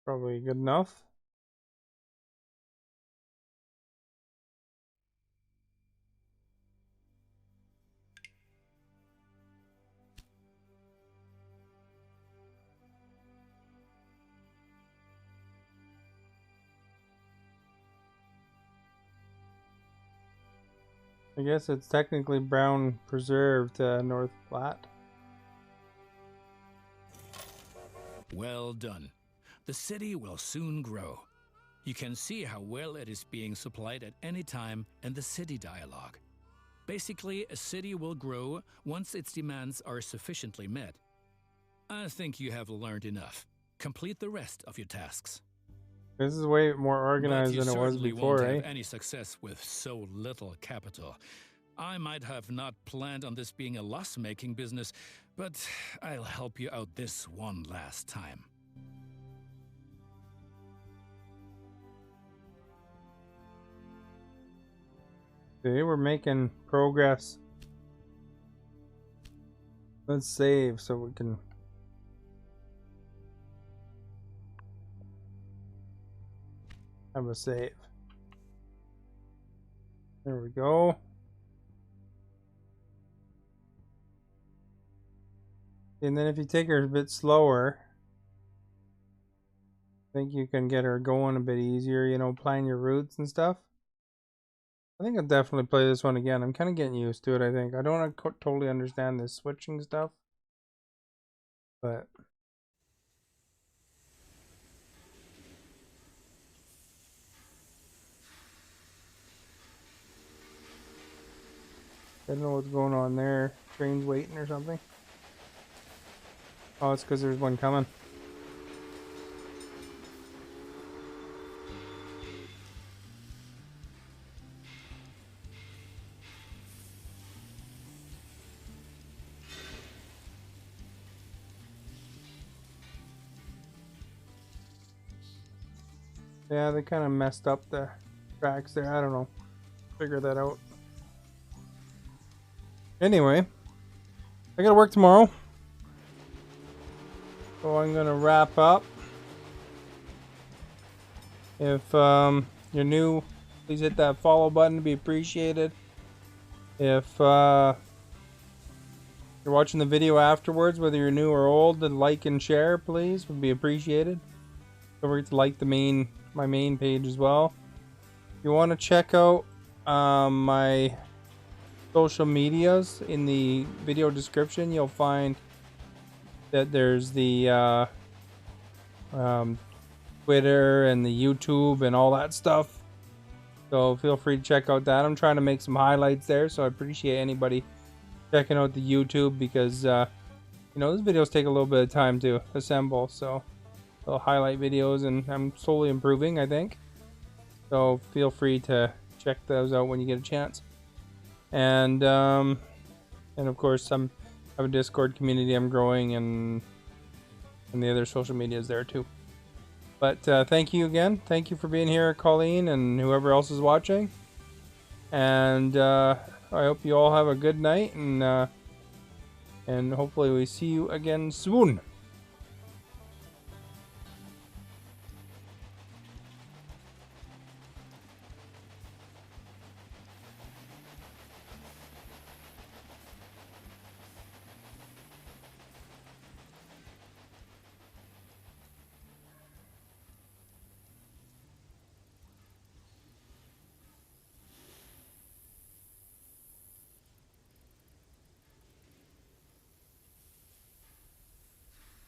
Speaker 1: Probably good enough. I guess it's technically brown preserved North Platte.
Speaker 4: Well done. The city will soon grow. You can see how well it is being supplied at any time in the city dialogue. Basically, a city will grow once its demands are sufficiently met. I think you have learned enough. Complete the rest of your tasks.
Speaker 1: This is way more organized
Speaker 4: But
Speaker 1: than it was
Speaker 4: you certainly
Speaker 1: before,
Speaker 4: won't
Speaker 1: eh?
Speaker 4: have any success with so little capital. I might have not planned on this being a loss-making business, but I'll help you out this one last time.
Speaker 1: Okay, we're making progress. Let's save so we can have a save. There we go. And then if you take her a bit slower, I think you can get her going a bit easier, you know, plan your routes and stuff. I think I'll definitely play this one again. I'm kind of getting used to it, I think. I don't totally understand this switching stuff, but I don't know what's going on there. Train's waiting or something. Oh, it's because there's one coming. Yeah, they kind of messed up the tracks there. I don't know. Figure that out. Anyway, I gotta work tomorrow, so I'm gonna wrap up. If you're new, please hit that follow button to be appreciated. If you're watching the video afterwards, whether you're new or old, then like and share, please, would be appreciated. Don't forget to like my main page as well. If you want to check out my social medias in the video description, you'll find that there's the Twitter and the YouTube and all that stuff, so feel free to check out that. I'm trying to make some highlights there, so I appreciate anybody checking out the YouTube, because you know, those videos take a little bit of time to assemble, so little highlight videos, and I'm slowly improving, I think. So feel free to check those out when you get a chance. And of course, I have a Discord community I'm growing, and the other social medias there too. But thank you again. Thank you for being here, Colleen, and whoever else is watching. And I hope you all have a good night, and hopefully we see you again soon.